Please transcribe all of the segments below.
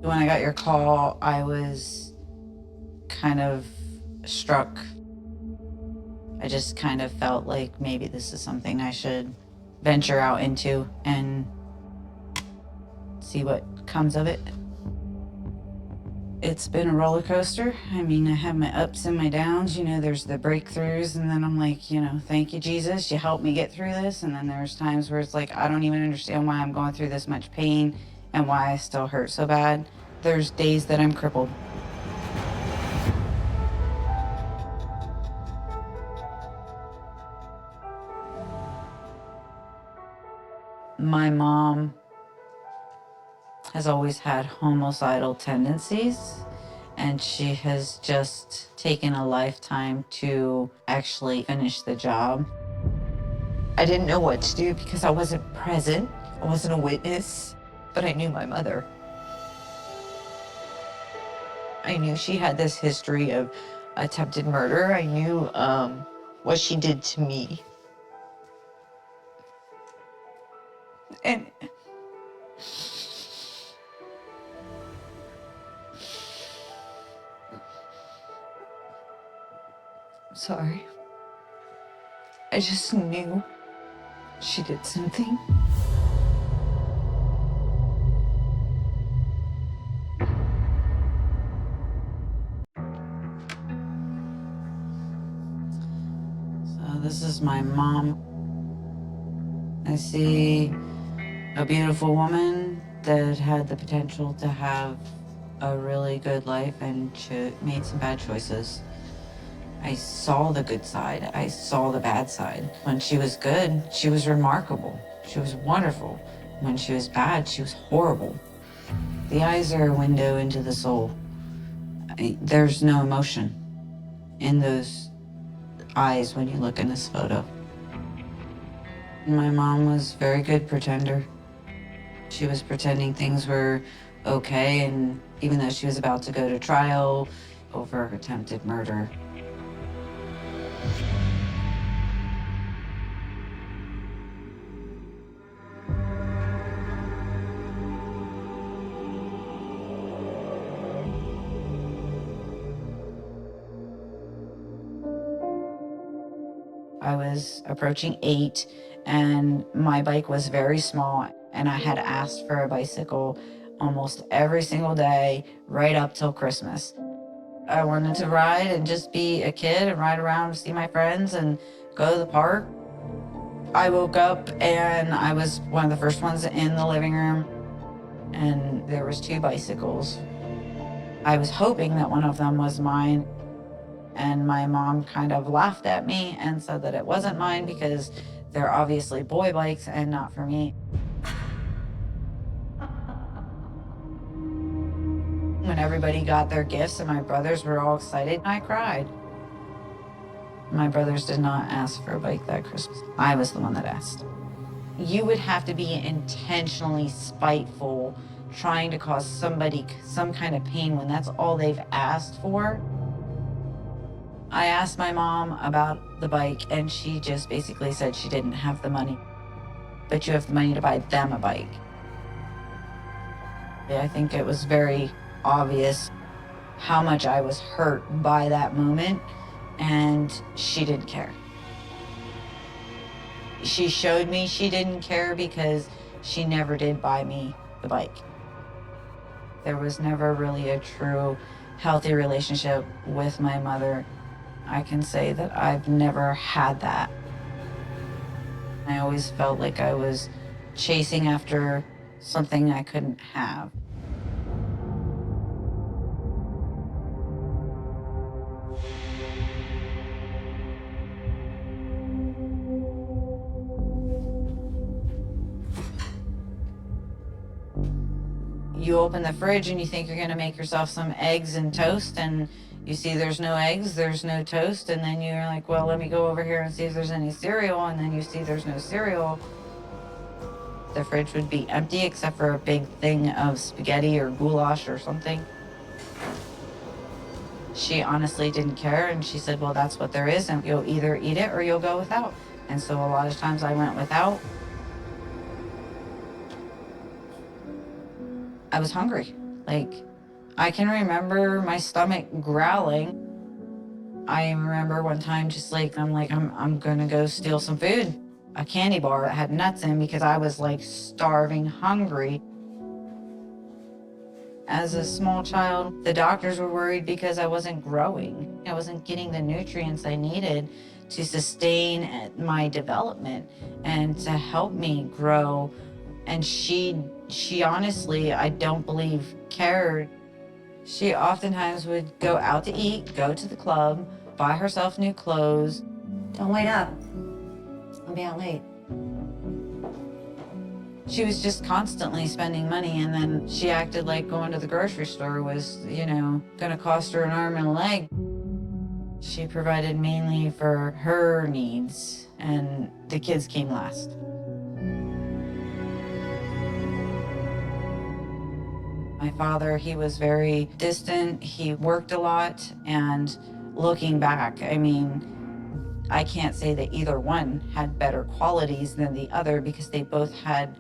When I got your call, I was kind of struck. I just kind of felt like maybe this is something I should venture out into and see what comes of it. It's been a roller coaster. I mean, I have my ups and my downs. There's the breakthroughs, and then I'm like, thank you, Jesus. You helped me get through this. And then there's times where it's like, I don't even understand why I'm going through this much pain and why I still hurt so bad. There's days that I'm crippled. My mom has always had homicidal tendencies, and she has just taken a lifetime to actually finish the job. I didn't know what to do because I wasn't present. I wasn't a witness, but I knew my mother. I knew she had this history of attempted murder. I knew what she did to me. And I'm sorry. I just knew she did something. So this is my mom. I see a beautiful woman that had the potential to have a really good life, and she made some bad choices. I saw the good side. I saw the bad side. When she was good, she was remarkable. She was wonderful. When she was bad, she was horrible. The eyes are a window into the soul. There's no emotion in those eyes when you look in this photo. My mom was a very good pretender. She was pretending things were okay, and even though she was about to go to trial over attempted murder. I was approaching 8, and my bike was very small, and I had asked for a bicycle almost every single day right up till Christmas. I wanted to ride and just be a kid and ride around, see my friends, and go to the park. I woke up and I was one of the first ones in the living room, and there was 2 bicycles. I was hoping that one of them was mine, and my mom kind of laughed at me and said that it wasn't mine because they're obviously boy bikes and not for me. When everybody got their gifts and my brothers were all excited, I cried. My brothers did not ask for a bike that Christmas. I was the one that asked. You would have to be intentionally spiteful, trying to cause somebody some kind of pain when that's all they've asked for. I asked my mom about the bike, and she just basically said she didn't have the money. But you have the money to buy them a bike. I think it was very obvious how much I was hurt by that moment, and she didn't care. She showed me she didn't care because she never did buy me the bike. There was never really a true healthy relationship with my mother. I can say that I've never had that. I always felt like I was chasing after something I couldn't have. You open the fridge and you think you're gonna make yourself some eggs and toast, and you see there's no eggs, there's no toast, and then you're like, well, let me go over here and see if there's any cereal, and then you see there's no cereal. The fridge would be empty except for a big thing of spaghetti or goulash or something. She honestly didn't care, and she said, well, that's what there is, and you'll either eat it or you'll go without. And so a lot of times I went without. I was hungry. Like, I can remember my stomach growling. I remember one time just like, I'm gonna go steal some food. A candy bar that had nuts in because I was like starving hungry. As a small child, the doctors were worried because I wasn't growing. I wasn't getting the nutrients I needed to sustain my development and to help me grow. And she honestly, I don't believe, cared. She oftentimes would go out to eat, go to the club, buy herself new clothes. Don't wait up. I'll be out late. She was just constantly spending money, and then she acted like going to the grocery store was, gonna cost her an arm and a leg. She provided mainly for her needs, and the kids came last. My father, he was very distant. He worked a lot, and looking back, I mean, I can't say that either one had better qualities than the other because they both had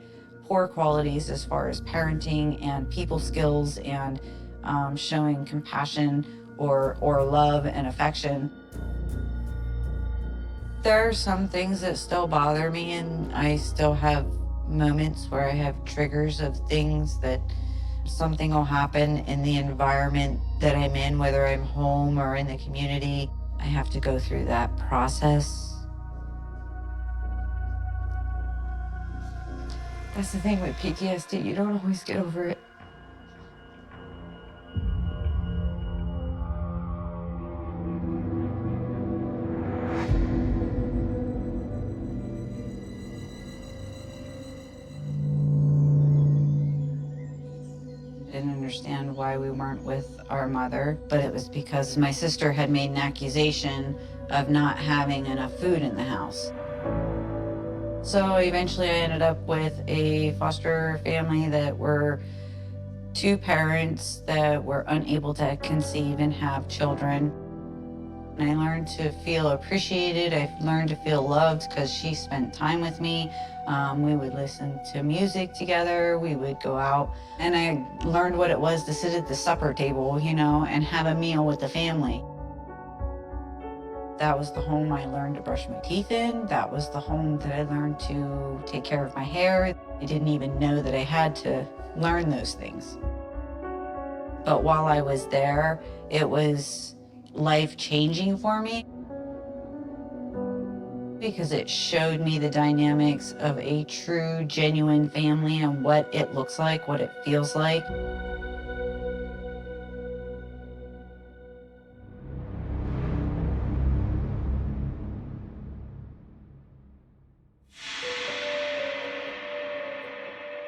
poor qualities as far as parenting and people skills and showing compassion or love and affection. There are some things that still bother me, and I still have moments where I have triggers of things that something will happen in the environment that I'm in, whether I'm home or in the community. I have to go through that process. That's the thing with PTSD, you don't always get over it. I didn't understand why we weren't with our mother, but it was because my sister had made an accusation of not having enough food in the house. So eventually I ended up with a foster family that were two parents that were unable to conceive and have children. And I learned to feel appreciated. I learned to feel loved because she spent time with me. We would listen to music together. We would go out. And I learned what it was to sit at the supper table, and have a meal with the family. That was the home I learned to brush my teeth in. That was the home that I learned to take care of my hair. I didn't even know that I had to learn those things. But while I was there, it was life-changing for me because it showed me the dynamics of a true, genuine family and what it looks like, what it feels like.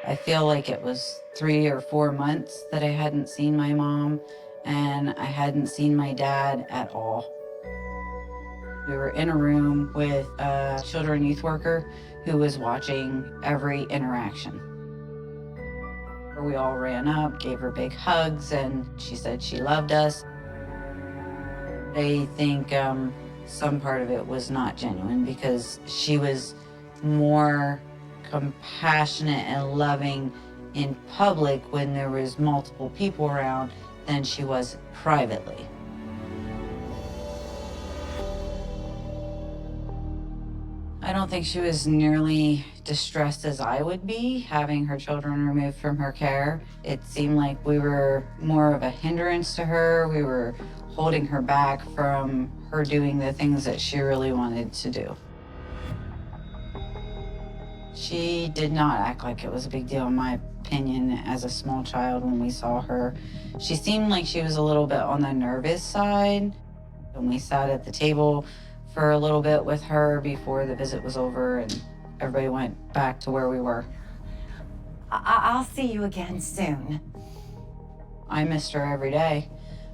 I feel like it was 3 or 4 months that I hadn't seen my mom, and I hadn't seen my dad at all. We were in a room with a children youth worker who was watching every interaction. We all ran up, gave her big hugs, and she said she loved us. I think some part of it was not genuine because she was more compassionate and loving in public when there was multiple people around than she was privately. I don't think she was nearly distressed as I would be having her children removed from her care. It seemed like we were more of a hindrance to her. We were holding her back from her doing the things that she really wanted to do. She did not act like it was a big deal, in my opinion, as a small child when we saw her. She seemed like she was a little bit on the nervous side. And we sat at the table for a little bit with her before the visit was over, and everybody went back to where we were. I'll see you again soon. I missed her every day.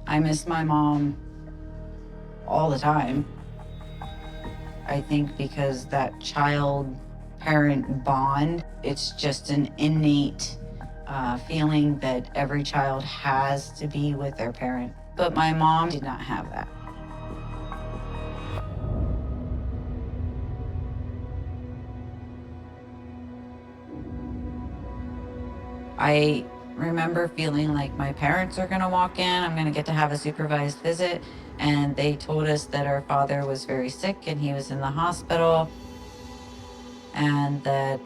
I missed my mom all the time. I think because that child-parent bond, it's just an innate feeling that every child has to be with their parent. But my mom did not have that. I remember feeling like my parents are going to walk in. I'm going to get to have a supervised visit. And they told us that our father was very sick and he was in the hospital, and that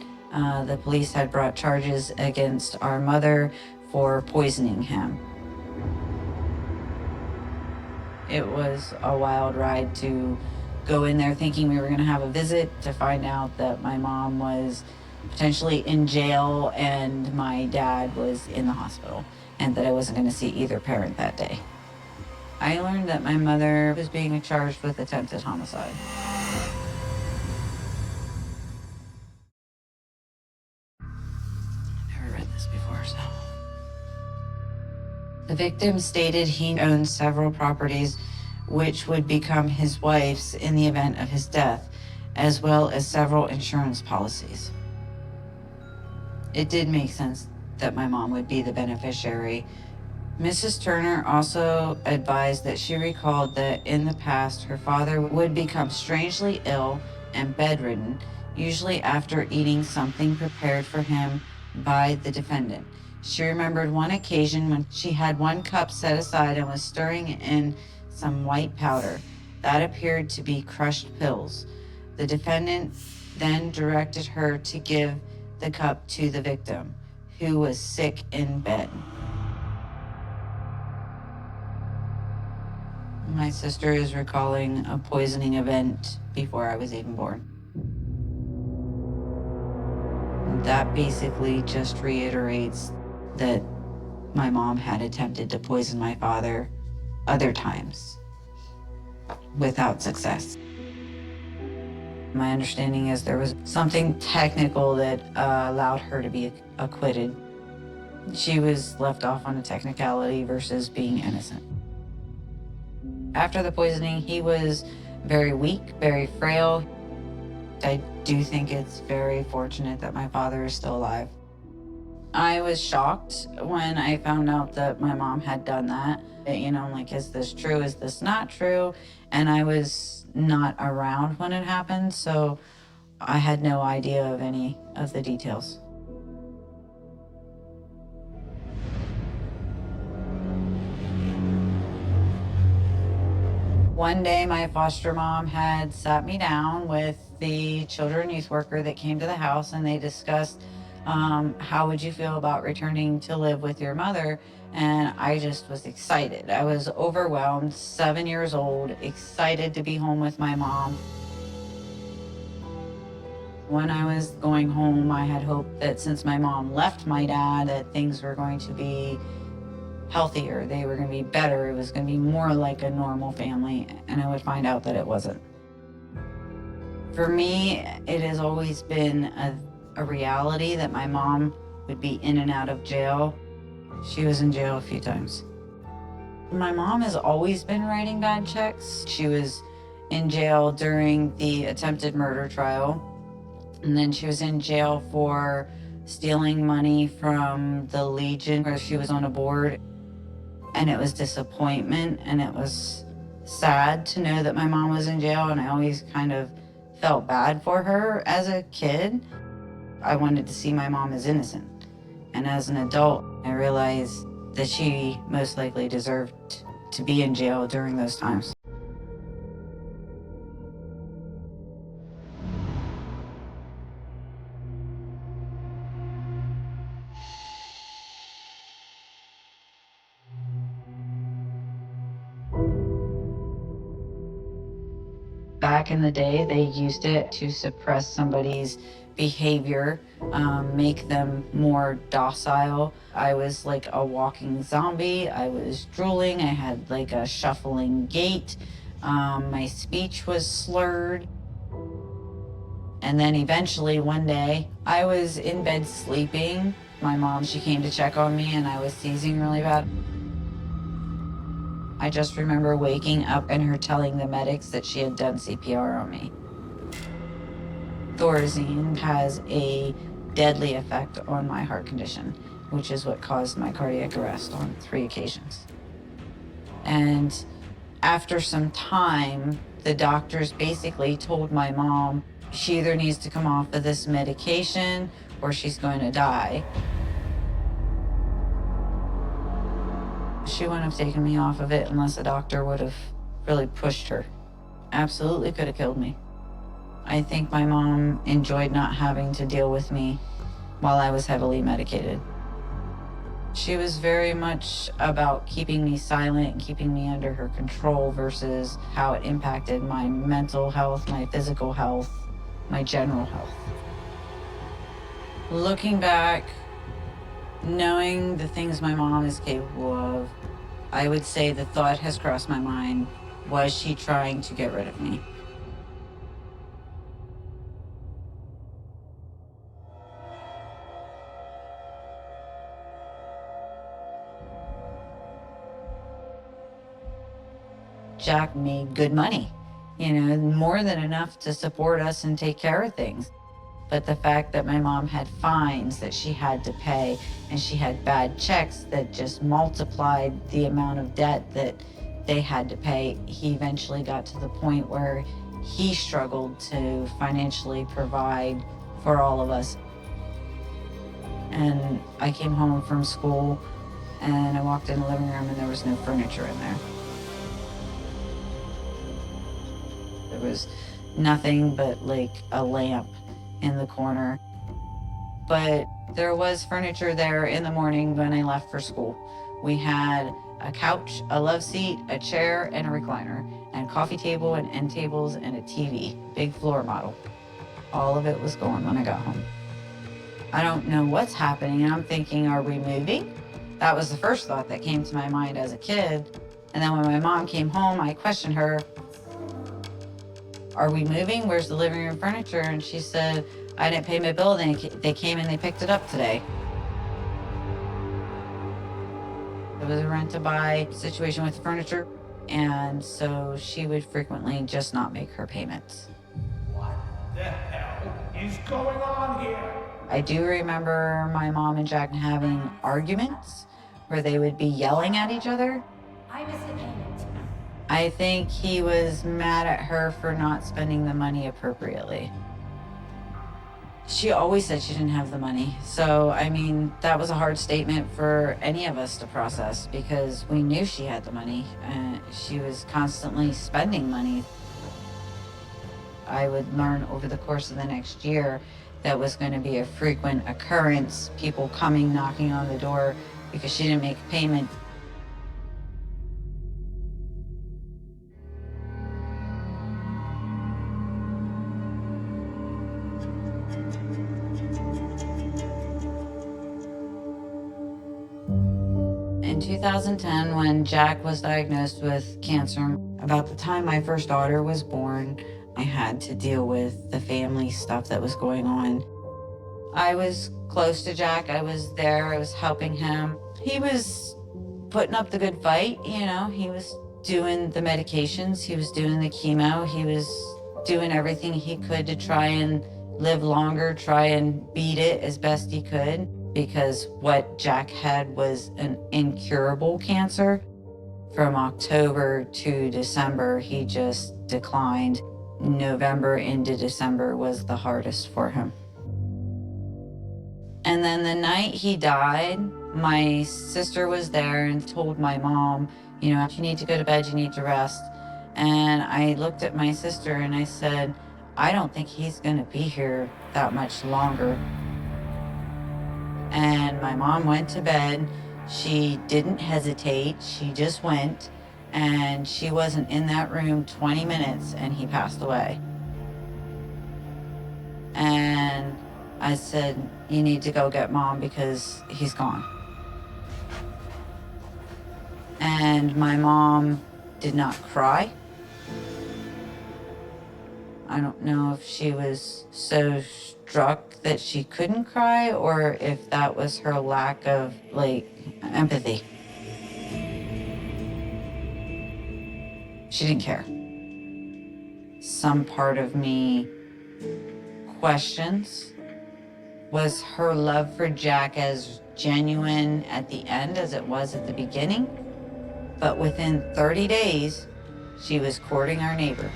the police had brought charges against our mother for poisoning him. It was a wild ride to go in there thinking we were going to have a visit, to find out that my mom was potentially in jail and my dad was in the hospital, and that I wasn't going to see either parent that day. I learned that my mother was being charged with attempted homicide. I've never read this before, so. The victim stated he owned several properties which would become his wife's in the event of his death, as well as several insurance policies. It did make sense that my mom would be the beneficiary. Mrs. Turner also advised that she recalled that in the past her father would become strangely ill and bedridden, usually after eating something prepared for him by the defendant. She remembered one occasion when she had one cup set aside and was stirring in some white powder. That appeared to be crushed pills. The defendant then directed her to give the cup to the victim, who was sick in bed. My sister is recalling a poisoning event before I was even born. That basically just reiterates that my mom had attempted to poison my father other times without success. My understanding is there was something technical that allowed her to be acquitted. She was left off on a technicality versus being innocent. After the poisoning, he was very weak, very frail. I do think it's very fortunate that my father is still alive. I was shocked when I found out that my mom had done that. You know, I'm like, is this true? Is this not true? And I was not around when it happened, so I had no idea of any of the details. One day, my foster mom had sat me down with the children youth worker that came to the house, and they discussed how would you feel about returning to live with your mother? And I just was excited. I was overwhelmed, 7 years old, excited to be home with my mom. When I was going home, I had hoped that since my mom left my dad, that things were going to be healthier, they were going to be better, it was going to be more like a normal family, and I would find out that it wasn't. For me, it has always been a reality that my mom would be in and out of jail. She was in jail a few times. My mom has always been writing bad checks. She was in jail during the attempted murder trial, and then she was in jail for stealing money from the Legion, where she was on a board. And it was disappointment, and it was sad to know that my mom was in jail, and I always kind of felt bad for her as a kid. I wanted to see my mom as innocent. And as an adult, I realized that she most likely deserved to be in jail during those times. Back in the day, they used it to suppress somebody's behavior, make them more docile. I was like a walking zombie. I was drooling. I had like a shuffling gait. My speech was slurred. And then eventually one day, I was in bed sleeping. My mom, she came to check on me, and I was seizing really bad. I just remember waking up and her telling the medics that she had done CPR on me. Thorazine has a deadly effect on my heart condition, which is what caused my cardiac arrest on 3 occasions. And after some time, the doctors basically told my mom she either needs to come off of this medication or she's going to die. She wouldn't have taken me off of it unless a doctor would have really pushed her. Absolutely could have killed me. I think my mom enjoyed not having to deal with me while I was heavily medicated. She was very much about keeping me silent and keeping me under her control versus how it impacted my mental health, my physical health, my general health. Looking back, knowing the things my mom is capable of, I would say the thought has crossed my mind, was she trying to get rid of me? Jack made good money, more than enough to support us and take care of things. But the fact that my mom had fines that she had to pay and she had bad checks that just multiplied the amount of debt that they had to pay, he eventually got to the point where he struggled to financially provide for all of us. And I came home from school and I walked in the living room and there was no furniture in there. There was nothing but like a lamp in the corner. But there was furniture there in the morning when I left for school. We had a couch, a love seat, a chair, and a recliner, and a coffee table and end tables and a TV, big floor model. All of it was gone when I got home. I don't know what's happening, and I'm thinking, are we moving? That was the first thought that came to my mind as a kid. And then when my mom came home, I questioned her, are we moving? Where's the living room furniture? And she said, I didn't pay my bill. They came and they picked it up today. It was a rent-to-buy situation with furniture, and so she would frequently just not make her payments. What the hell is going on here? I do remember my mom and Jack having arguments where they would be yelling at each other. I miss a payment. I think he was mad at her for not spending the money appropriately. She always said she didn't have the money. So, that was a hard statement for any of us to process because we knew she had the money and she was constantly spending money. I would learn over the course of the next year that was going to be a frequent occurrence, people coming, knocking on the door because she didn't make a payment. In 2010, when Jack was diagnosed with cancer, about the time my first daughter was born, I had to deal with the family stuff that was going on. I was close to Jack. I was there. I was helping him. He was putting up the good fight, He was doing the medications. He was doing the chemo. He was doing everything he could to try and live longer, try and beat it as best he could, because what Jack had was an incurable cancer. From October to December, he just declined. November into December was the hardest for him. And then the night he died, my sister was there and told my mom, you need to go to bed, you need to rest. And I looked at my sister and I said, I don't think he's going to be here that much longer. And my mom went to bed. She didn't hesitate. She just went. And she wasn't in that room 20 minutes and he passed away. And I said, you need to go get Mom because he's gone. And my mom did not cry. I don't know if she was so struck that she couldn't cry or if that was her lack of empathy. She didn't care. Some part of me questions, was her love for Jack as genuine at the end as it was at the beginning? But within 30 days, she was courting our neighbor.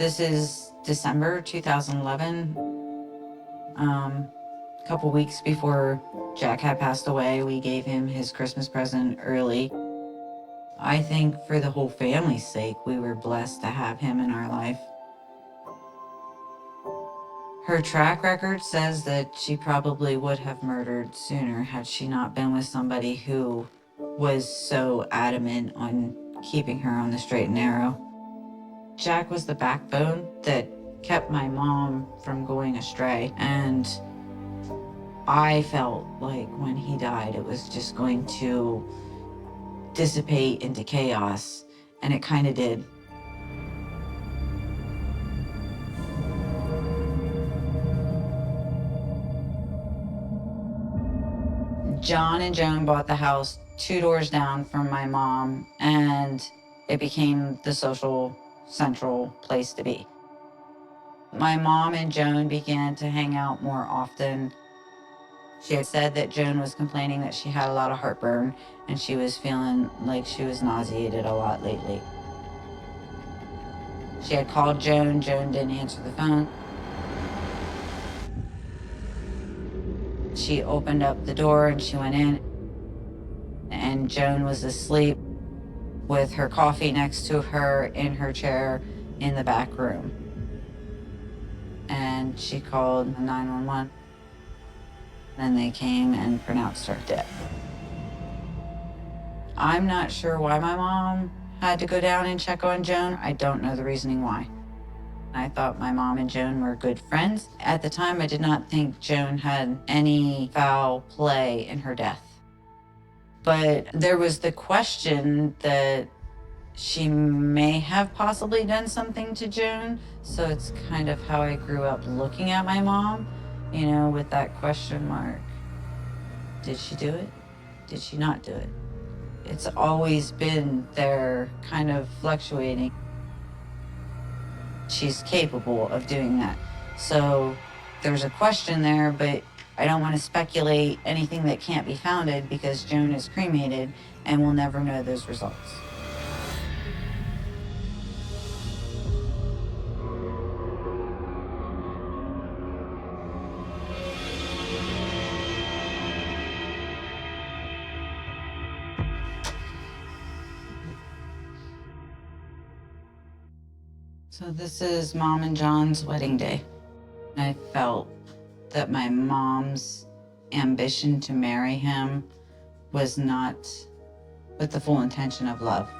This is December 2011. A couple weeks before Jack had passed away, we gave him his Christmas present early. I think for the whole family's sake, we were blessed to have him in our life. Her track record says that she probably would have murdered sooner had she not been with somebody who was so adamant on keeping her on the straight and narrow. Jack was the backbone that kept my mom from going astray, and I felt like when he died, it was just going to dissipate into chaos, and it kind of did. John and Joan bought the house 2 doors down from my mom, and it became the social central place to be. My mom and Joan began to hang out more often. She had said that Joan was complaining that she had a lot of heartburn and she was feeling like she was nauseated a lot lately. She had called Joan. Joan didn't answer the phone. She opened up the door and she went in, and Joan was asleep with her coffee next to her in her chair in the back room. And she called 911, and they came and pronounced her dead. I'm not sure why my mom had to go down and check on Joan. I don't know the reasoning why. I thought my mom and Joan were good friends. At the time, I did not think Joan had any foul play in her death. But there was the question that she may have possibly done something to Joan. So it's kind of how I grew up looking at my mom, you know, with that question mark. Did she do it? Did she not do it? It's always been there, kind of fluctuating. She's capable of doing that. So there's a question there, but I don't want to speculate anything that can't be founded because Joan is cremated and we'll never know those results. So this is Mom and John's wedding day. I felt that my mom's ambition to marry him was not with the full intention of love.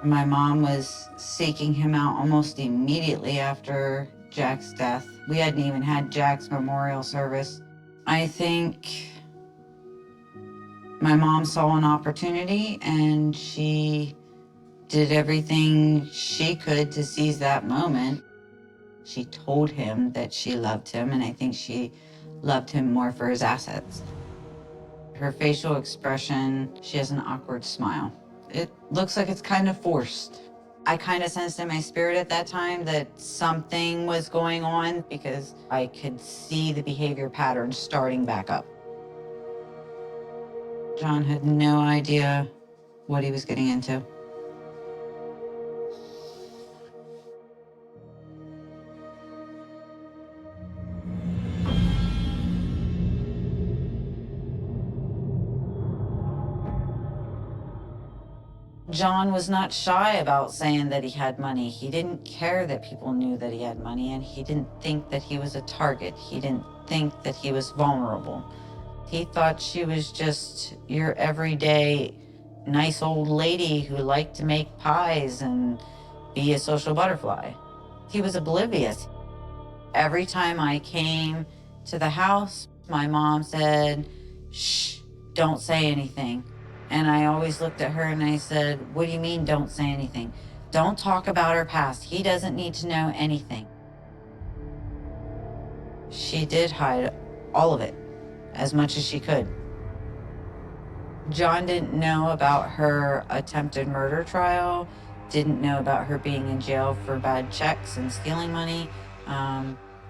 My mom was seeking him out almost immediately after Jack's death. We hadn't even had Jack's memorial service. I think my mom saw an opportunity and she did everything she could to seize that moment. She told him that she loved him, and I think she loved him more for his assets. Her facial expression, she has an awkward smile. It looks like it's kind of forced. I kind of sensed in my spirit at that time that something was going on because I could see the behavior patterns starting back up. John had no idea what he was getting into. John was not shy about saying that he had money. He didn't care that people knew that he had money, and he didn't think that he was a target. He didn't think that he was vulnerable. He thought she was just your everyday nice old lady who liked to make pies and be a social butterfly. He was oblivious. Every time I came to the house, my mom said, "Shh, don't say anything." And I always looked at her and I said, "What do you mean, don't say anything? Don't talk about her past. He doesn't need to know anything." She did hide all of it, as much as she could. John didn't know about her attempted murder trial, didn't know about her being in jail for bad checks and stealing money.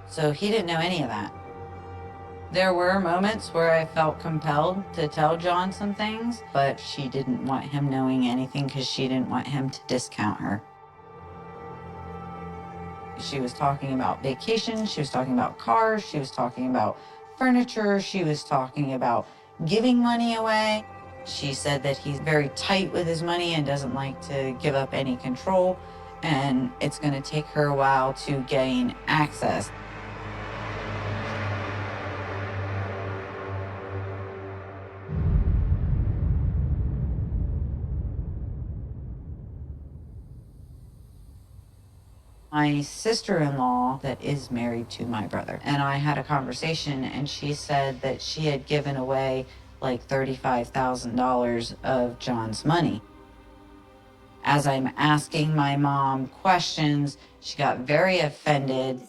So he didn't know any of that. There were moments where I felt compelled to tell John some things, but she didn't want him knowing anything because she didn't want him to discount her. She was talking about vacations, she was talking about cars, she was talking about furniture, she was talking about giving money away. She said that he's very tight with his money and doesn't like to give up any control, and it's going to take her a while to gain access. My sister-in-law that is married to my brother and I had a conversation, and she said that she had given away like $35,000 of John's money. As I'm asking my mom questions, she got very offended,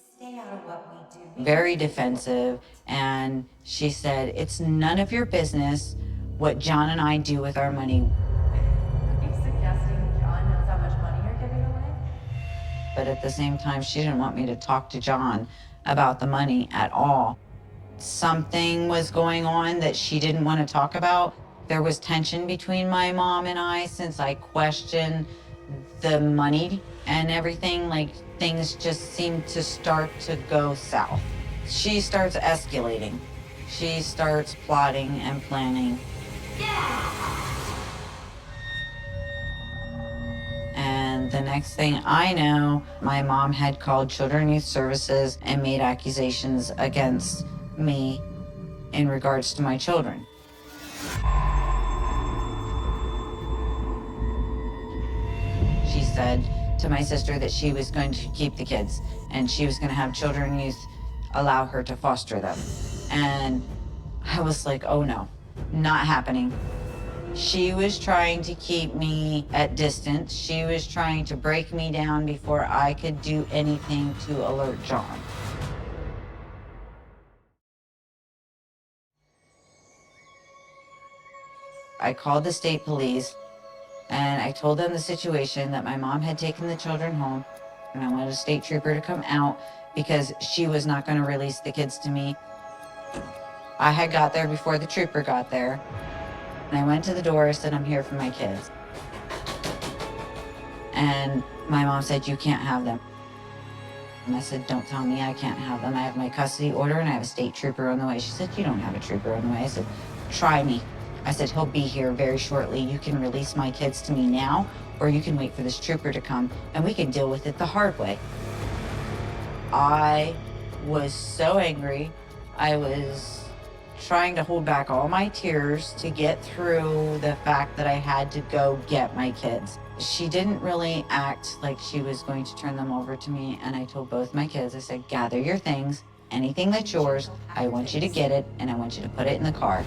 very defensive, and she said, "It's none of your business what John and I do with our money." Are you suggesting John knows how much money you're giving away? But at the same time, she didn't want me to talk to John about the money at all. Something was going on that she didn't want to talk about. There was tension between my mom and I since I questioned the money and everything. Like, things just seemed to start to go south. She starts escalating. She starts plotting and planning. And the next thing I know, my mom had called Children and Youth Services and made accusations against me in regards to my children. She said to my sister that she was going to keep the kids and she was going to have Children and Youth allow her to foster them. And I was like, oh no, not happening. She was trying to keep me at distance. She was trying to break me down before I could do anything to alert John. I called the state police and I told them the situation, that my mom had taken the children home and I wanted a state trooper to come out because she was not going to release the kids to me. I had got there before the trooper got there. And I went to the door, I said, "I'm here for my kids." And my mom said, "You can't have them." And I said, "Don't tell me I can't have them. I have my custody order and I have a state trooper on the way." She said, "You don't have a trooper on the way." I said, "Try me." I said, "He'll be here very shortly. You can release my kids to me now, or you can wait for this trooper to come and we can deal with it the hard way." I was so angry. I was trying to hold back all my tears to get through the fact that I had to go get my kids. She didn't really act like she was going to turn them over to me, and I told both my kids, I said, "Gather your things, anything that's yours, I want you to get it, and I want you to put it in the car."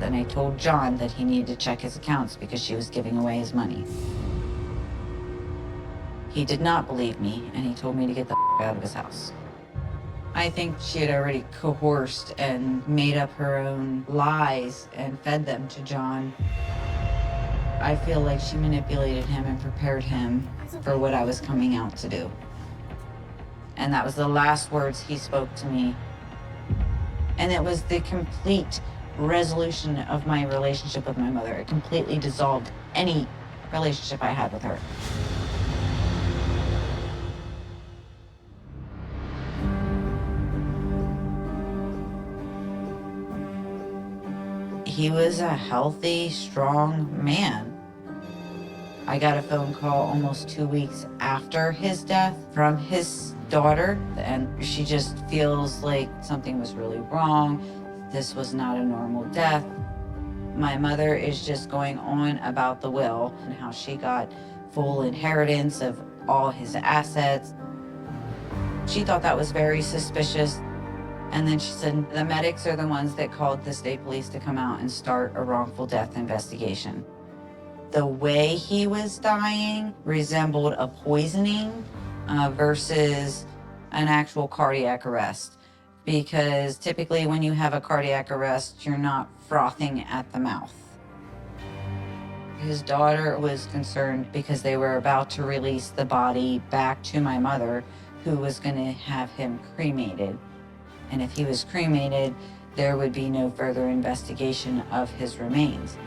Then I told John that he needed to check his accounts because she was giving away his money. He did not believe me, and he told me to get the out of his house. I think she had already coerced and made up her own lies and fed them to John. I feel like she manipulated him and prepared him for what I was coming out to do. And that was the last words he spoke to me. And it was the complete resolution of my relationship with my mother. It completely dissolved any relationship I had with her. He was a healthy, strong man. I got a phone call almost 2 weeks after his death from his daughter, and she just feels like something was really wrong. This was not a normal death. My mother is just going on about the will and how she got full inheritance of all his assets. She thought that was very suspicious. And then she said, the medics are the ones that called the state police to come out and start a wrongful death investigation. The way he was dying resembled a poisoning versus an actual cardiac arrest. Because typically when you have a cardiac arrest, you're not frothing at the mouth. His daughter was concerned because they were about to release the body back to my mother, who was going to have him cremated. And if he was cremated, there would be no further investigation of his remains.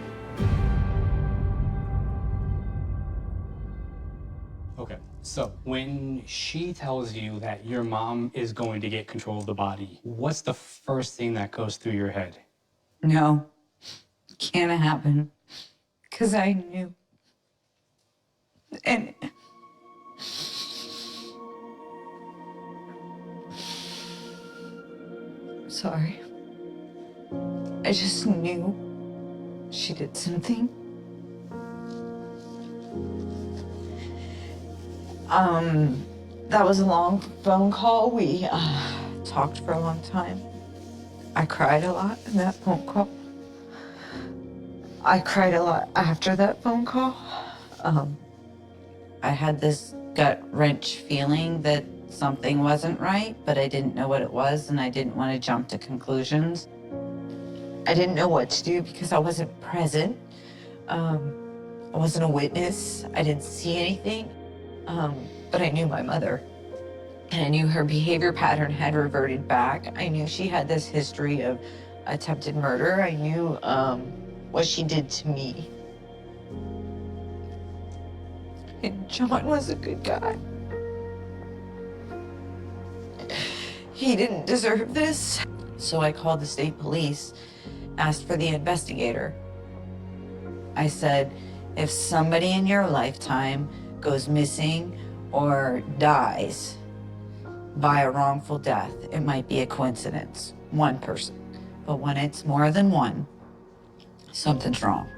Okay, so when she tells you that your mom is going to get control of the body, what's the first thing that goes through your head? No, can't happen. Because I knew. And sorry. I just knew she did something. That was a long phone call. We talked for a long time. I cried a lot in that phone call. I cried a lot after that phone call. I had this gut wrench feeling that something wasn't right, but I didn't know what it was, and I didn't want to jump to conclusions. I didn't know what to do because I wasn't present. I wasn't a witness. I didn't see anything. But I knew my mother. And I knew her behavior pattern had reverted back. I knew she had this history of attempted murder. I knew what she did to me. And John was a good guy. He didn't deserve this. So I called the state police, asked for the investigator. I said, if somebody in your lifetime goes missing or dies by a wrongful death, it might be a coincidence, one person. But when it's more than one, something's wrong.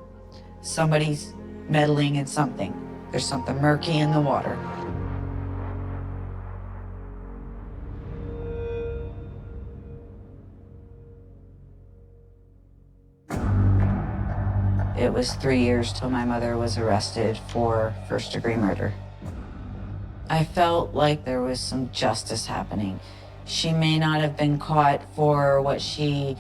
Somebody's meddling in something. There's something murky in the water. It was 3 years till my mother was arrested for first-degree murder. I felt like there was some justice happening. She may not have been caught for what she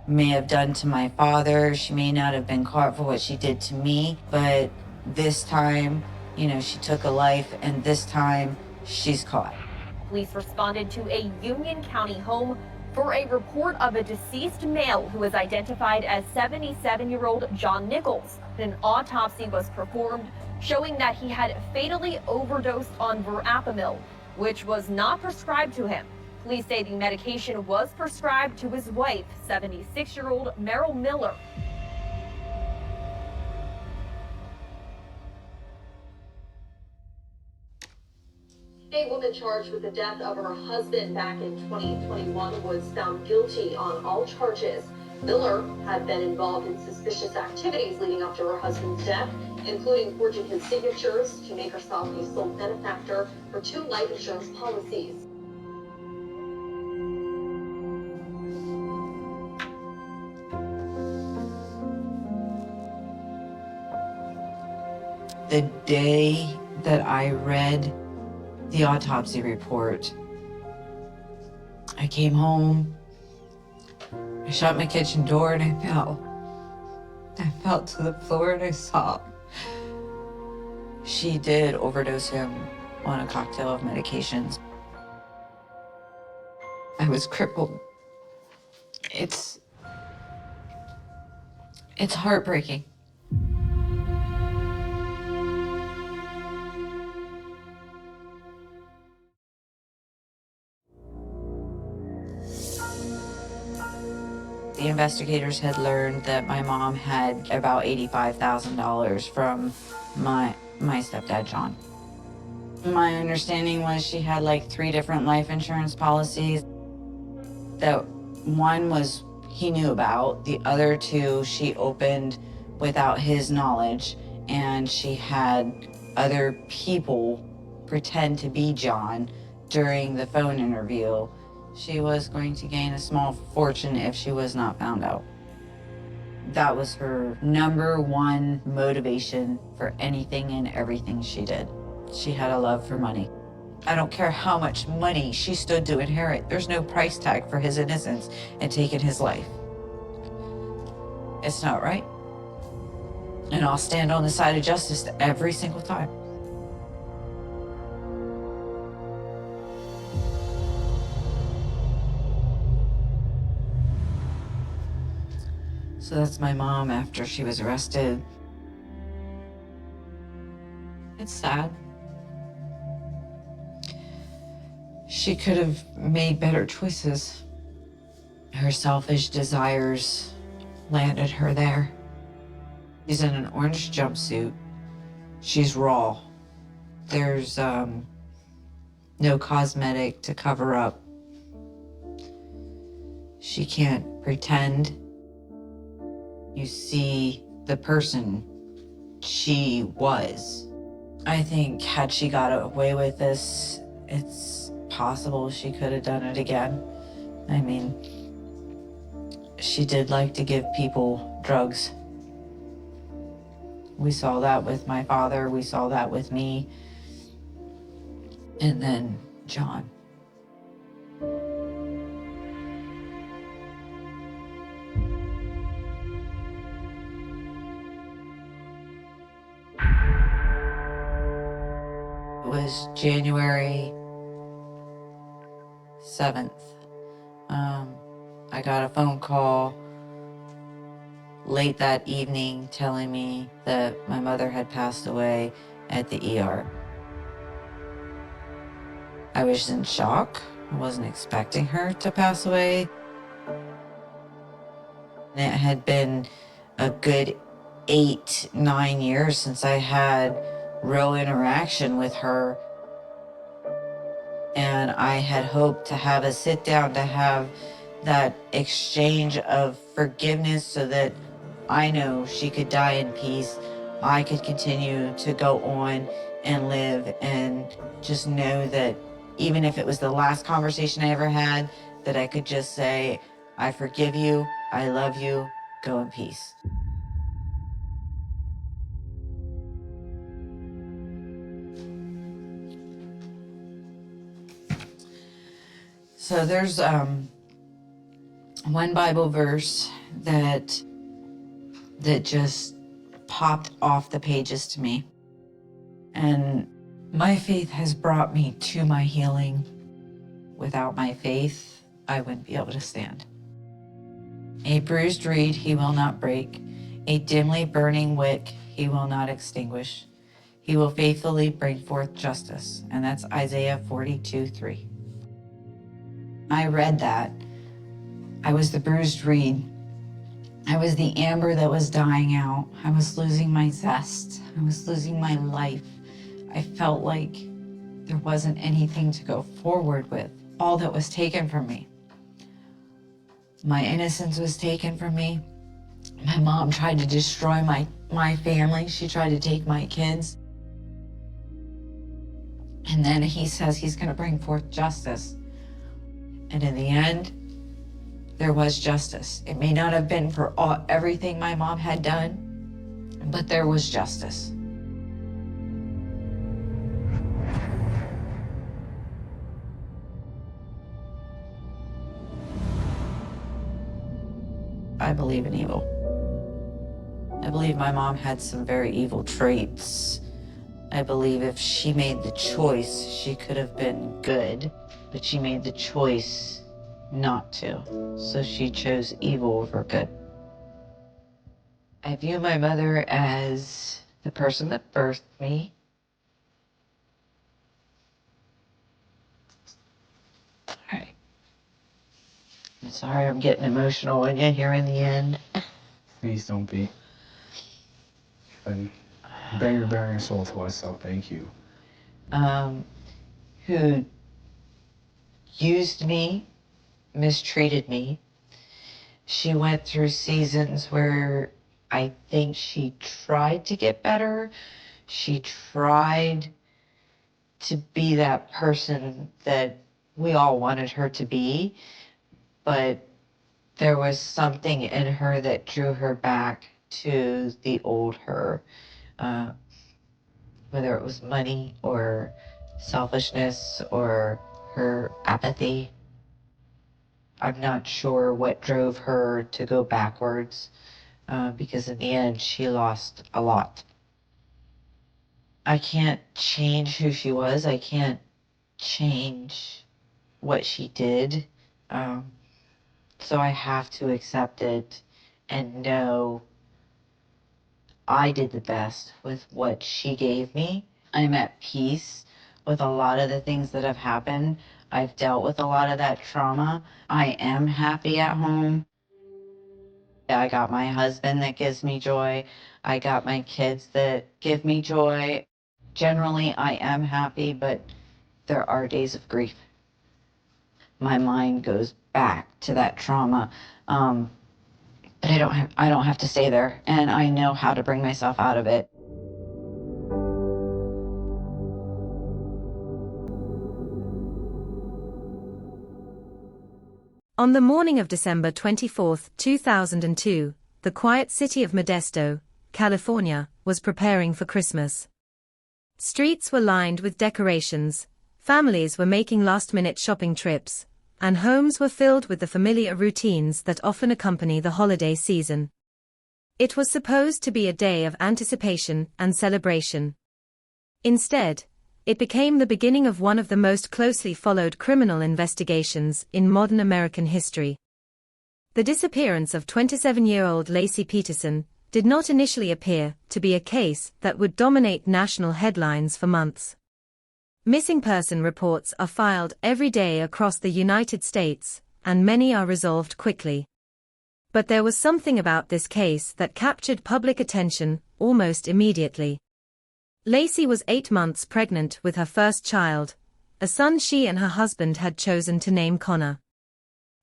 may have done to my father. She may not have been caught for what she did to me, but this time, she took a life, and this time she's caught. Police responded to a Union County home for a report of a deceased male who was identified as 77-year-old John Nichols. An autopsy was performed showing that he had fatally overdosed on verapamil, which was not prescribed to him. Police say the medication was prescribed to his wife, 76-year-old Merrill Miller. A woman charged with the death of her husband back in 2021 was found guilty on all charges. Miller had been involved in suspicious activities leading up to her husband's death, including forging his signatures to make herself the sole benefactor for 2 life insurance policies. The day that I read the autopsy report, I came home, I shut my kitchen door, and I fell. I fell to the floor and I sobbed. She did overdose him on a cocktail of medications. I was crippled. It's heartbreaking. The investigators had learned that my mom had about $85,000 from my stepdad, John. My understanding was she had like 3 different life insurance policies. That one was he knew about, the other 2 she opened without his knowledge, and she had other people pretend to be John during the phone interview. She was going to gain a small fortune if she was not found out. That was her #1 motivation for anything and everything she did. She had a love for money. I don't care how much money she stood to inherit. There's no price tag for his innocence and taking his life. It's not right. And I'll stand on the side of justice every single time. So that's my mom after she was arrested. It's sad. She could have made better choices. Her selfish desires landed her there. She's in an orange jumpsuit. She's raw. There's no cosmetic to cover up. She can't pretend. You see the person she was. I think had she got away with this, it's possible she could have done it again. I mean, she did like to give people drugs. We saw that with my father, we saw that with me, and then John. It was January 7th. I got a phone call late that evening telling me that my mother had passed away at the ER. I was in shock. I wasn't expecting her to pass away. And it had been a good 8-9 years since I had real interaction with her. And I had hoped to have a sit down, to have that exchange of forgiveness so that I know she could die in peace. I could continue to go on and live and just know that even if it was the last conversation I ever had, that I could just say, I forgive you, I love you, go in peace. So there's one Bible verse that just popped off the pages to me. And my faith has brought me to my healing. Without my faith, I wouldn't be able to stand. A bruised reed he will not break, a dimly burning wick he will not extinguish. He will faithfully bring forth justice. And that's Isaiah 42:3. I read that. I was the bruised reed. I was the amber that was dying out. I was losing my zest. I was losing my life. I felt like there wasn't anything to go forward with. All that was taken from me. My innocence was taken from me. My mom tried to destroy my family. She tried to take my kids. And then he says he's going to bring forth justice. And in the end, there was justice. It may not have been for everything my mom had done, but there was justice. I believe in evil. I believe my mom had some very evil traits. I believe if she made the choice, she could have been good, but she made the choice not to. So she chose evil over good. I view my mother as the person that birthed me. All right. I'm sorry I'm getting emotional on you here in the end. Please don't be. And bearing your soul to us, so thank you. Who used me, mistreated me. She went through seasons where I think she tried to get better. She tried to be that person that we all wanted her to be, but there was something in her that drew her back to the old her, whether it was money or selfishness or her apathy. I'm not sure what drove her to go backwards, because in the end, she lost a lot. I can't change who she was. I can't change what she did. So I have to accept it and know I did the best with what she gave me. I'm at peace with a lot of the things that have happened. I've dealt with a lot of that trauma. I am happy at home. I got my husband that gives me joy. I got my kids that give me joy. Generally, I am happy, but there are days of grief. My mind goes back to that trauma. But I don't have to stay there, and I know how to bring myself out of it. On the morning of December 24, 2002, the quiet city of Modesto, California, was preparing for Christmas. Streets were lined with decorations, families were making last-minute shopping trips, and homes were filled with the familiar routines that often accompany the holiday season. It was supposed to be a day of anticipation and celebration. Instead, it became the beginning of one of the most closely followed criminal investigations in modern American history. The disappearance of 27-year-old Laci Peterson did not initially appear to be a case that would dominate national headlines for months. Missing person reports are filed every day across the United States, and many are resolved quickly. But there was something about this case that captured public attention almost immediately. Laci was 8 months pregnant with her first child, a son she and her husband had chosen to name Connor.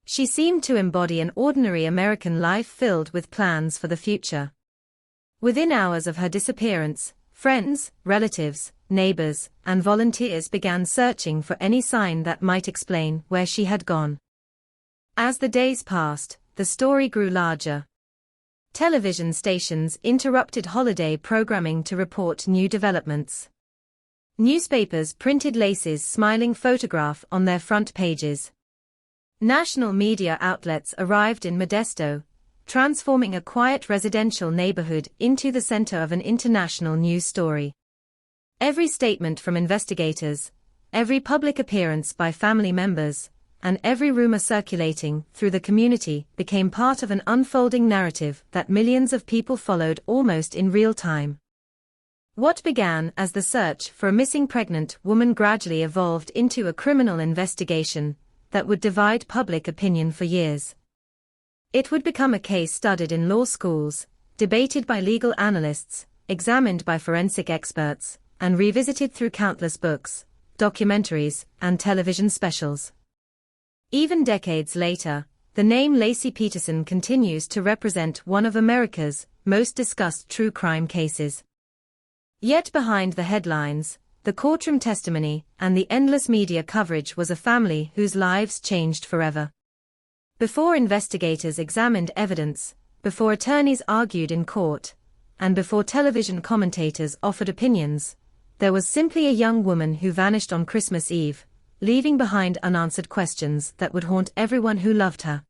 She seemed to embody an ordinary American life filled with plans for the future. Within hours of her disappearance, friends, relatives, neighbors, and volunteers began searching for any sign that might explain where she had gone. As the days passed, the story grew larger. Television stations interrupted holiday programming to report new developments. Newspapers printed Laci's smiling photograph on their front pages. National media outlets arrived in Modesto, transforming a quiet residential neighborhood into the center of an international news story. Every statement from investigators, every public appearance by family members, and every rumor circulating through the community became part of an unfolding narrative that millions of people followed almost in real time. What began as the search for a missing pregnant woman gradually evolved into a criminal investigation that would divide public opinion for years. It would become a case studied in law schools, debated by legal analysts, examined by forensic experts, and revisited through countless books, documentaries, and television specials. Even decades later, the name Laci Peterson continues to represent one of America's most discussed true crime cases. Yet behind the headlines, the courtroom testimony, and the endless media coverage was a family whose lives changed forever. Before investigators examined evidence, before attorneys argued in court, and before television commentators offered opinions, there was simply a young woman who vanished on Christmas Eve, leaving behind unanswered questions that would haunt everyone who loved her.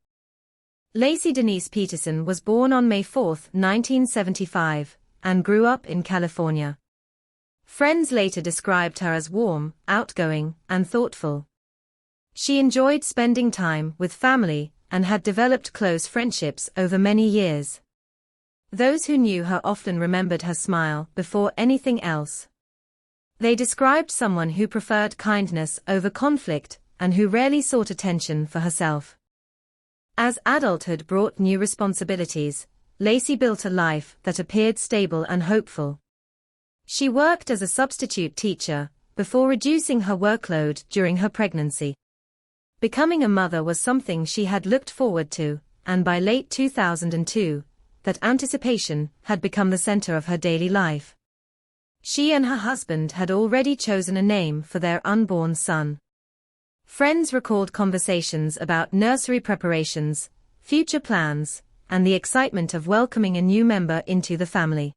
Laci Denise Peterson was born on May 4, 1975, and grew up in California. Friends later described her as warm, outgoing, and thoughtful. She enjoyed spending time with family and had developed close friendships over many years. Those who knew her often remembered her smile before anything else. They described someone who preferred kindness over conflict and who rarely sought attention for herself. As adulthood brought new responsibilities, Laci built a life that appeared stable and hopeful. She worked as a substitute teacher before reducing her workload during her pregnancy. Becoming a mother was something she had looked forward to, and by late 2002, that anticipation had become the center of her daily life. She and her husband had already chosen a name for their unborn son. Friends recalled conversations about nursery preparations, future plans, and the excitement of welcoming a new member into the family.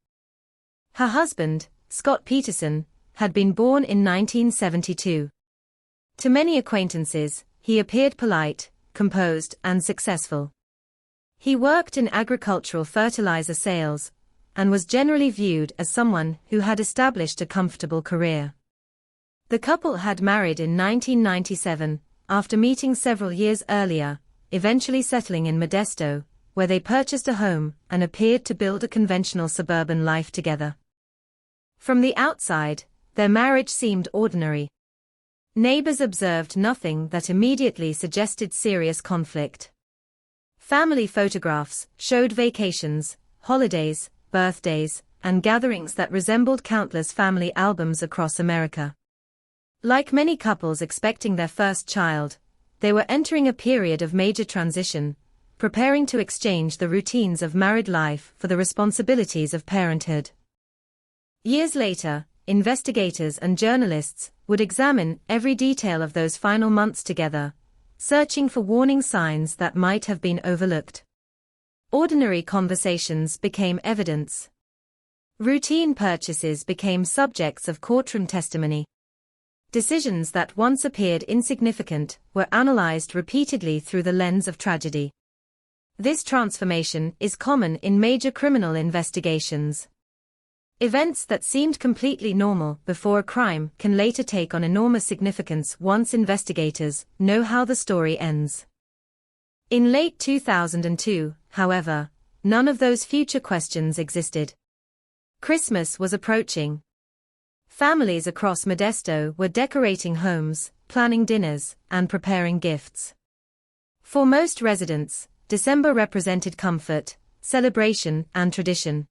Her husband, Scott Peterson, had been born in 1972. To many acquaintances, he appeared polite, composed, and successful. He worked in agricultural fertilizer sales, and was generally viewed as someone who had established a comfortable career. The couple had married in 1997, after meeting several years earlier, eventually settling in Modesto, where they purchased a home and appeared to build a conventional suburban life together. From the outside, their marriage seemed ordinary. Neighbors observed nothing that immediately suggested serious conflict. Family photographs showed vacations, holidays, birthdays, and gatherings that resembled countless family albums across America. Like many couples expecting their first child, they were entering a period of major transition, preparing to exchange the routines of married life for the responsibilities of parenthood. Years later, investigators and journalists would examine every detail of those final months together, searching for warning signs that might have been overlooked. Ordinary conversations became evidence. Routine purchases became subjects of courtroom testimony. Decisions that once appeared insignificant were analyzed repeatedly through the lens of tragedy. This transformation is common in major criminal investigations. Events that seemed completely normal before a crime can later take on enormous significance once investigators know how the story ends. In late 2002, however, none of those future questions existed. Christmas was approaching. Families across Modesto were decorating homes, planning dinners, and preparing gifts. For most residents, December represented comfort, celebration, and tradition.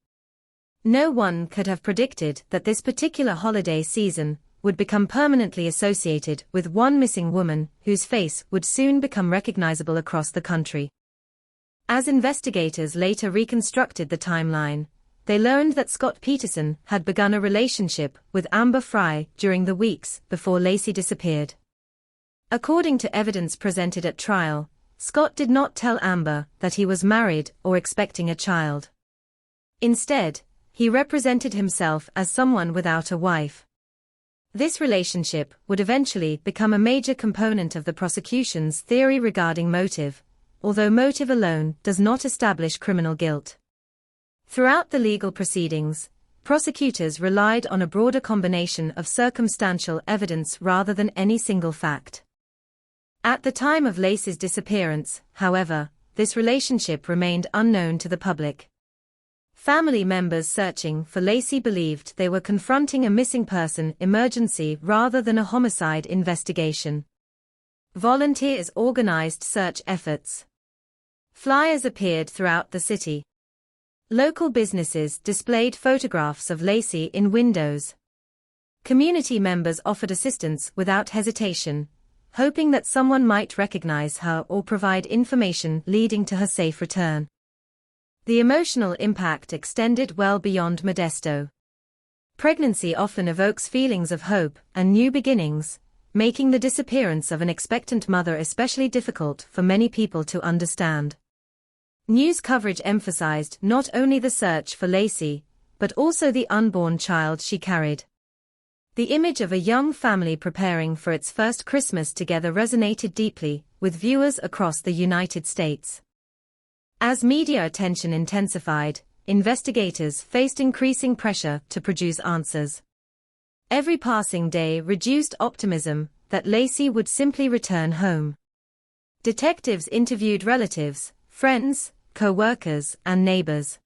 No one could have predicted that this particular holiday season would become permanently associated with one missing woman whose face would soon become recognizable across the country. As investigators later reconstructed the timeline, they learned that Scott Peterson had begun a relationship with Amber Fry during the weeks before Lacey disappeared. According to evidence presented at trial, Scott did not tell Amber that he was married or expecting a child. Instead, he represented himself as someone without a wife. This relationship would eventually become a major component of the prosecution's theory regarding motive, although motive alone does not establish criminal guilt. Throughout the legal proceedings, prosecutors relied on a broader combination of circumstantial evidence rather than any single fact. At the time of Lacey's disappearance, however, this relationship remained unknown to the public. Family members searching for Lacey believed they were confronting a missing person emergency rather than a homicide investigation. Volunteers organized search efforts. Flyers appeared throughout the city. Local businesses displayed photographs of Lacey in windows. Community members offered assistance without hesitation, hoping that someone might recognize her or provide information leading to her safe return. The emotional impact extended well beyond Modesto. Pregnancy often evokes feelings of hope and new beginnings, making the disappearance of an expectant mother especially difficult for many people to understand. News coverage emphasized not only the search for Lacey, but also the unborn child she carried. The image of a young family preparing for its first Christmas together resonated deeply with viewers across the United States. As media attention intensified, investigators faced increasing pressure to produce answers. Every passing day reduced optimism that Lacey would simply return home. Detectives interviewed relatives, friends, co-workers, and neighbors.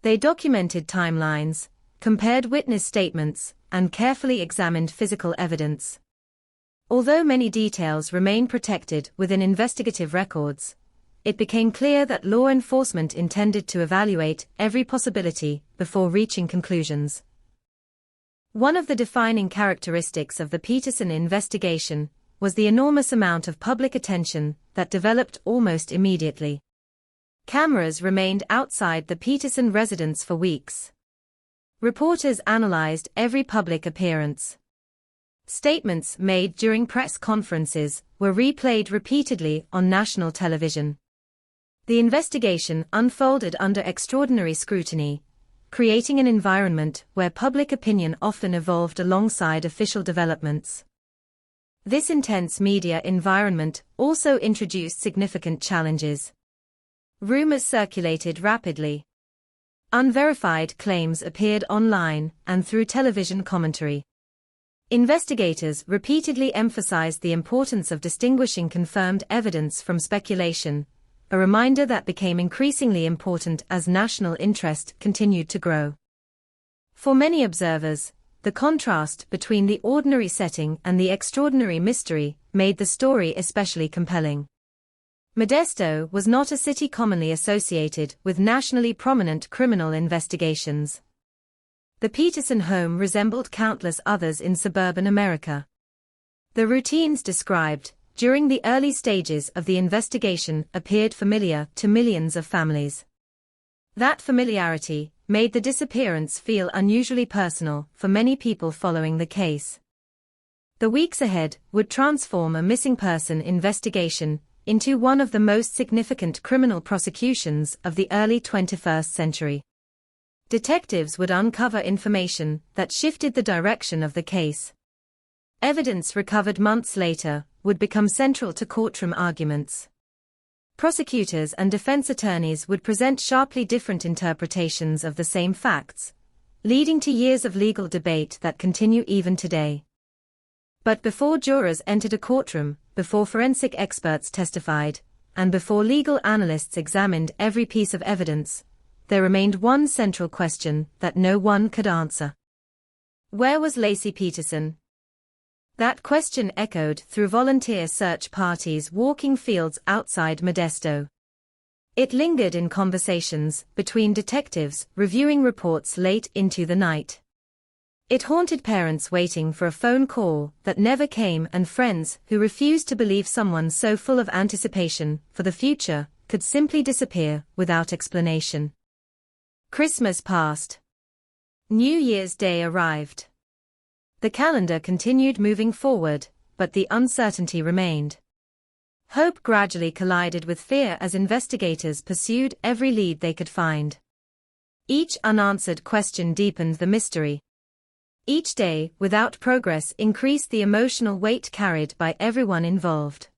They documented timelines, compared witness statements, and carefully examined physical evidence. Although many details remain protected within investigative records, it became clear that law enforcement intended to evaluate every possibility before reaching conclusions. One of the defining characteristics of the Peterson investigation was the enormous amount of public attention that developed almost immediately. Cameras remained outside the Peterson residence for weeks. Reporters analyzed every public appearance. Statements made during press conferences were replayed repeatedly on national television. The investigation unfolded under extraordinary scrutiny, creating an environment where public opinion often evolved alongside official developments. This intense media environment also introduced significant challenges. Rumors circulated rapidly. Unverified claims appeared online and through television commentary. Investigators repeatedly emphasized the importance of distinguishing confirmed evidence from speculation, a reminder that became increasingly important as national interest continued to grow. For many observers, The contrast between the ordinary setting and the extraordinary mystery made the story especially compelling. Modesto was not a city commonly associated with nationally prominent criminal investigations. The Peterson home resembled countless others in suburban America. The routines described during the early stages of the investigation appeared familiar to millions of families. That familiarity made the disappearance feel unusually personal for many people following the case. The weeks ahead would transform a missing person investigation into one of the most significant criminal prosecutions of the early 21st century. Detectives would uncover information that shifted the direction of the case. Evidence recovered months later would become central to courtroom arguments. Prosecutors and defense attorneys would present sharply different interpretations of the same facts, leading to years of legal debate that continue even today. But before jurors entered a courtroom, before forensic experts testified, and before legal analysts examined every piece of evidence, there remained one central question that no one could answer. Where was Laci Peterson? That question echoed through volunteer search parties walking fields outside Modesto. It lingered in conversations between detectives reviewing reports late into the night. It haunted parents waiting for a phone call that never came and friends who refused to believe someone so full of anticipation for the future could simply disappear without explanation. Christmas passed. New Year's Day arrived. The calendar continued moving forward, but the uncertainty remained. Hope gradually collided with fear as investigators pursued every lead they could find. Each unanswered question deepened the mystery. Each day, without progress, increased the emotional weight carried by everyone involved.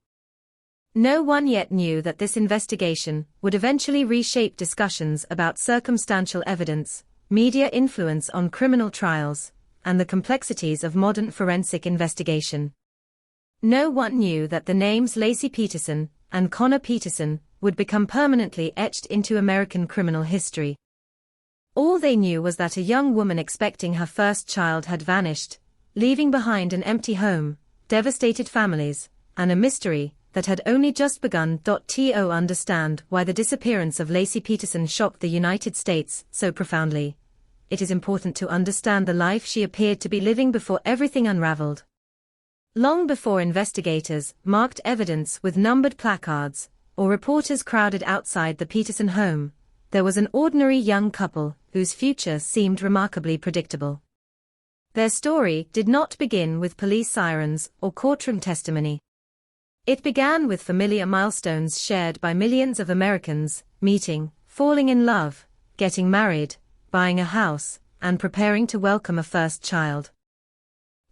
No one yet knew that this investigation would eventually reshape discussions about circumstantial evidence, media influence on criminal trials, and the complexities of modern forensic investigation. No one knew that the names Laci Peterson and Connor Peterson would become permanently etched into American criminal history. All they knew was that a young woman expecting her first child had vanished, leaving behind an empty home, devastated families, and a mystery that had only just begun. To understand why the disappearance of Laci Peterson shocked the United States so profoundly, it is important to understand the life she appeared to be living before everything unraveled. Long before investigators marked evidence with numbered placards, or reporters crowded outside the Peterson home, there was an ordinary young couple whose future seemed remarkably predictable. Their story did not begin with police sirens or courtroom testimony. It began with familiar milestones shared by millions of Americans: meeting, falling in love, getting married, buying a house, and preparing to welcome a first child.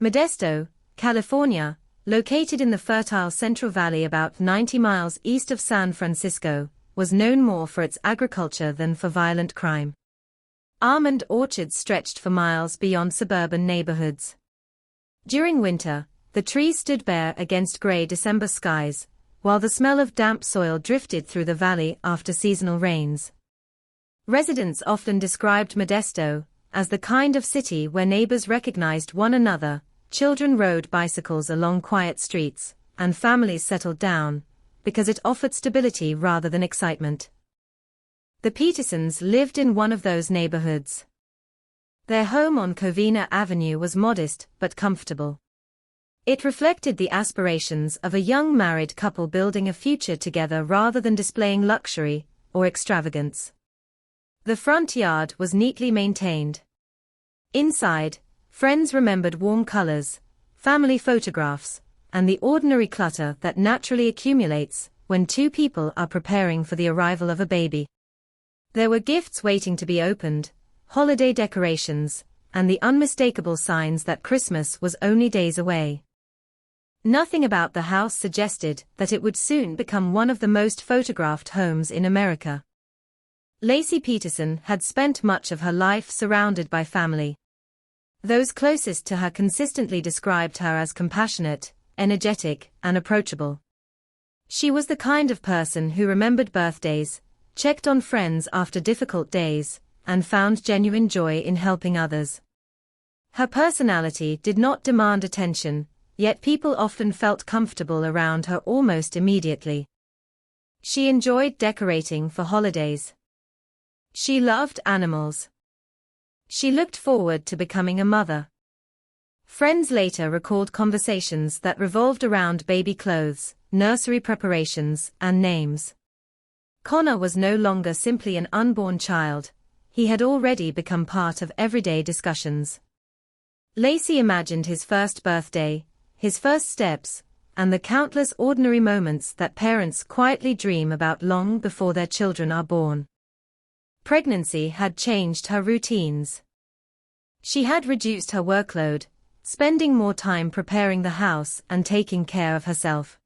Modesto, California, located in the fertile Central Valley about 90 miles east of San Francisco, was known more for its agriculture than for violent crime. Almond orchards stretched for miles beyond suburban neighborhoods. During winter, the trees stood bare against gray December skies, while the smell of damp soil drifted through the valley after seasonal rains. Residents often described Modesto as the kind of city where neighbors recognized one another, children rode bicycles along quiet streets, and families settled down, because it offered stability rather than excitement. The Petersons lived in one of those neighborhoods. Their home on Covina Avenue was modest but comfortable. It reflected the aspirations of a young married couple building a future together rather than displaying luxury or extravagance. The front yard was neatly maintained. Inside, friends remembered warm colors, family photographs, and the ordinary clutter that naturally accumulates when two people are preparing for the arrival of a baby. There were gifts waiting to be opened, holiday decorations, and the unmistakable signs that Christmas was only days away. Nothing about the house suggested that it would soon become one of the most photographed homes in America. Laci Peterson had spent much of her life surrounded by family. Those closest to her consistently described her as compassionate, energetic, and approachable. She was the kind of person who remembered birthdays, checked on friends after difficult days, and found genuine joy in helping others. Her personality did not demand attention, yet people often felt comfortable around her almost immediately. She enjoyed decorating for holidays. She loved animals. She looked forward to becoming a mother. Friends later recalled conversations that revolved around baby clothes, nursery preparations, and names. Connor was no longer simply an unborn child, he had already become part of everyday discussions. Lacey imagined his first birthday, his first steps, and the countless ordinary moments that parents quietly dream about long before their children are born. Pregnancy had changed her routines. She had reduced her workload, spending more time preparing the house and taking care of herself.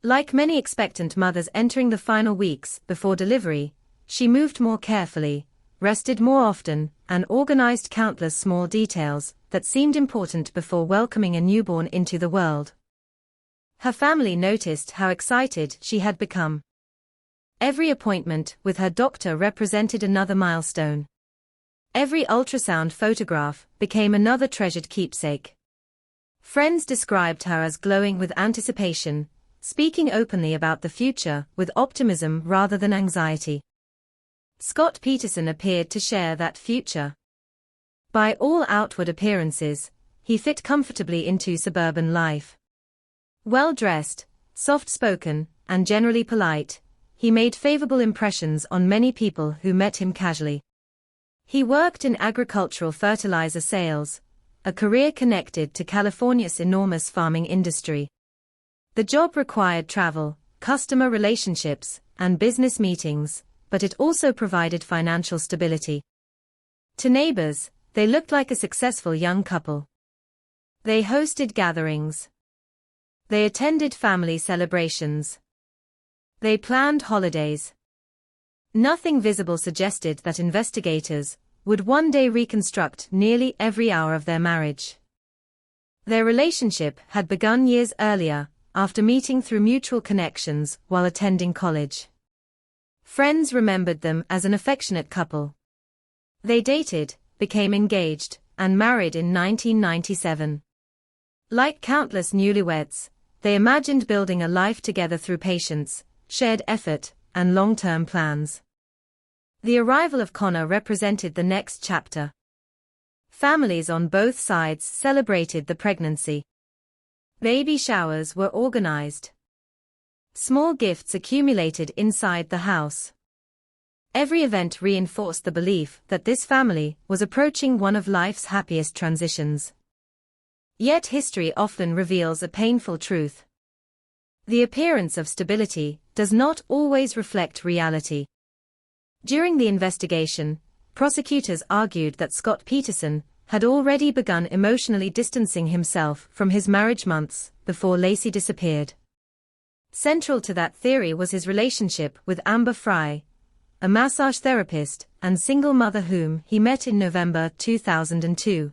Like many expectant mothers entering the final weeks before delivery, she moved more carefully, rested more often, and organized countless small details that seemed important before welcoming a newborn into the world. Her family noticed how excited she had become. Every appointment with her doctor represented another milestone. Every ultrasound photograph became another treasured keepsake. Friends described her as glowing with anticipation, speaking openly about the future with optimism rather than anxiety. Scott Peterson appeared to share that future. By all outward appearances, he fit comfortably into suburban life. Well-dressed, soft-spoken, and generally polite, he made favorable impressions on many people who met him casually. He worked in agricultural fertilizer sales, a career connected to California's enormous farming industry. The job required travel, customer relationships, and business meetings, but it also provided financial stability. To neighbors, they looked like a successful young couple. They hosted gatherings. They attended family celebrations. They planned holidays. Nothing visible suggested that investigators would one day reconstruct nearly every hour of their marriage. Their relationship had begun years earlier, after meeting through mutual connections while attending college. Friends remembered them as an affectionate couple. They dated, became engaged, and married in 1997. Like countless newlyweds, they imagined building a life together through patience, shared effort, and long-term plans. The arrival of Connor represented the next chapter. Families on both sides celebrated the pregnancy. Baby showers were organized. Small gifts accumulated inside the house. Every event reinforced the belief that this family was approaching one of life's happiest transitions. Yet history often reveals a painful truth. The appearance of stability does not always reflect reality. During the investigation, prosecutors argued that Scott Peterson had already begun emotionally distancing himself from his marriage months before Lacey disappeared. Central to that theory was his relationship with Amber Fry, a massage therapist and single mother whom he met in November 2002.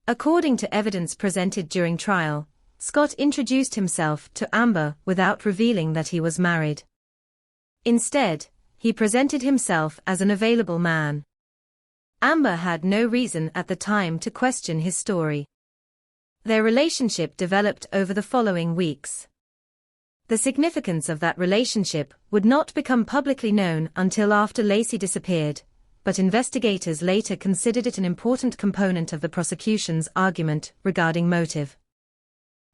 According to evidence presented during trial, Scott introduced himself to Amber without revealing that he was married. Instead, he presented himself as an available man. Amber had no reason at the time to question his story. Their relationship developed over the following weeks. The significance of that relationship would not become publicly known until after Lacey disappeared, but investigators later considered it an important component of the prosecution's argument regarding motive.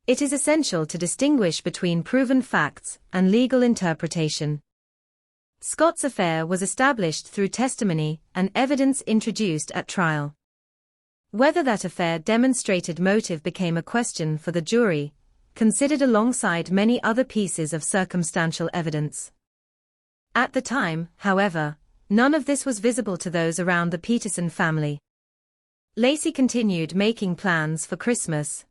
It is essential to distinguish between proven facts and legal interpretation. Scott's affair was established through testimony and evidence introduced at trial. Whether that affair demonstrated motive became a question for the jury, considered alongside many other pieces of circumstantial evidence. At the time, however, none of this was visible to those around the Peterson family. Lacey continued making plans for Christmas.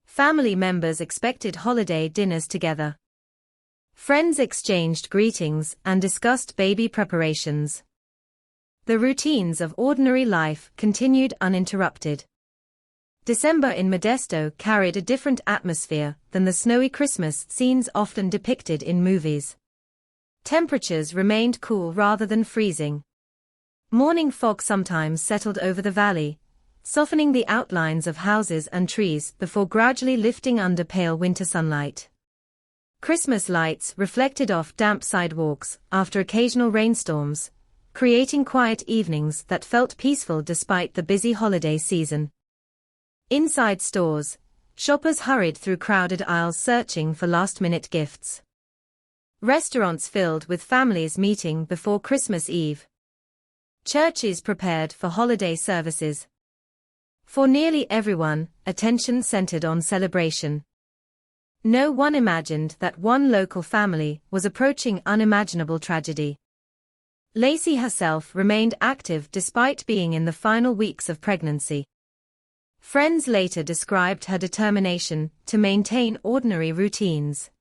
Family members expected holiday dinners together. Friends exchanged greetings and discussed baby preparations. The routines of ordinary life continued uninterrupted. December in Modesto carried a different atmosphere than the snowy Christmas scenes often depicted in movies. Temperatures remained cool rather than freezing. Morning fog sometimes settled over the valley, softening the outlines of houses and trees before gradually lifting under pale winter sunlight. Christmas lights reflected off damp sidewalks after occasional rainstorms, creating quiet evenings that felt peaceful despite the busy holiday season. Inside stores, shoppers hurried through crowded aisles searching for last-minute gifts. Restaurants filled with families meeting before Christmas Eve. Churches prepared for holiday services. For nearly everyone, attention centered on celebration. No one imagined that one local family was approaching unimaginable tragedy. Lacey herself remained active despite being in the final weeks of pregnancy. Friends later described her determination to maintain ordinary routines.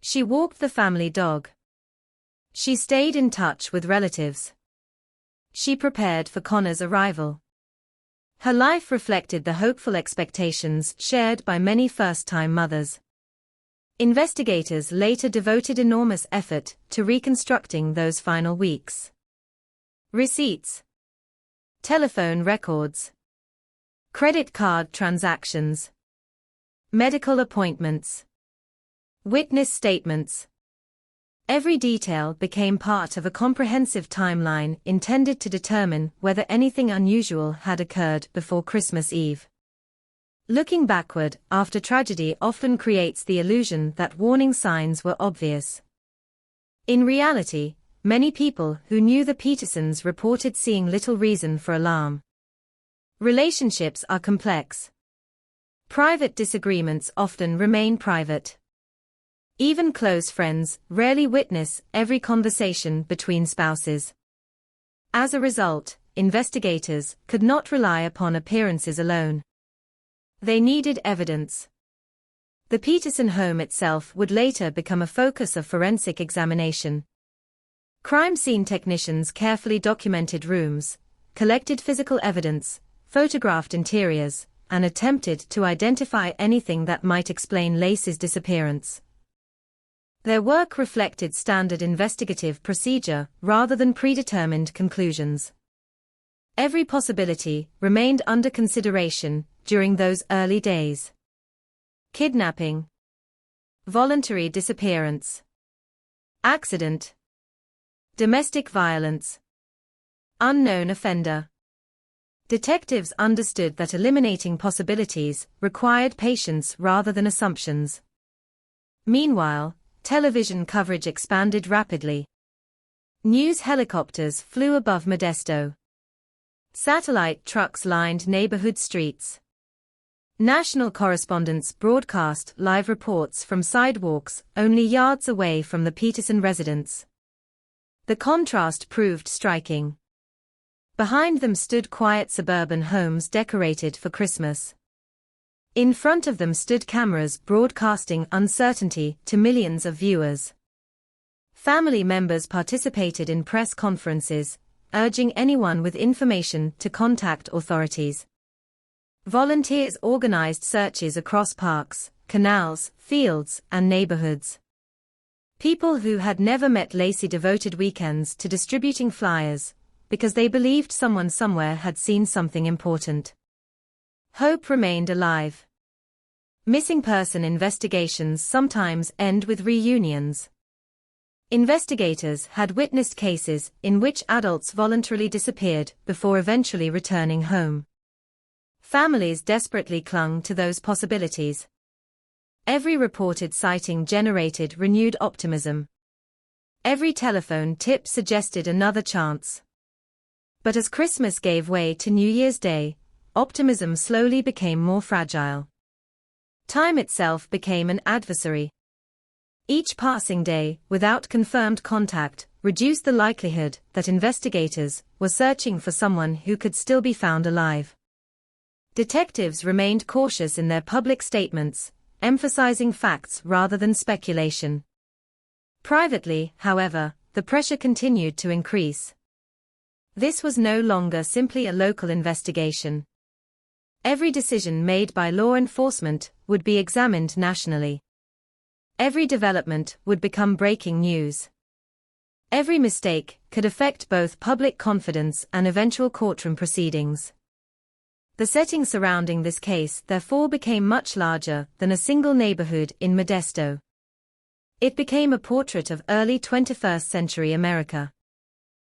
She walked the family dog. She stayed in touch with relatives. She prepared for Connor's arrival. Her life reflected the hopeful expectations shared by many first-time mothers. Investigators later devoted enormous effort to reconstructing those final weeks. Receipts, telephone records, credit card transactions, medical appointments, witness statements. Every detail became part of a comprehensive timeline intended to determine whether anything unusual had occurred before Christmas Eve. Looking backward after tragedy often creates the illusion that warning signs were obvious. In reality, many people who knew the Petersons reported seeing little reason for alarm. Relationships are complex. Private disagreements often remain private. Even close friends rarely witness every conversation between spouses. As a result, investigators could not rely upon appearances alone. They needed evidence. The Peterson home itself would later become a focus of forensic examination. Crime scene technicians carefully documented rooms, collected physical evidence, photographed interiors, and attempted to identify anything that might explain Lacey's disappearance. Their work reflected standard investigative procedure rather than predetermined conclusions. Every possibility remained under consideration during those early days. Kidnapping, voluntary disappearance, accident, domestic violence, unknown offender. Detectives understood that eliminating possibilities required patience rather than assumptions. Meanwhile, television coverage expanded rapidly. News helicopters flew above Modesto. Satellite trucks lined neighborhood streets. National correspondents broadcast live reports from sidewalks only yards away from the Peterson residence. The contrast proved striking. Behind them stood quiet suburban homes decorated for Christmas. In front of them stood cameras broadcasting uncertainty to millions of viewers. Family members participated in press conferences, urging anyone with information to contact authorities. Volunteers organized searches across parks, canals, fields, and neighborhoods. People who had never met Lacey devoted weekends to distributing flyers, because they believed someone somewhere had seen something important. Hope remained alive. Missing person investigations sometimes end with reunions. Investigators had witnessed cases in which adults voluntarily disappeared before eventually returning home. Families desperately clung to those possibilities. Every reported sighting generated renewed optimism. Every telephone tip suggested another chance. But as Christmas gave way to New Year's Day, optimism slowly became more fragile. Time itself became an adversary. Each passing day, without confirmed contact, reduced the likelihood that investigators were searching for someone who could still be found alive. Detectives remained cautious in their public statements, emphasizing facts rather than speculation. Privately, however, the pressure continued to increase. This was no longer simply a local investigation. Every decision made by law enforcement would be examined nationally. Every development would become breaking news. Every mistake could affect both public confidence and eventual courtroom proceedings. The setting surrounding this case therefore became much larger than a single neighborhood in Modesto. It became a portrait of early 21st century America.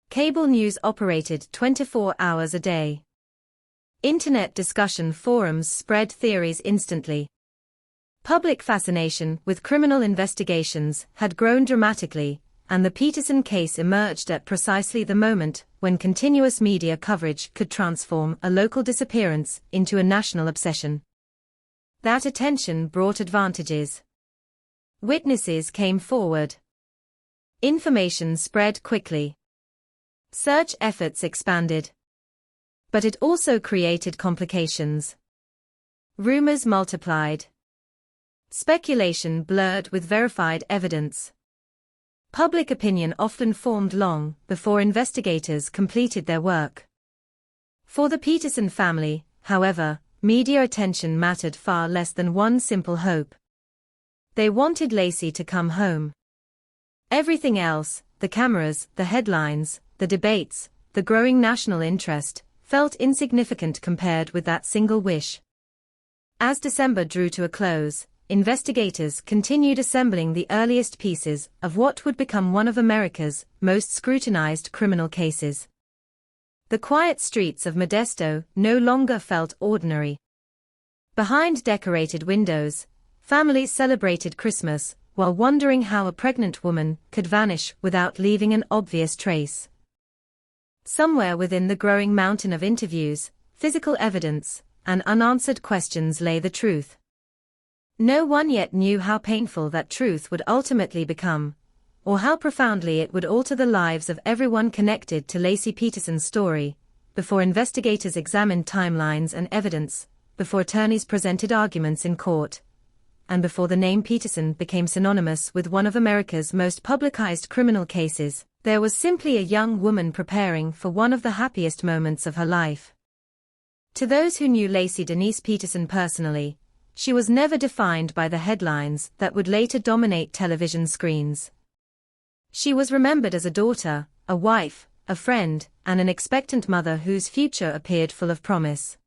Cable news operated 24 hours a day. Internet discussion forums spread theories instantly. Public fascination with criminal investigations had grown dramatically, and the Peterson case emerged at precisely the moment when continuous media coverage could transform a local disappearance into a national obsession. That attention brought advantages. Witnesses came forward. Information spread quickly. Search efforts expanded. But it also created complications. Rumors multiplied. Speculation blurred with verified evidence. Public opinion often formed long before investigators completed their work. For the Peterson family, however, media attention mattered far less than one simple hope. They wanted Lacey to come home. Everything else, the cameras, the headlines, the debates, the growing national interest, felt insignificant compared with that single wish. As December drew to a close, investigators continued assembling the earliest pieces of what would become one of America's most scrutinized criminal cases. The quiet streets of Modesto no longer felt ordinary. Behind decorated windows, families celebrated Christmas while wondering how a pregnant woman could vanish without leaving an obvious trace. Somewhere within the growing mountain of interviews, physical evidence, and unanswered questions lay the truth. No one yet knew how painful that truth would ultimately become, or how profoundly it would alter the lives of everyone connected to Lacey Peterson's story, before investigators examined timelines and evidence, before attorneys presented arguments in court, and before the name Peterson became synonymous with one of America's most publicized criminal cases. There was simply a young woman preparing for one of the happiest moments of her life. To those who knew Lacey Denise Peterson personally, she was never defined by the headlines that would later dominate television screens. She was remembered as a daughter, a wife, a friend, and an expectant mother whose future appeared full of promise.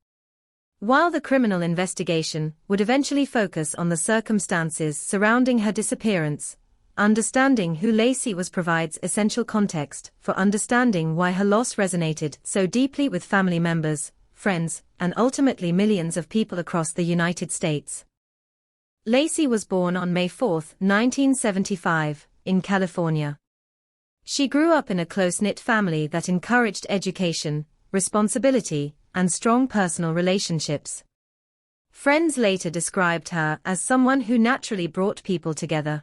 While the criminal investigation would eventually focus on the circumstances surrounding her disappearance, understanding who Lacey was provides essential context for understanding why her loss resonated so deeply with family members, friends, and ultimately millions of people across the United States. Lacey was born on May 4, 1975, in California. She grew up in a close-knit family that encouraged education, responsibility, and strong personal relationships. Friends later described her as someone who naturally brought people together.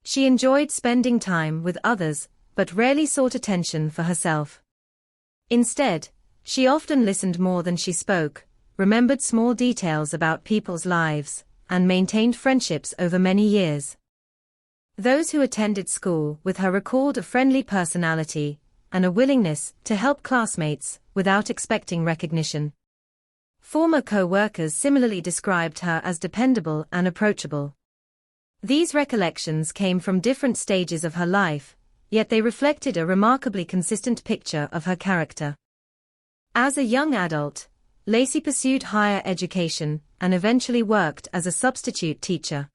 She enjoyed spending time with others, but rarely sought attention for herself. Instead, she often listened more than she spoke, remembered small details about people's lives, and maintained friendships over many years. Those who attended school with her recalled a friendly personality and a willingness to help classmates without expecting recognition. Former co-workers similarly described her as dependable and approachable. These recollections came from different stages of her life, yet they reflected a remarkably consistent picture of her character. As a young adult, Lacey pursued higher education and eventually worked as a substitute teacher.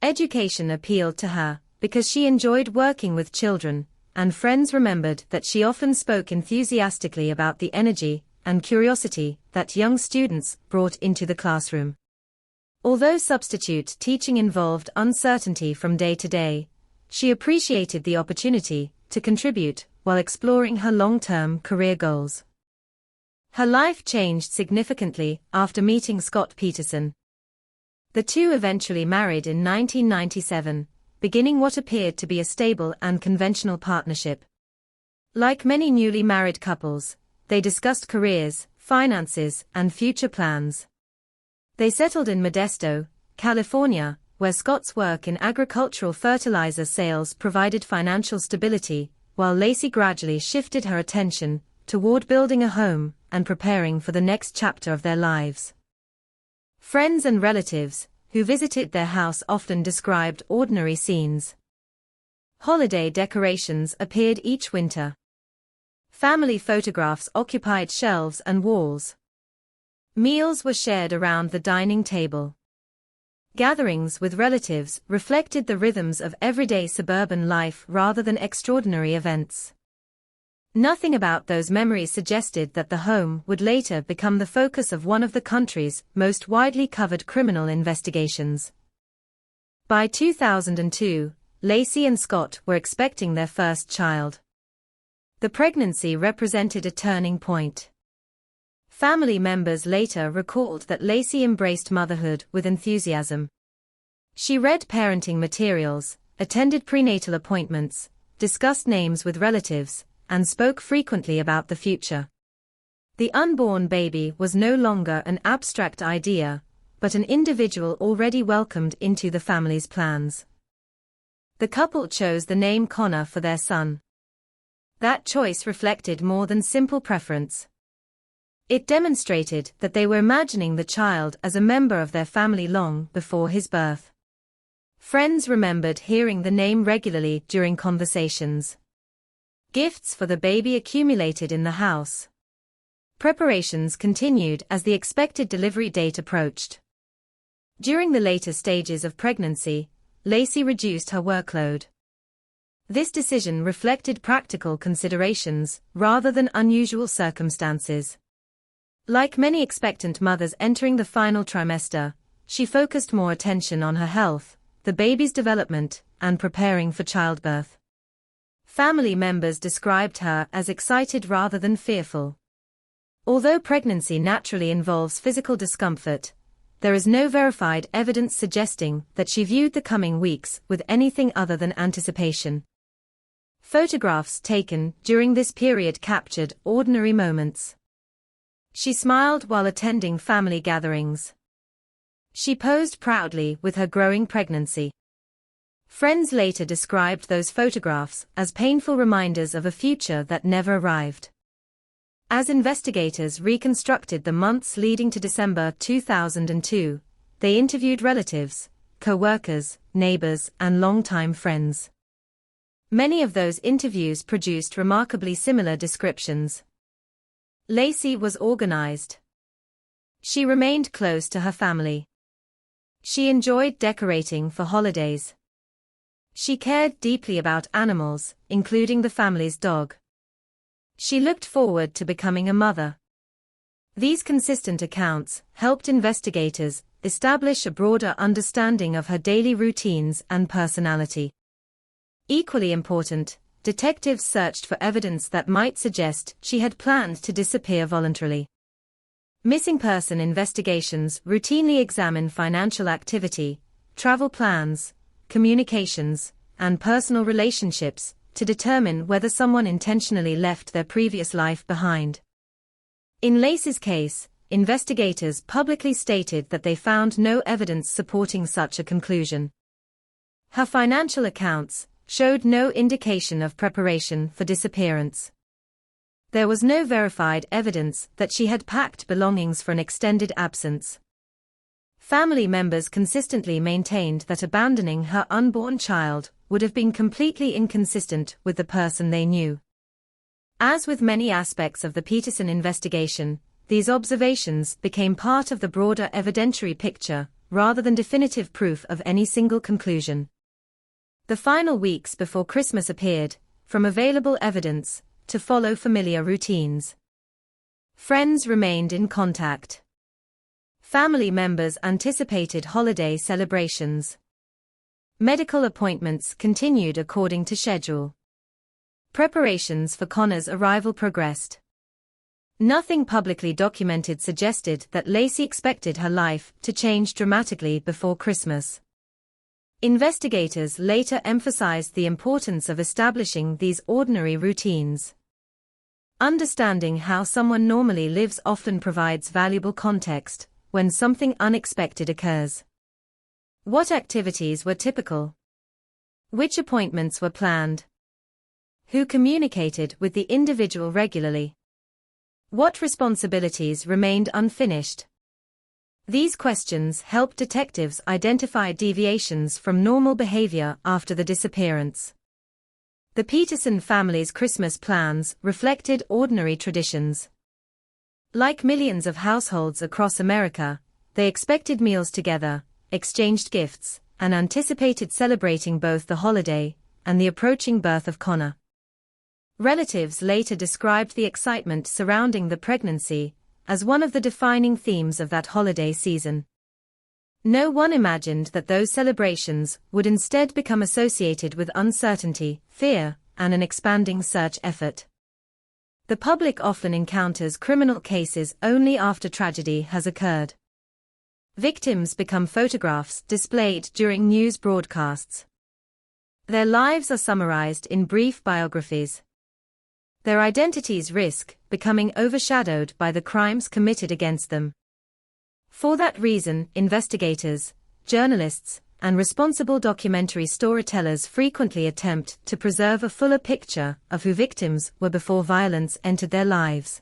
Education appealed to her because she enjoyed working with children, and friends remembered that she often spoke enthusiastically about the energy and curiosity that young students brought into the classroom. Although substitute teaching involved uncertainty from day to day, she appreciated the opportunity to contribute while exploring her long-term career goals. Her life changed significantly after meeting Scott Peterson. The two eventually married in 1997, beginning what appeared to be a stable and conventional partnership. Like many newly married couples, they discussed careers, finances, and future plans. They settled in Modesto, California, where Scott's work in agricultural fertilizer sales provided financial stability, while Lacey gradually shifted her attention toward building a home and preparing for the next chapter of their lives. Friends and relatives who visited their house often described ordinary scenes. Holiday decorations appeared each winter. Family photographs occupied shelves and walls. Meals were shared around the dining table. Gatherings with relatives reflected the rhythms of everyday suburban life rather than extraordinary events. Nothing about those memories suggested that the home would later become the focus of one of the country's most widely covered criminal investigations. By 2002, Lacey and Scott were expecting their first child. The pregnancy represented a turning point. Family members later recalled that Lacey embraced motherhood with enthusiasm. She read parenting materials, attended prenatal appointments, discussed names with relatives, and spoke frequently about the future. The unborn baby was no longer an abstract idea, but an individual already welcomed into the family's plans. The couple chose the name Connor for their son. That choice reflected more than simple preference. It demonstrated that they were imagining the child as a member of their family long before his birth. Friends remembered hearing the name regularly during conversations. Gifts for the baby accumulated in the house. Preparations continued as the expected delivery date approached. During the later stages of pregnancy, Lacey reduced her workload. This decision reflected practical considerations rather than unusual circumstances. Like many expectant mothers entering the final trimester, she focused more attention on her health, the baby's development, and preparing for childbirth. Family members described her as excited rather than fearful. Although pregnancy naturally involves physical discomfort, there is no verified evidence suggesting that she viewed the coming weeks with anything other than anticipation. Photographs taken during this period captured ordinary moments. She smiled while attending family gatherings. She posed proudly with her growing pregnancy. Friends later described those photographs as painful reminders of a future that never arrived. As investigators reconstructed the months leading to December 2002, they interviewed relatives, co-workers, neighbors, and longtime friends. Many of those interviews produced remarkably similar descriptions. Lacey was organized. She remained close to her family. She enjoyed decorating for holidays. She cared deeply about animals, including the family's dog. She looked forward to becoming a mother. These consistent accounts helped investigators establish a broader understanding of her daily routines and personality. Equally important, detectives searched for evidence that might suggest she had planned to disappear voluntarily. Missing person investigations routinely examine financial activity, travel plans, communications, and personal relationships to determine whether someone intentionally left their previous life behind. In Lacey's case, investigators publicly stated that they found no evidence supporting such a conclusion. Her financial accounts showed no indication of preparation for disappearance. There was no verified evidence that she had packed belongings for an extended absence. Family members consistently maintained that abandoning her unborn child would have been completely inconsistent with the person they knew. As with many aspects of the Peterson investigation, these observations became part of the broader evidentiary picture, rather than definitive proof of any single conclusion. The final weeks before Christmas appeared, from available evidence, to follow familiar routines. Friends remained in contact. Family members anticipated holiday celebrations. Medical appointments continued according to schedule. Preparations for Connor's arrival progressed. Nothing publicly documented suggested that Lacey expected her life to change dramatically before Christmas. Investigators later emphasized the importance of establishing these ordinary routines. Understanding how someone normally lives often provides valuable context when something unexpected occurs. What activities were typical? Which appointments were planned? Who communicated with the individual regularly? What responsibilities remained unfinished? These questions helped detectives identify deviations from normal behavior after the disappearance. The Peterson family's Christmas plans reflected ordinary traditions. Like millions of households across America, they expected meals together, exchanged gifts, and anticipated celebrating both the holiday and the approaching birth of Connor. Relatives later described the excitement surrounding the pregnancy as one of the defining themes of that holiday season. No one imagined that those celebrations would instead become associated with uncertainty, fear, and an expanding search effort. The public often encounters criminal cases only after tragedy has occurred. Victims become photographs displayed during news broadcasts. Their lives are summarized in brief biographies. Their identities risk becoming overshadowed by the crimes committed against them. For that reason, investigators, journalists, and responsible documentary storytellers frequently attempt to preserve a fuller picture of who victims were before violence entered their lives.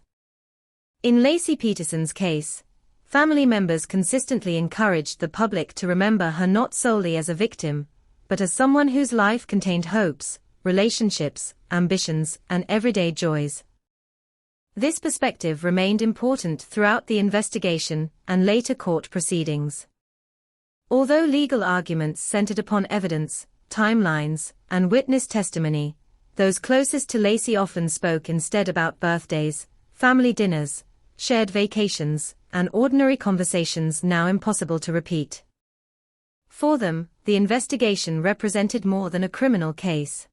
In Laci Peterson's case, family members consistently encouraged the public to remember her not solely as a victim, but as someone whose life contained hopes, relationships, ambitions, and everyday joys. This perspective remained important throughout the investigation and later court proceedings. Although legal arguments centered upon evidence, timelines, and witness testimony, those closest to Laci often spoke instead about birthdays, family dinners, shared vacations, and ordinary conversations now impossible to repeat. For them, the investigation represented more than a criminal case.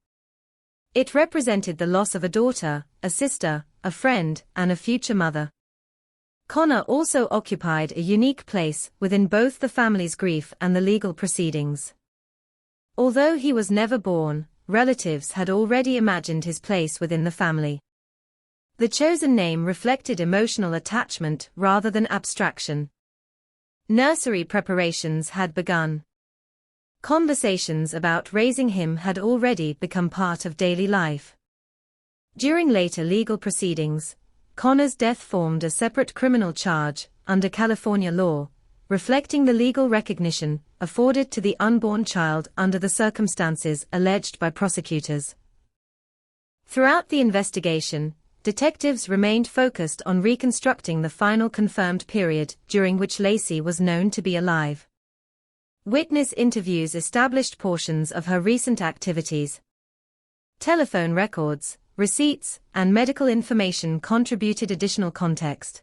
It represented the loss of a daughter, a sister, a friend, and a future mother. Connor also occupied a unique place within both the family's grief and the legal proceedings. Although he was never born, relatives had already imagined his place within the family. The chosen name reflected emotional attachment rather than abstraction. Nursery preparations had begun. Conversations about raising him had already become part of daily life. During later legal proceedings, Connor's death formed a separate criminal charge under California law, reflecting the legal recognition afforded to the unborn child under the circumstances alleged by prosecutors. Throughout the investigation, detectives remained focused on reconstructing the final confirmed period during which Laci was known to be alive. Witness interviews established portions of her recent activities. Telephone records, receipts, and medical information contributed additional context.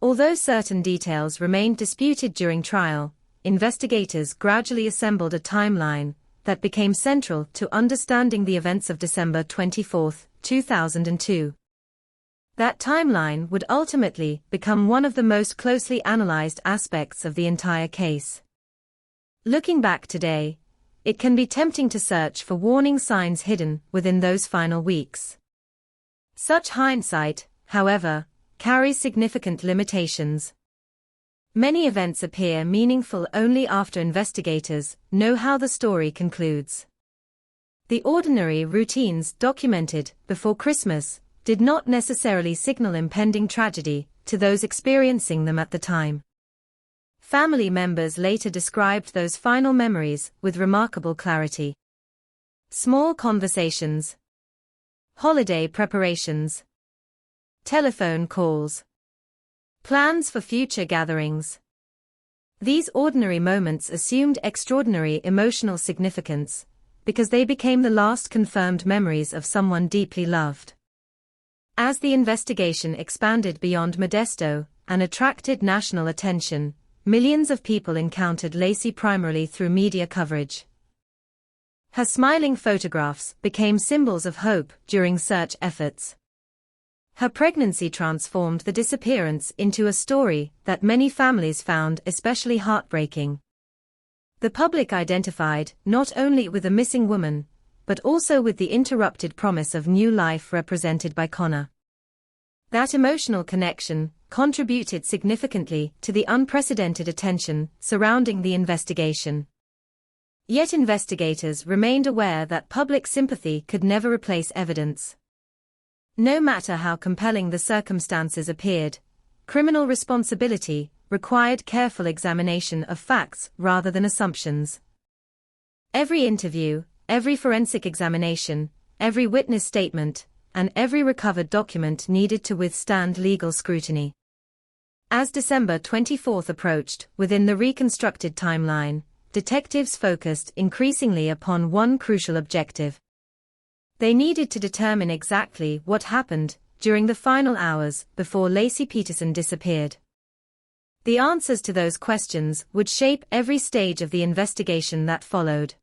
Although certain details remained disputed during trial, investigators gradually assembled a timeline that became central to understanding the events of December 24, 2002. That timeline would ultimately become one of the most closely analyzed aspects of the entire case. Looking back today, it can be tempting to search for warning signs hidden within those final weeks. Such hindsight, however, carries significant limitations. Many events appear meaningful only after investigators know how the story concludes. The ordinary routines documented before Christmas did not necessarily signal impending tragedy to those experiencing them at the time. Family members later described those final memories with remarkable clarity. Small conversations, holiday preparations, telephone calls, plans for future gatherings. These ordinary moments assumed extraordinary emotional significance because they became the last confirmed memories of someone deeply loved. As the investigation expanded beyond Modesto and attracted national attention, millions of people encountered Laci primarily through media coverage. Her smiling photographs became symbols of hope during search efforts. Her pregnancy transformed the disappearance into a story that many families found especially heartbreaking. The public identified not only with a missing woman, but also with the interrupted promise of new life represented by Connor. That emotional connection contributed significantly to the unprecedented attention surrounding the investigation. Yet investigators remained aware that public sympathy could never replace evidence. No matter how compelling the circumstances appeared, criminal responsibility required careful examination of facts rather than assumptions. Every interview, every forensic examination, every witness statement, and every recovered document needed to withstand legal scrutiny. As December 24 approached, within the reconstructed timeline, detectives focused increasingly upon one crucial objective. They needed to determine exactly what happened during the final hours before Laci Peterson disappeared. The answers to those questions would shape every stage of the investigation that followed.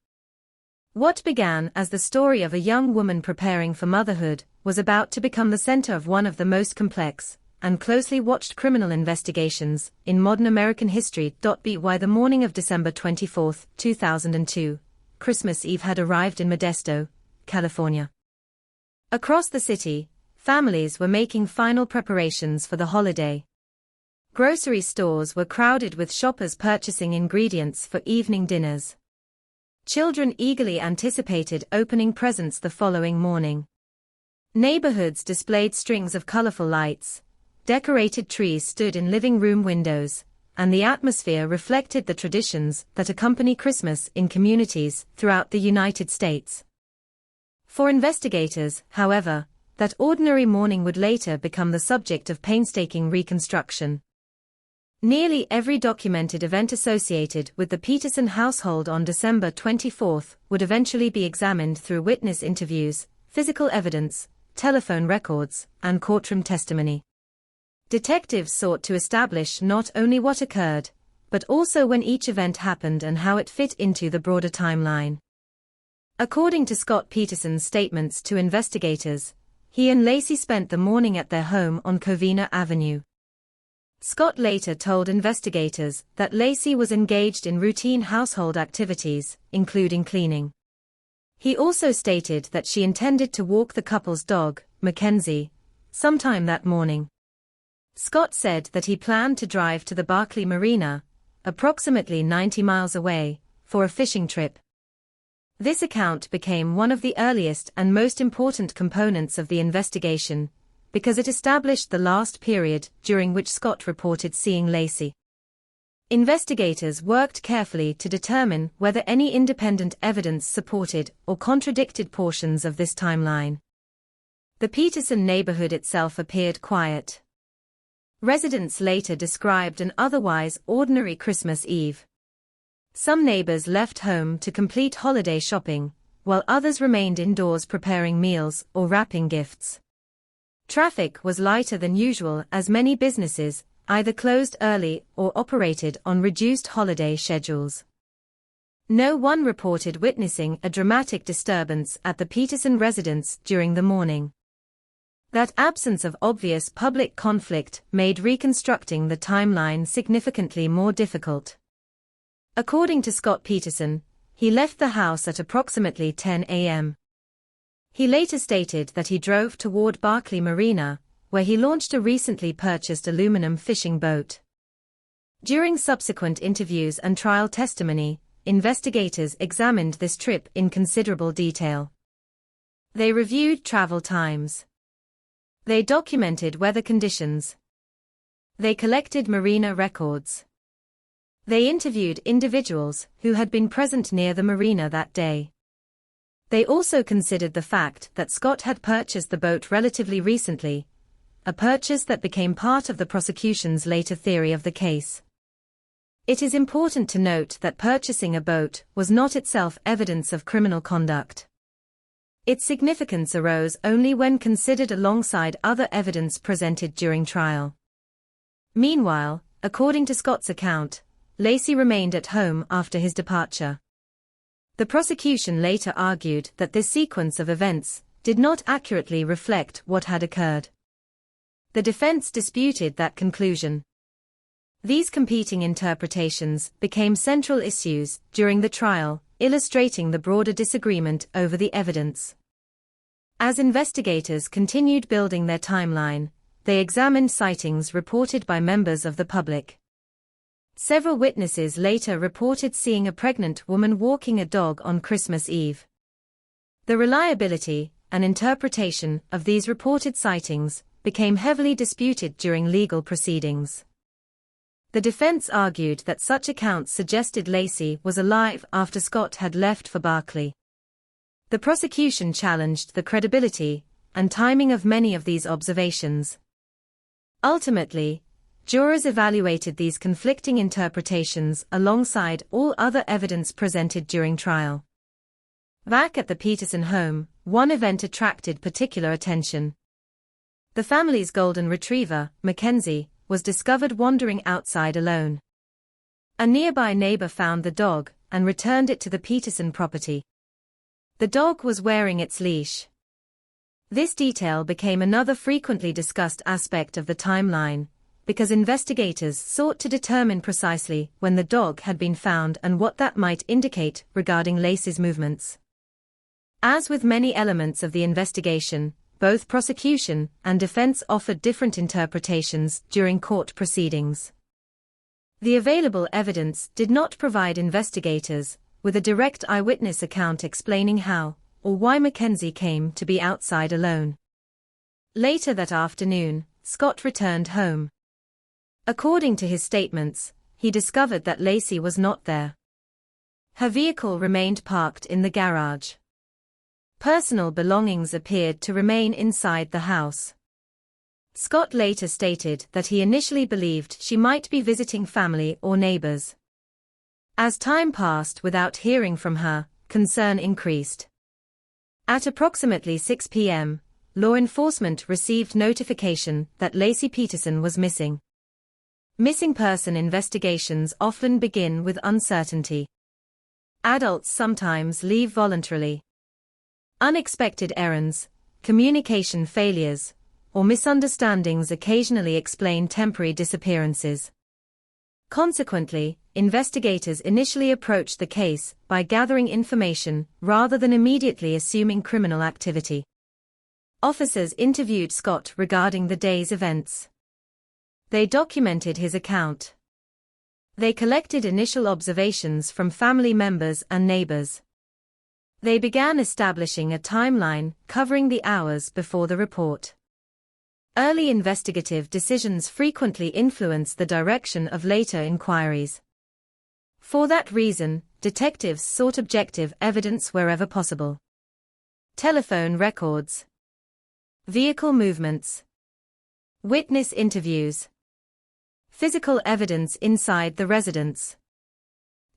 What began as the story of a young woman preparing for motherhood was about to become the center of one of the most complex and closely watched criminal investigations in modern American history. By the morning of December 24, 2002, Christmas Eve had arrived in Modesto, California. Across the city, families were making final preparations for the holiday. Grocery stores were crowded with shoppers purchasing ingredients for evening dinners. Children eagerly anticipated opening presents the following morning. Neighborhoods displayed strings of colorful lights, decorated trees stood in living room windows, and the atmosphere reflected the traditions that accompany Christmas in communities throughout the United States. For investigators, however, that ordinary morning would later become the subject of painstaking reconstruction. Nearly every documented event associated with the Peterson household on December 24 would eventually be examined through witness interviews, physical evidence, telephone records, and courtroom testimony. Detectives sought to establish not only what occurred, but also when each event happened and how it fit into the broader timeline. According to Scott Peterson's statements to investigators, he and Laci spent the morning at their home on Covina Avenue. Scott later told investigators that Laci was engaged in routine household activities, including cleaning. He also stated that she intended to walk the couple's dog, Mackenzie, sometime that morning. Scott said that he planned to drive to the Barkley Marina, approximately 90 miles away, for a fishing trip. This account became one of the earliest and most important components of the investigation, because it established the last period during which Scott reported seeing Laci. Investigators worked carefully to determine whether any independent evidence supported or contradicted portions of this timeline. The Peterson neighborhood itself appeared quiet. Residents later described an otherwise ordinary Christmas Eve. Some neighbors left home to complete holiday shopping, while others remained indoors preparing meals or wrapping gifts. Traffic was lighter than usual as many businesses either closed early or operated on reduced holiday schedules. No one reported witnessing a dramatic disturbance at the Peterson residence during the morning. That absence of obvious public conflict made reconstructing the timeline significantly more difficult. According to Scott Peterson, he left the house at approximately 10 a.m. He later stated that he drove toward Barkley Marina, where he launched a recently purchased aluminum fishing boat. During subsequent interviews and trial testimony, investigators examined this trip in considerable detail. They reviewed travel times. They documented weather conditions. They collected marina records. They interviewed individuals who had been present near the marina that day. They also considered the fact that Scott had purchased the boat relatively recently, a purchase that became part of the prosecution's later theory of the case. It is important to note that purchasing a boat was not itself evidence of criminal conduct. Its significance arose only when considered alongside other evidence presented during trial. Meanwhile, according to Scott's account, Laci remained at home after his departure. The prosecution later argued that this sequence of events did not accurately reflect what had occurred. The defense disputed that conclusion. These competing interpretations became central issues during the trial, illustrating the broader disagreement over the evidence. As investigators continued building their timeline, they examined sightings reported by members of the public. Several witnesses later reported seeing a pregnant woman walking a dog on Christmas Eve. The reliability and interpretation of these reported sightings became heavily disputed during legal proceedings. The defense argued that such accounts suggested Laci was alive after Scott had left for Barkley. The prosecution challenged the credibility and timing of many of these observations. Ultimately, jurors evaluated these conflicting interpretations alongside all other evidence presented during trial. Back at the Peterson home, one event attracted particular attention. The family's golden retriever, Mackenzie, was discovered wandering outside alone. A nearby neighbor found the dog and returned it to the Peterson property. The dog was wearing its leash. This detail became another frequently discussed aspect of the timeline, because investigators sought to determine precisely when the dog had been found and what that might indicate regarding Lacey's movements. As with many elements of the investigation, both prosecution and defense offered different interpretations during court proceedings. The available evidence did not provide investigators with a direct eyewitness account explaining how or why Mackenzie came to be outside alone. Later that afternoon, Scott returned home. According to his statements, he discovered that Lacey was not there. Her vehicle remained parked in the garage. Personal belongings appeared to remain inside the house. Scott later stated that he initially believed she might be visiting family or neighbors. As time passed without hearing from her, concern increased. At approximately 6 p.m., law enforcement received notification that Lacey Peterson was missing. Missing person investigations often begin with uncertainty. Adults sometimes leave voluntarily. Unexpected errands, communication failures, or misunderstandings occasionally explain temporary disappearances. Consequently, investigators initially approached the case by gathering information rather than immediately assuming criminal activity. Officers interviewed Scott regarding the day's events. They documented his account. They collected initial observations from family members and neighbors. They began establishing a timeline covering the hours before the report. Early investigative decisions frequently influence the direction of later inquiries. For that reason, detectives sought objective evidence wherever possible. Telephone records, vehicle movements, witness interviews, physical evidence inside the residence.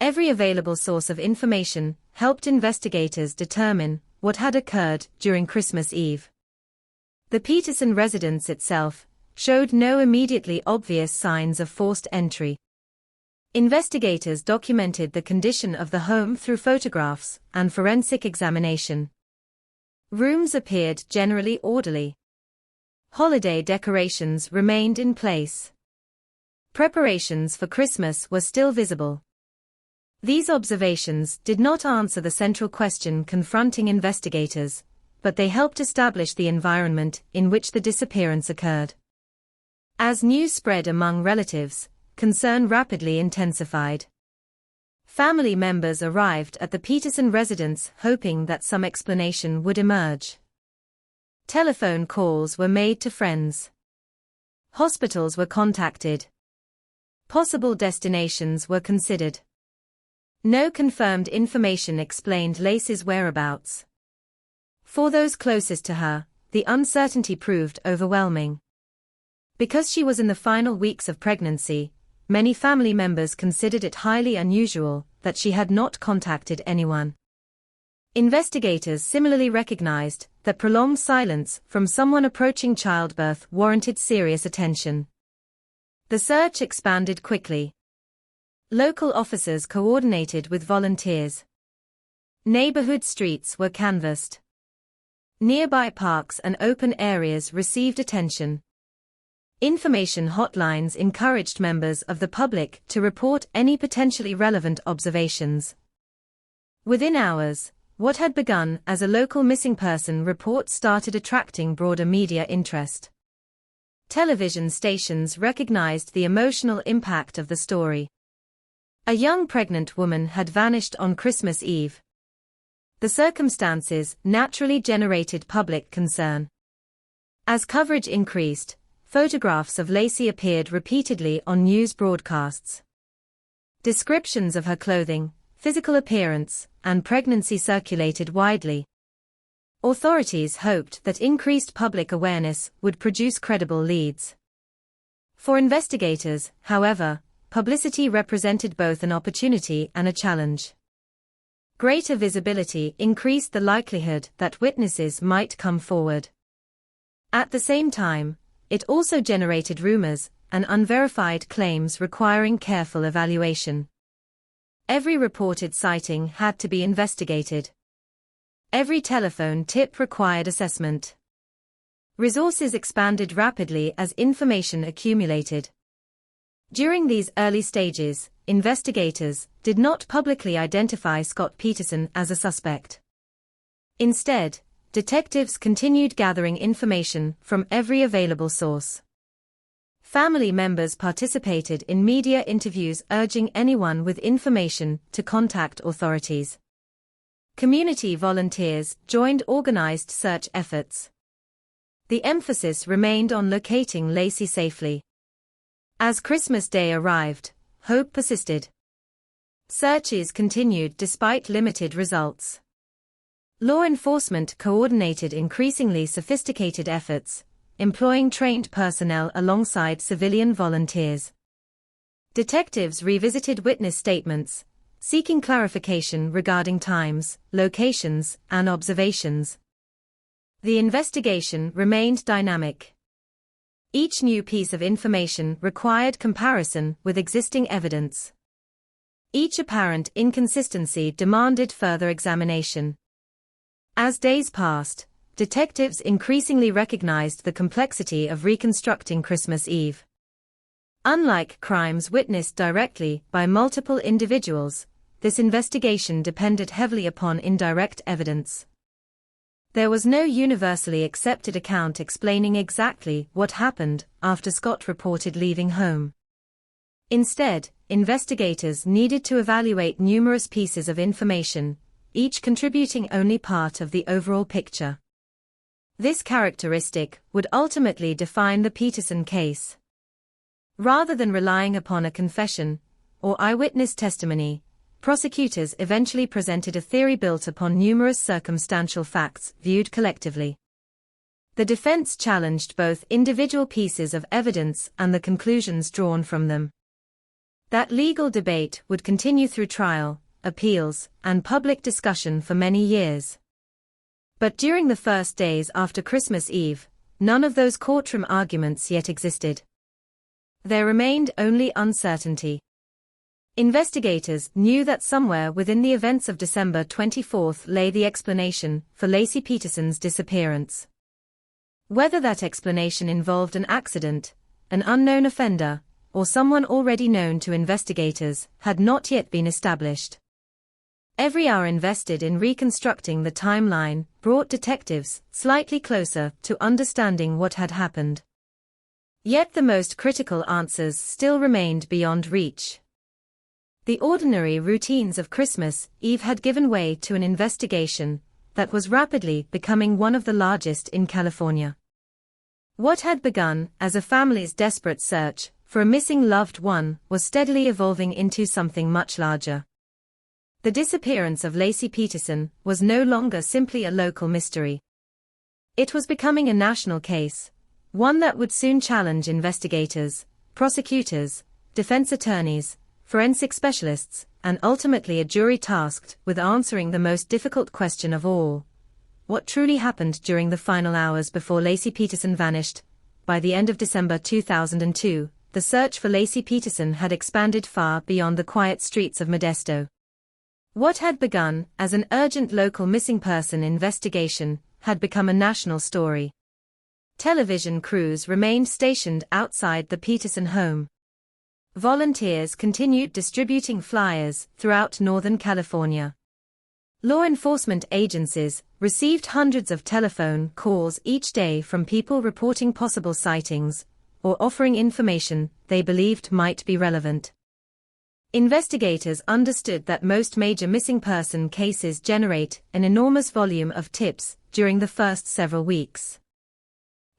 Every available source of information helped investigators determine what had occurred during Christmas Eve. The Peterson residence itself showed no immediately obvious signs of forced entry. Investigators documented the condition of the home through photographs and forensic examination. Rooms appeared generally orderly. Holiday decorations remained in place. Preparations for Christmas were still visible. These observations did not answer the central question confronting investigators, but they helped establish the environment in which the disappearance occurred. As news spread among relatives, concern rapidly intensified. Family members arrived at the Peterson residence hoping that some explanation would emerge. Telephone calls were made to friends. Hospitals were contacted. Possible destinations were considered. No confirmed information explained Lacey's whereabouts. For those closest to her, the uncertainty proved overwhelming. Because she was in the final weeks of pregnancy, many family members considered it highly unusual that she had not contacted anyone. Investigators similarly recognized that prolonged silence from someone approaching childbirth warranted serious attention. The search expanded quickly. Local officers coordinated with volunteers. Neighborhood streets were canvassed. Nearby parks and open areas received attention. Information hotlines encouraged members of the public to report any potentially relevant observations. Within hours, what had begun as a local missing person report started attracting broader media interest. Television stations recognized the emotional impact of the story. A young pregnant woman had vanished on Christmas Eve. The circumstances naturally generated public concern. As coverage increased, photographs of Lacey appeared repeatedly on news broadcasts. Descriptions of her clothing, physical appearance, and pregnancy circulated widely. Authorities hoped that increased public awareness would produce credible leads. For investigators, however, publicity represented both an opportunity and a challenge. Greater visibility increased the likelihood that witnesses might come forward. At the same time, it also generated rumors and unverified claims requiring careful evaluation. Every reported sighting had to be investigated. Every telephone tip required assessment. Resources expanded rapidly as information accumulated. During these early stages, investigators did not publicly identify Scott Peterson as a suspect. Instead, detectives continued gathering information from every available source. Family members participated in media interviews urging anyone with information to contact authorities. Community volunteers joined organized search efforts. The emphasis remained on locating Lacey safely. As Christmas Day arrived, hope persisted. Searches continued despite limited results. Law enforcement coordinated increasingly sophisticated efforts, employing trained personnel alongside civilian volunteers. Detectives revisited witness statements, seeking clarification regarding times, locations, and observations. The investigation remained dynamic. Each new piece of information required comparison with existing evidence. Each apparent inconsistency demanded further examination. As days passed, detectives increasingly recognized the complexity of reconstructing Christmas Eve. Unlike crimes witnessed directly by multiple individuals, this investigation depended heavily upon indirect evidence. There was no universally accepted account explaining exactly what happened after Scott reported leaving home. Instead, investigators needed to evaluate numerous pieces of information, each contributing only part of the overall picture. This characteristic would ultimately define the Peterson case. Rather than relying upon a confession or eyewitness testimony, prosecutors eventually presented a theory built upon numerous circumstantial facts viewed collectively. The defense challenged both individual pieces of evidence and the conclusions drawn from them. That legal debate would continue through trial, appeals, and public discussion for many years. But during the first days after Christmas Eve, none of those courtroom arguments yet existed. There remained only uncertainty. Investigators knew that somewhere within the events of December 24 lay the explanation for Lacey Peterson's disappearance. Whether that explanation involved an accident, an unknown offender, or someone already known to investigators had not yet been established. Every hour invested in reconstructing the timeline brought detectives slightly closer to understanding what had happened. Yet the most critical answers still remained beyond reach. The ordinary routines of Christmas Eve had given way to an investigation that was rapidly becoming one of the largest in California. What had begun as a family's desperate search for a missing loved one was steadily evolving into something much larger. The disappearance of Lacey Peterson was no longer simply a local mystery. It was becoming a national case, one that would soon challenge investigators, prosecutors, defense attorneys, forensic specialists, and ultimately a jury tasked with answering the most difficult question of all: what truly happened during the final hours before Lacey Peterson vanished? By the end of December 2002, the search for Lacey Peterson had expanded far beyond the quiet streets of Modesto. What had begun as an urgent local missing person investigation had become a national story. Television crews remained stationed outside the Peterson home. Volunteers continued distributing flyers throughout Northern California. Law enforcement agencies received hundreds of telephone calls each day from people reporting possible sightings or offering information they believed might be relevant. Investigators understood that most major missing person cases generate an enormous volume of tips during the first several weeks.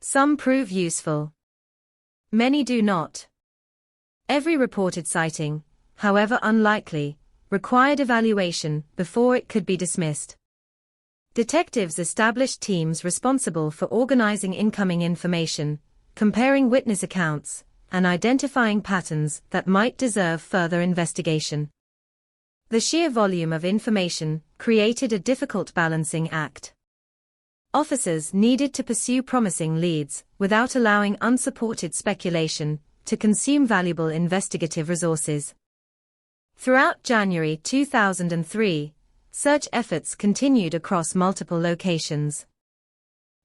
Some prove useful. Many do not. Every reported sighting, however unlikely, required evaluation before it could be dismissed. Detectives established teams responsible for organizing incoming information, comparing witness accounts, and identifying patterns that might deserve further investigation. The sheer volume of information created a difficult balancing act. Officers needed to pursue promising leads without allowing unsupported speculation to consume valuable investigative resources. Throughout January 2003, search efforts continued across multiple locations.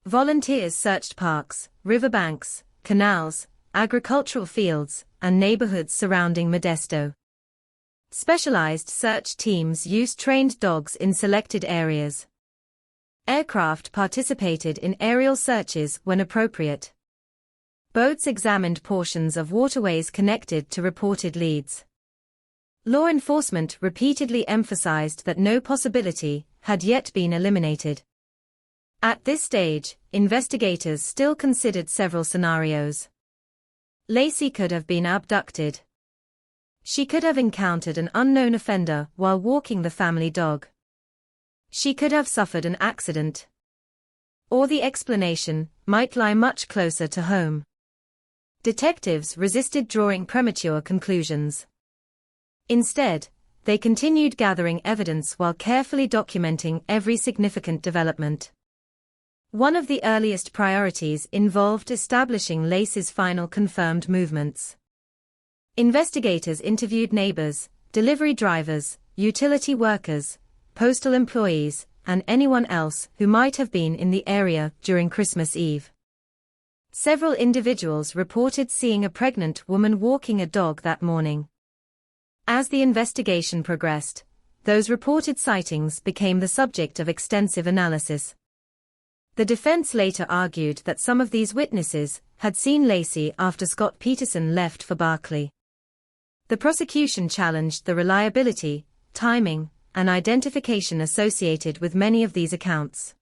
Volunteers searched parks, riverbanks, canals, agricultural fields, and neighborhoods surrounding Modesto. Specialized search teams used trained dogs in selected areas. Aircraft participated in aerial searches when appropriate. Boats examined portions of waterways connected to reported leads. Law enforcement repeatedly emphasized that no possibility had yet been eliminated. At this stage, investigators still considered several scenarios. Lacey could have been abducted. She could have encountered an unknown offender while walking the family dog. She could have suffered an accident. Or the explanation might lie much closer to home. Detectives resisted drawing premature conclusions. Instead, they continued gathering evidence while carefully documenting every significant development. One of the earliest priorities involved establishing Lacey's final confirmed movements. Investigators interviewed neighbors, delivery drivers, utility workers, postal employees, and anyone else who might have been in the area during Christmas Eve. Several individuals reported seeing a pregnant woman walking a dog that morning. As the investigation progressed, those reported sightings became the subject of extensive analysis. The defense later argued that some of these witnesses had seen Lacey after Scott Peterson left for Berkeley. The prosecution challenged the reliability, timing, and identification associated with many of these accounts.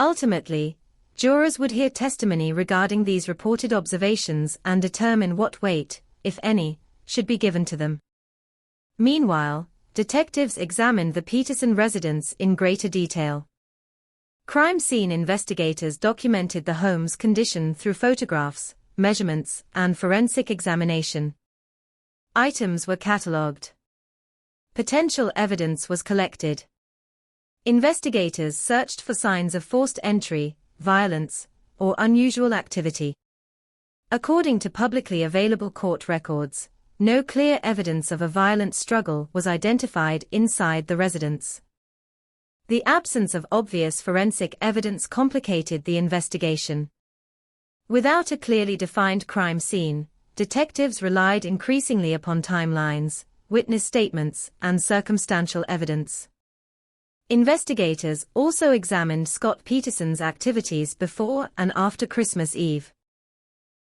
Ultimately, jurors would hear testimony regarding these reported observations and determine what weight, if any, should be given to them. Meanwhile, detectives examined the Peterson residence in greater detail. Crime scene investigators documented the home's condition through photographs, measurements, and forensic examination. Items were catalogued. Potential evidence was collected. Investigators searched for signs of forced entry, violence, or unusual activity. According to publicly available court records, no clear evidence of a violent struggle was identified inside the residence. The absence of obvious forensic evidence complicated the investigation. Without a clearly defined crime scene, detectives relied increasingly upon timelines, witness statements, and circumstantial evidence. Investigators also examined Scott Peterson's activities before and after Christmas Eve.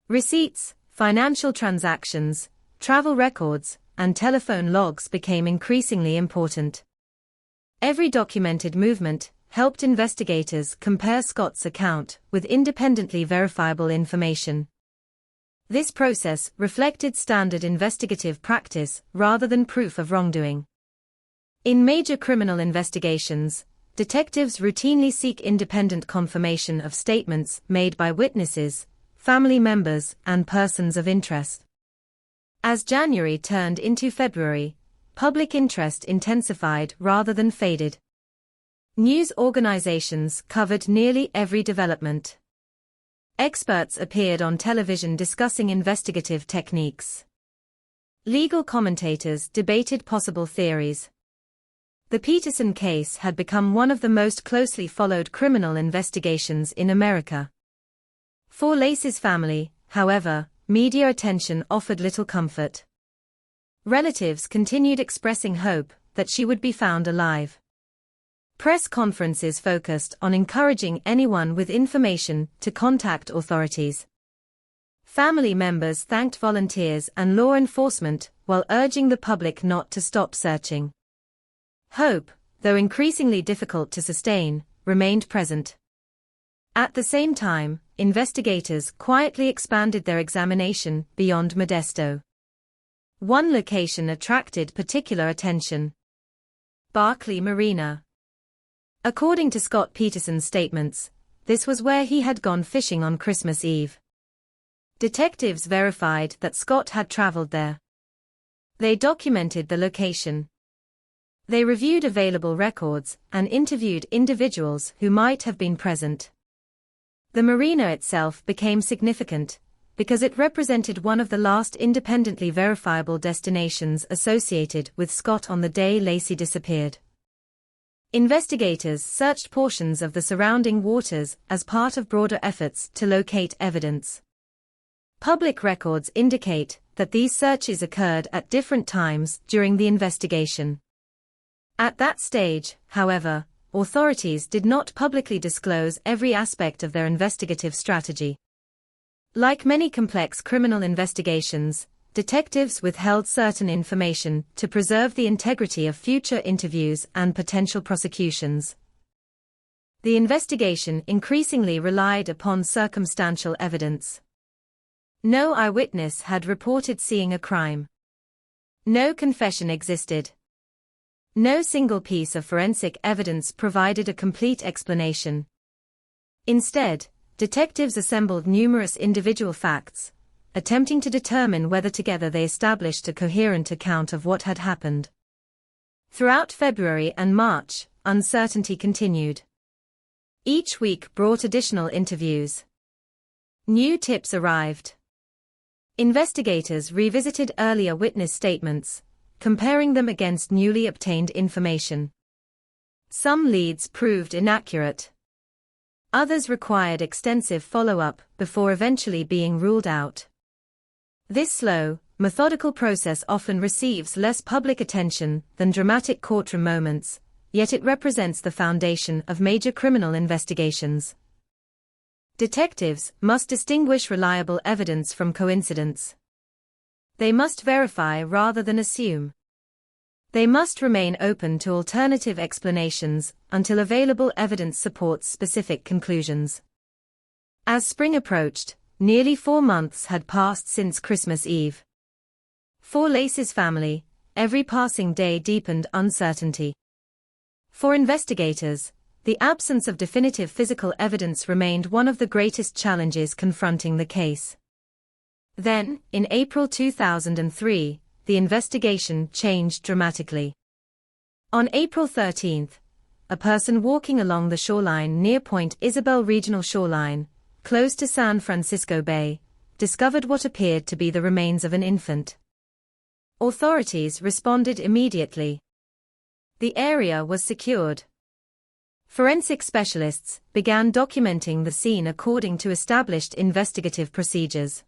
Receipts, financial transactions, travel records, and telephone logs became increasingly important. Every documented movement helped investigators compare Scott's account with independently verifiable information. This process reflected standard investigative practice rather than proof of wrongdoing. In major criminal investigations, detectives routinely seek independent confirmation of statements made by witnesses, family members, and persons of interest. As January turned into February, public interest intensified rather than faded. News organizations covered nearly every development. Experts appeared on television discussing investigative techniques. Legal commentators debated possible theories. The Peterson case had become one of the most closely followed criminal investigations in America. For Lacey's family, however, media attention offered little comfort. Relatives continued expressing hope that she would be found alive. Press conferences focused on encouraging anyone with information to contact authorities. Family members thanked volunteers and law enforcement while urging the public not to stop searching. Hope, though increasingly difficult to sustain, remained present. At the same time, investigators quietly expanded their examination beyond Modesto. One location attracted particular attention: Berkeley Marina. According to Scott Peterson's statements, this was where he had gone fishing on Christmas Eve. Detectives verified that Scott had traveled there. They documented the location. They reviewed available records and interviewed individuals who might have been present. The marina itself became significant because it represented one of the last independently verifiable destinations associated with Scott on the day Lacey disappeared. Investigators searched portions of the surrounding waters as part of broader efforts to locate evidence. Public records indicate that these searches occurred at different times during the investigation. At that stage, however, authorities did not publicly disclose every aspect of their investigative strategy. Like many complex criminal investigations, detectives withheld certain information to preserve the integrity of future interviews and potential prosecutions. The investigation increasingly relied upon circumstantial evidence. No eyewitness had reported seeing a crime. No confession existed. No single piece of forensic evidence provided a complete explanation. Instead, detectives assembled numerous individual facts, attempting to determine whether together they established a coherent account of what had happened. Throughout February and March, uncertainty continued. Each week brought additional interviews. New tips arrived. Investigators revisited earlier witness statements, comparing them against newly obtained information. Some leads proved inaccurate. Others required extensive follow-up before eventually being ruled out. This slow, methodical process often receives less public attention than dramatic courtroom moments, yet it represents the foundation of major criminal investigations. Detectives must distinguish reliable evidence from coincidence. They must verify rather than assume. They must remain open to alternative explanations until available evidence supports specific conclusions. As spring approached, nearly 4 months had passed since Christmas Eve. For Lacey's family, every passing day deepened uncertainty. For investigators, the absence of definitive physical evidence remained one of the greatest challenges confronting the case. Then, in April 2003, the investigation changed dramatically. On April 13, a person walking along the shoreline near Point Isabel Regional Shoreline, close to San Francisco Bay, discovered what appeared to be the remains of an infant. Authorities responded immediately. The area was secured. Forensic specialists began documenting the scene according to established investigative procedures.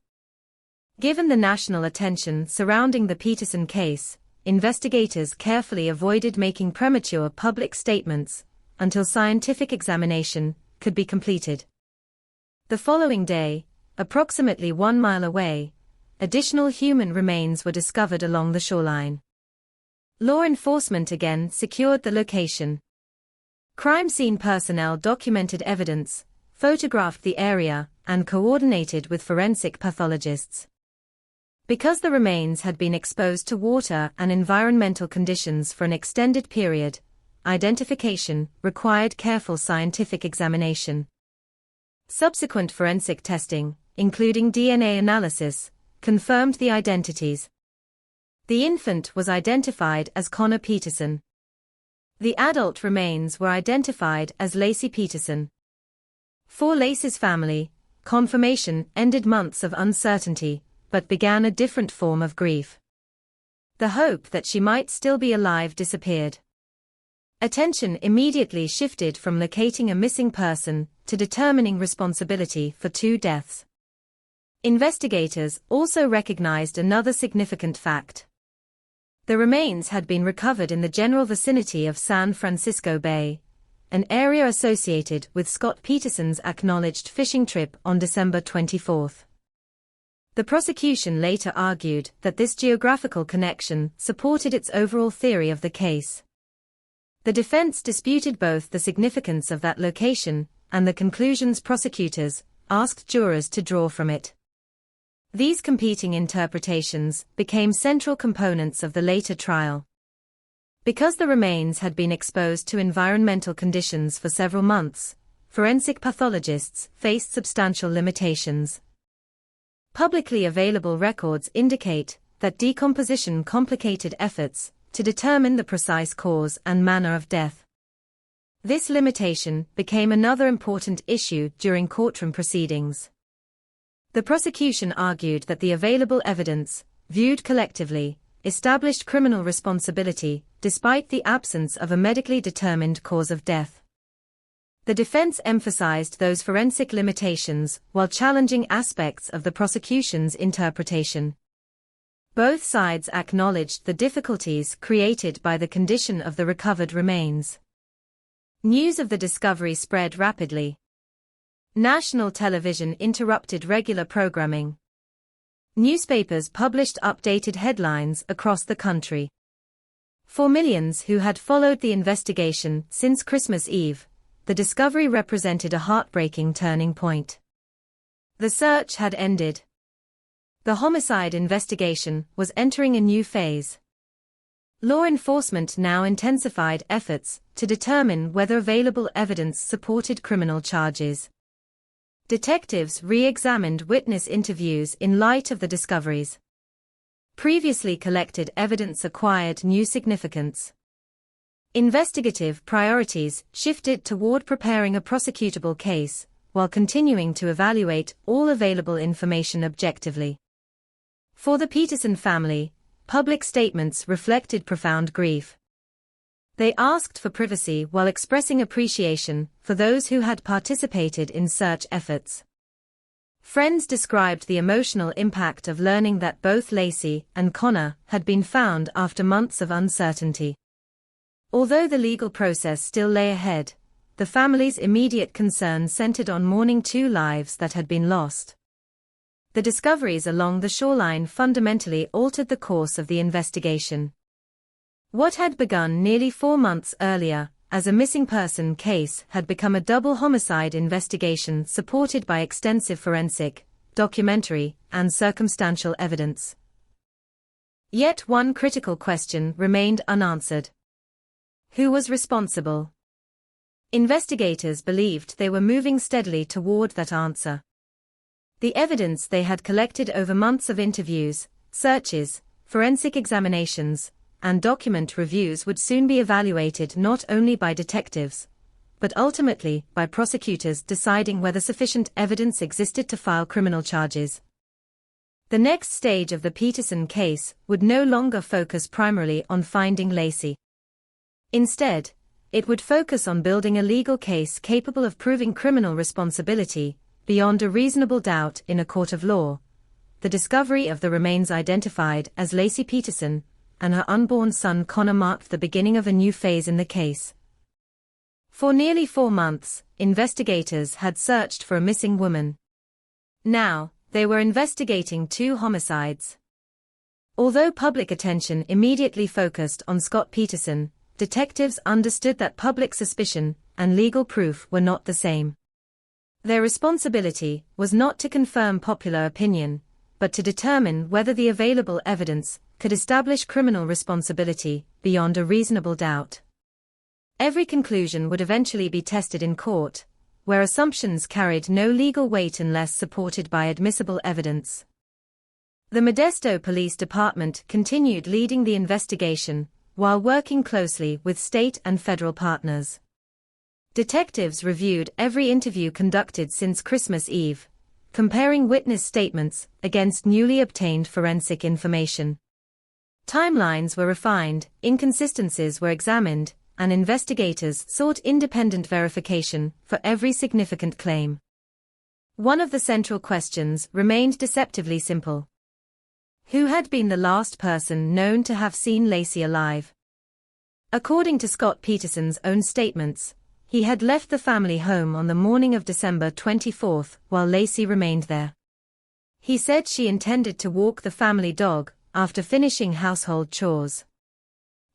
Given the national attention surrounding the Peterson case, investigators carefully avoided making premature public statements until scientific examination could be completed. The following day, approximately 1 mile away, additional human remains were discovered along the shoreline. Law enforcement again secured the location. Crime scene personnel documented evidence, photographed the area, and coordinated with forensic pathologists. Because the remains had been exposed to water and environmental conditions for an extended period, identification required careful scientific examination. Subsequent forensic testing, including DNA analysis, confirmed the identities. The infant was identified as Connor Peterson. The adult remains were identified as Lacey Peterson. For Lacey's family, confirmation ended months of uncertainty, but began a different form of grief. The hope that she might still be alive disappeared. Attention immediately shifted from locating a missing person to determining responsibility for 2 deaths. Investigators also recognized another significant fact. The remains had been recovered in the general vicinity of San Francisco Bay, an area associated with Scott Peterson's acknowledged fishing trip on December 24. The prosecution later argued that this geographical connection supported its overall theory of the case. The defense disputed both the significance of that location and the conclusions prosecutors asked jurors to draw from it. These competing interpretations became central components of the later trial. Because the remains had been exposed to environmental conditions for several months, forensic pathologists faced substantial limitations. Publicly available records indicate that decomposition complicated efforts to determine the precise cause and manner of death. This limitation became another important issue during courtroom proceedings. The prosecution argued that the available evidence, viewed collectively, established criminal responsibility, despite the absence of a medically determined cause of death. The defense emphasized those forensic limitations while challenging aspects of the prosecution's interpretation. Both sides acknowledged the difficulties created by the condition of the recovered remains. News of the discovery spread rapidly. National television interrupted regular programming. Newspapers published updated headlines across the country. For millions who had followed the investigation since Christmas Eve, the discovery represented a heartbreaking turning point. The search had ended. The homicide investigation was entering a new phase. Law enforcement now intensified efforts to determine whether available evidence supported criminal charges. Detectives re-examined witness interviews in light of the discoveries. Previously collected evidence acquired new significance. Investigative priorities shifted toward preparing a prosecutable case, while continuing to evaluate all available information objectively. For the Peterson family, public statements reflected profound grief. They asked for privacy while expressing appreciation for those who had participated in search efforts. Friends described the emotional impact of learning that both Lacey and Connor had been found after months of uncertainty. Although the legal process still lay ahead, the family's immediate concern centered on mourning two lives that had been lost. The discoveries along the shoreline fundamentally altered the course of the investigation. What had begun nearly 4 months earlier, as a missing person case, had become a double homicide investigation supported by extensive forensic, documentary, and circumstantial evidence. Yet one critical question remained unanswered. Who was responsible? Investigators believed they were moving steadily toward that answer. The evidence they had collected over months of interviews, searches, forensic examinations, and document reviews would soon be evaluated not only by detectives, but ultimately by prosecutors deciding whether sufficient evidence existed to file criminal charges. The next stage of the Peterson case would no longer focus primarily on finding Lacey. Instead, it would focus on building a legal case capable of proving criminal responsibility beyond a reasonable doubt in a court of law. The discovery of the remains identified as Lacey Peterson and her unborn son Connor marked the beginning of a new phase in the case. For nearly 4 months, investigators had searched for a missing woman. Now, they were investigating 2 homicides. Although public attention immediately focused on Scott Peterson, detectives understood that public suspicion and legal proof were not the same. Their responsibility was not to confirm popular opinion, but to determine whether the available evidence could establish criminal responsibility beyond a reasonable doubt. Every conclusion would eventually be tested in court, where assumptions carried no legal weight unless supported by admissible evidence. The Modesto Police Department continued leading the investigation while working closely with state and federal partners. Detectives reviewed every interview conducted since Christmas Eve, comparing witness statements against newly obtained forensic information. Timelines were refined, inconsistencies were examined, and investigators sought independent verification for every significant claim. One of the central questions remained deceptively simple. Who had been the last person known to have seen Lacey alive? According to Scott Peterson's own statements, he had left the family home on the morning of December 24 while Lacey remained there. He said she intended to walk the family dog after finishing household chores.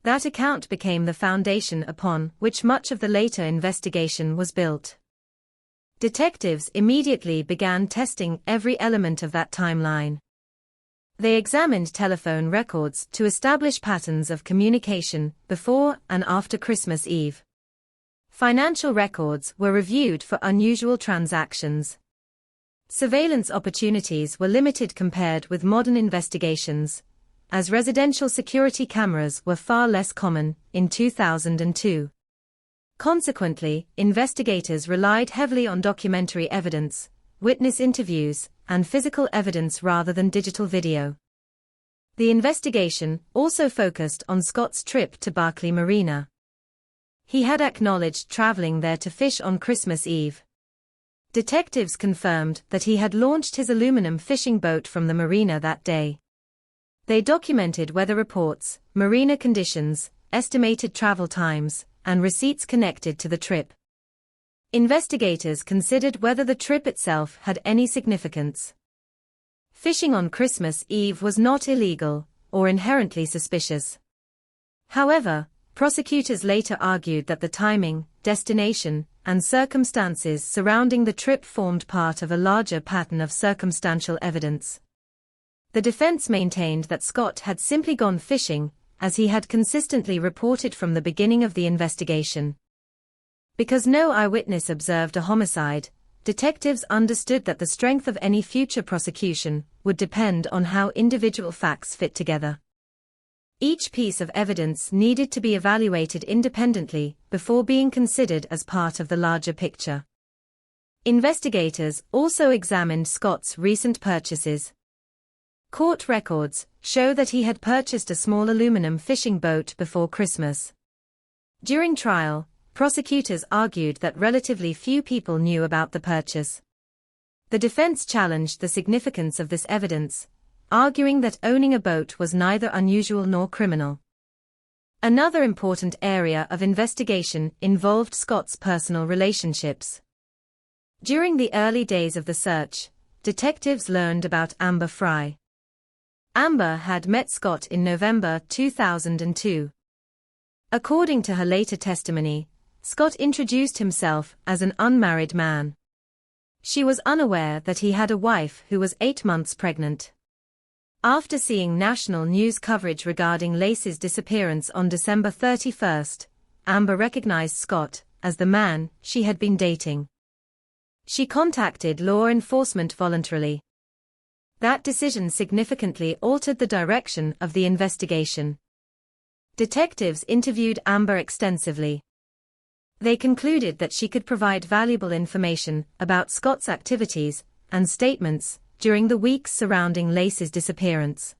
That account became the foundation upon which much of the later investigation was built. Detectives immediately began testing every element of that timeline. They examined telephone records to establish patterns of communication before and after Christmas Eve. Financial records were reviewed for unusual transactions. Surveillance opportunities were limited compared with modern investigations, as residential security cameras were far less common in 2002. Consequently, investigators relied heavily on documentary evidence, witness interviews, and physical evidence rather than digital video. The investigation also focused on Scott's trip to Barkley Marina. He had acknowledged traveling there to fish on Christmas Eve. Detectives confirmed that he had launched his aluminum fishing boat from the marina that day. They documented weather reports, marina conditions, estimated travel times, and receipts connected to the trip. Investigators considered whether the trip itself had any significance. Fishing on Christmas Eve was not illegal or inherently suspicious. However, prosecutors later argued that the timing, destination, and circumstances surrounding the trip formed part of a larger pattern of circumstantial evidence. The defense maintained that Scott had simply gone fishing, as he had consistently reported from the beginning of the investigation. Because no eyewitness observed a homicide, detectives understood that the strength of any future prosecution would depend on how individual facts fit together. Each piece of evidence needed to be evaluated independently before being considered as part of the larger picture. Investigators also examined Scott's recent purchases. Court records show that he had purchased a small aluminum fishing boat before Christmas. During trial, prosecutors argued that relatively few people knew about the purchase. The defense challenged the significance of this evidence, arguing that owning a boat was neither unusual nor criminal. Another important area of investigation involved Scott's personal relationships. During the early days of the search, detectives learned about Amber Fry. Amber had met Scott in November 2002. According to her later testimony, Scott introduced himself as an unmarried man. She was unaware that he had a wife who was 8 months pregnant. After seeing national news coverage regarding Lacey's disappearance on December 31, Amber recognized Scott as the man she had been dating. She contacted law enforcement voluntarily. That decision significantly altered the direction of the investigation. Detectives interviewed Amber extensively. They concluded that she could provide valuable information about Scott's activities and statements during the weeks surrounding Lacey's disappearance.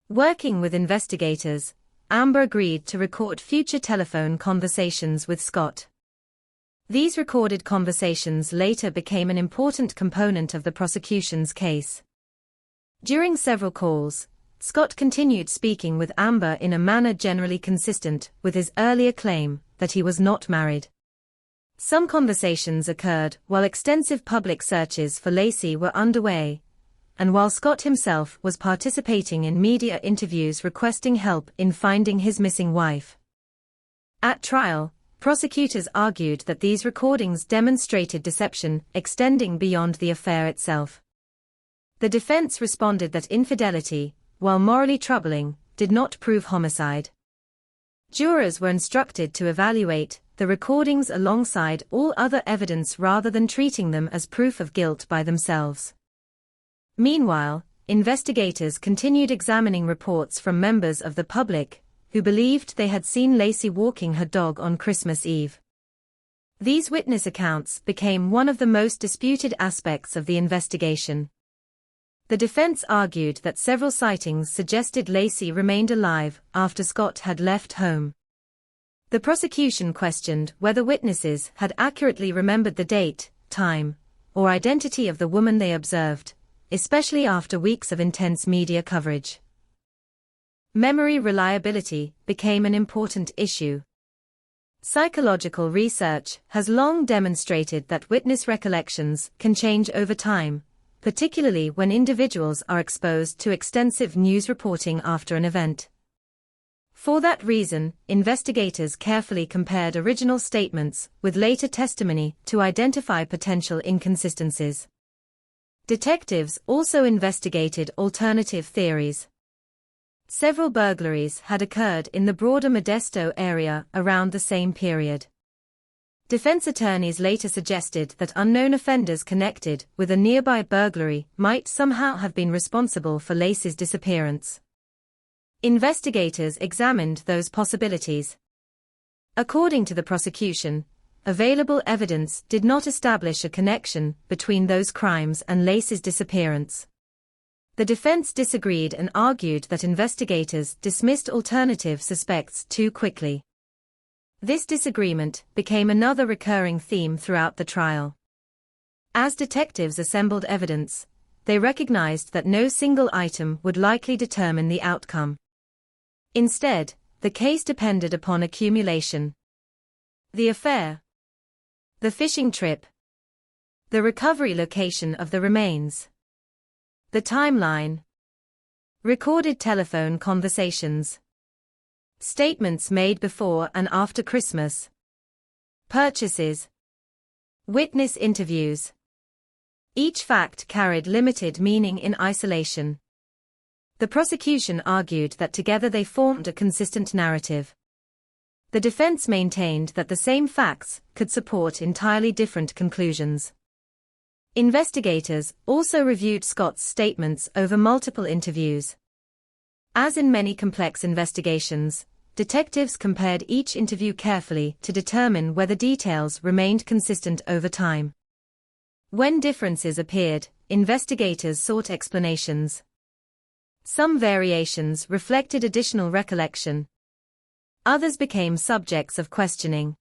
Working with investigators, Amber agreed to record future telephone conversations with Scott. These recorded conversations later became an important component of the prosecution's case. During several calls, Scott continued speaking with Amber in a manner generally consistent with his earlier claim that he was not married. Some conversations occurred while extensive public searches for Lacey were underway, and while Scott himself was participating in media interviews requesting help in finding his missing wife. At trial, prosecutors argued that these recordings demonstrated deception extending beyond the affair itself. The defense responded that infidelity, while morally troubling, did not prove homicide. Jurors were instructed to evaluate the recordings alongside all other evidence rather than treating them as proof of guilt by themselves. Meanwhile, investigators continued examining reports from members of the public who believed they had seen Lacey walking her dog on Christmas Eve. These witness accounts became one of the most disputed aspects of the investigation. The defense argued that several sightings suggested Lacey remained alive after Scott had left home. The prosecution questioned whether witnesses had accurately remembered the date, time, or identity of the woman they observed, especially after weeks of intense media coverage. Memory reliability became an important issue. Psychological research has long demonstrated that witness recollections can change over time, particularly when individuals are exposed to extensive news reporting after an event. For that reason, investigators carefully compared original statements with later testimony to identify potential inconsistencies. Detectives also investigated alternative theories. Several burglaries had occurred in the broader Modesto area around the same period. Defense attorneys later suggested that unknown offenders connected with a nearby burglary might somehow have been responsible for Lacey's disappearance. Investigators examined those possibilities. According to the prosecution, available evidence did not establish a connection between those crimes and Lacey's disappearance. The defense disagreed and argued that investigators dismissed alternative suspects too quickly. This disagreement became another recurring theme throughout the trial. As detectives assembled evidence, they recognized that no single item would likely determine the outcome. Instead, the case depended upon accumulation. The affair, the fishing trip, the recovery location of the remains, the timeline, recorded telephone conversations, statements made before and after Christmas, purchases, witness interviews. Each fact carried limited meaning in isolation. The prosecution argued that together they formed a consistent narrative. The defense maintained that the same facts could support entirely different conclusions. Investigators also reviewed Scott's statements over multiple interviews. As in many complex investigations, detectives compared each interview carefully to determine whether details remained consistent over time. When differences appeared, investigators sought explanations. Some variations reflected additional recollection. Others became subjects of questioning.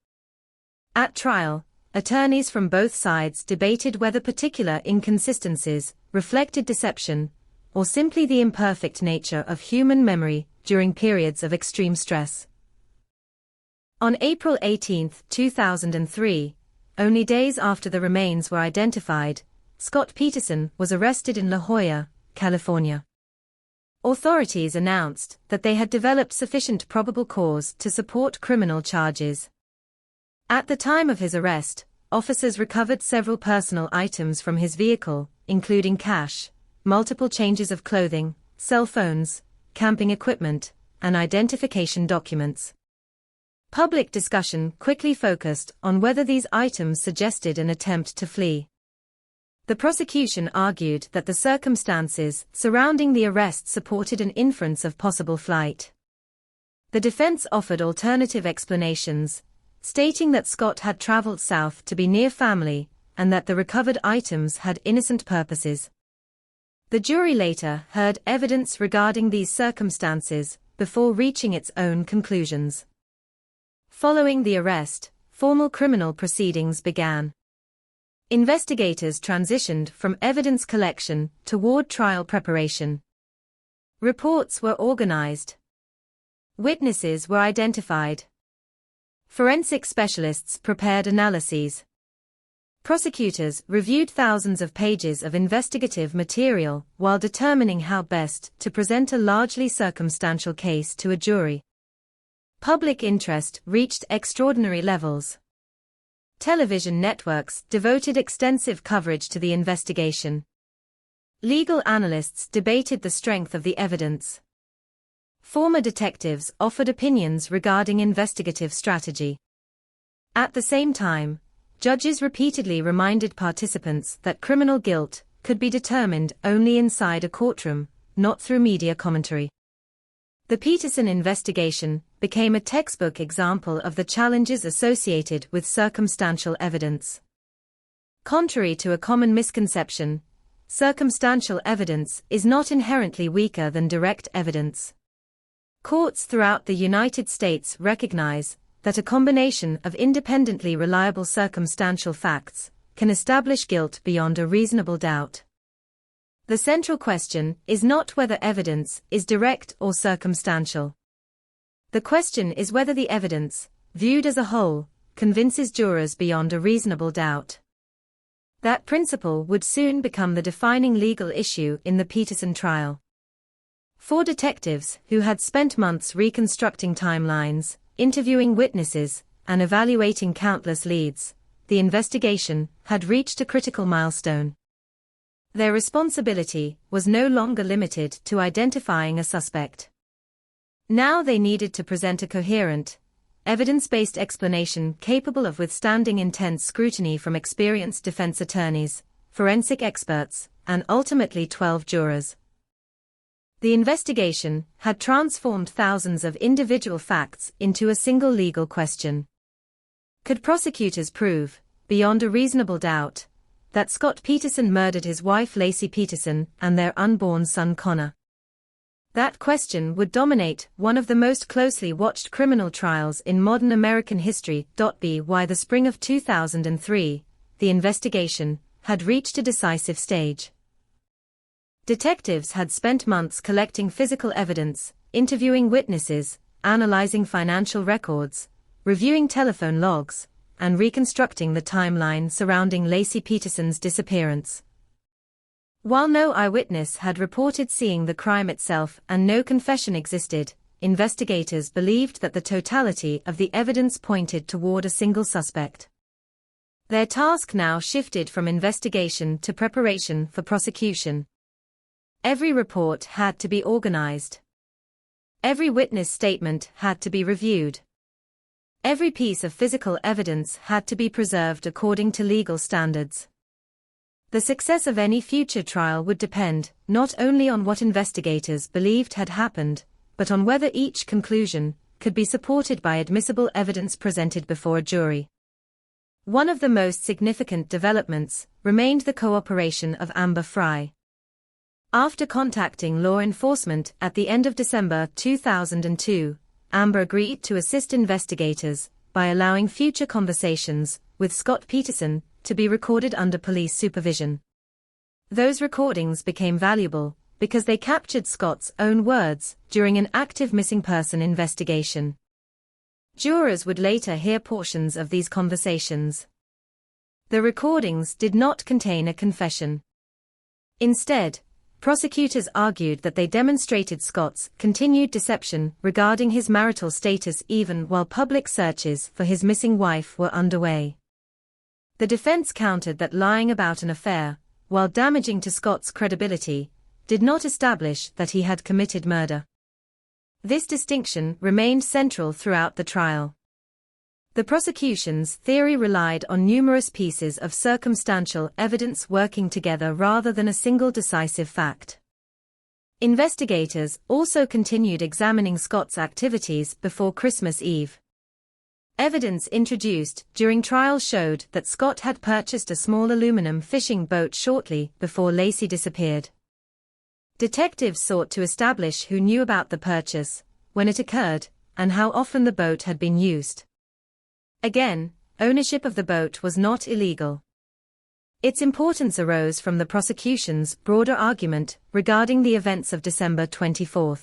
At trial, attorneys from both sides debated whether particular inconsistencies reflected deception or simply the imperfect nature of human memory during periods of extreme stress. On April 18, 2003, only days after the remains were identified, Scott Peterson was arrested in La Jolla, California. Authorities announced that they had developed sufficient probable cause to support criminal charges. At the time of his arrest, officers recovered several personal items from his vehicle, including cash, multiple changes of clothing, cell phones, camping equipment, and identification documents. Public discussion quickly focused on whether these items suggested an attempt to flee. The prosecution argued that the circumstances surrounding the arrest supported an inference of possible flight. The defense offered alternative explanations, stating that Scott had traveled south to be near family and that the recovered items had innocent purposes. The jury later heard evidence regarding these circumstances before reaching its own conclusions. Following the arrest, formal criminal proceedings began. Investigators transitioned from evidence collection toward trial preparation. Reports were organized. Witnesses were identified. Forensic specialists prepared analyses. Prosecutors reviewed thousands of pages of investigative material while determining how best to present a largely circumstantial case to a jury. Public interest reached extraordinary levels. Television networks devoted extensive coverage to the investigation. Legal analysts debated the strength of the evidence. Former detectives offered opinions regarding investigative strategy. At the same time, judges repeatedly reminded participants that criminal guilt could be determined only inside a courtroom, not through media commentary. The Peterson investigation became a textbook example of the challenges associated with circumstantial evidence. Contrary to a common misconception, circumstantial evidence is not inherently weaker than direct evidence. Courts throughout the United States recognize that a combination of independently reliable circumstantial facts can establish guilt beyond a reasonable doubt. The central question is not whether evidence is direct or circumstantial. The question is whether the evidence, viewed as a whole, convinces jurors beyond a reasonable doubt. That principle would soon become the defining legal issue in the Peterson trial. For detectives who had spent months reconstructing timelines, interviewing witnesses, and evaluating countless leads, the investigation had reached a critical milestone. Their responsibility was no longer limited to identifying a suspect. Now they needed to present a coherent, evidence-based explanation capable of withstanding intense scrutiny from experienced defense attorneys, forensic experts, and ultimately 12 jurors. The investigation had transformed thousands of individual facts into a single legal question. Could prosecutors prove, beyond a reasonable doubt, that Scott Peterson murdered his wife Lacey Peterson and their unborn son Connor? That question would dominate one of the most closely watched criminal trials in modern American history. By the spring of 2003, the investigation had reached a decisive stage. Detectives had spent months collecting physical evidence, interviewing witnesses, analyzing financial records, reviewing telephone logs, and reconstructing the timeline surrounding Lacey Peterson's disappearance. While no eyewitness had reported seeing the crime itself and no confession existed, investigators believed that the totality of the evidence pointed toward a single suspect. Their task now shifted from investigation to preparation for prosecution. Every report had to be organized. Every witness statement had to be reviewed. Every piece of physical evidence had to be preserved according to legal standards. The success of any future trial would depend not only on what investigators believed had happened, but on whether each conclusion could be supported by admissible evidence presented before a jury. One of the most significant developments remained the cooperation of Amber Fry. After contacting law enforcement at the end of December 2002, Amber agreed to assist investigators by allowing future conversations with Scott Peterson to be recorded under police supervision. Those recordings became valuable because they captured Scott's own words during an active missing person investigation. Jurors would later hear portions of these conversations. The recordings did not contain a confession. Instead, prosecutors argued that they demonstrated Scott's continued deception regarding his marital status even while public searches for his missing wife were underway. The defense countered that lying about an affair, while damaging to Scott's credibility, did not establish that he had committed murder. This distinction remained central throughout the trial. The prosecution's theory relied on numerous pieces of circumstantial evidence working together rather than a single decisive fact. Investigators also continued examining Scott's activities before Christmas Eve. Evidence introduced during trial showed that Scott had purchased a small aluminum fishing boat shortly before Lacey disappeared. Detectives sought to establish who knew about the purchase, when it occurred, and how often the boat had been used. Again, ownership of the boat was not illegal. Its importance arose from the prosecution's broader argument regarding the events of December 24.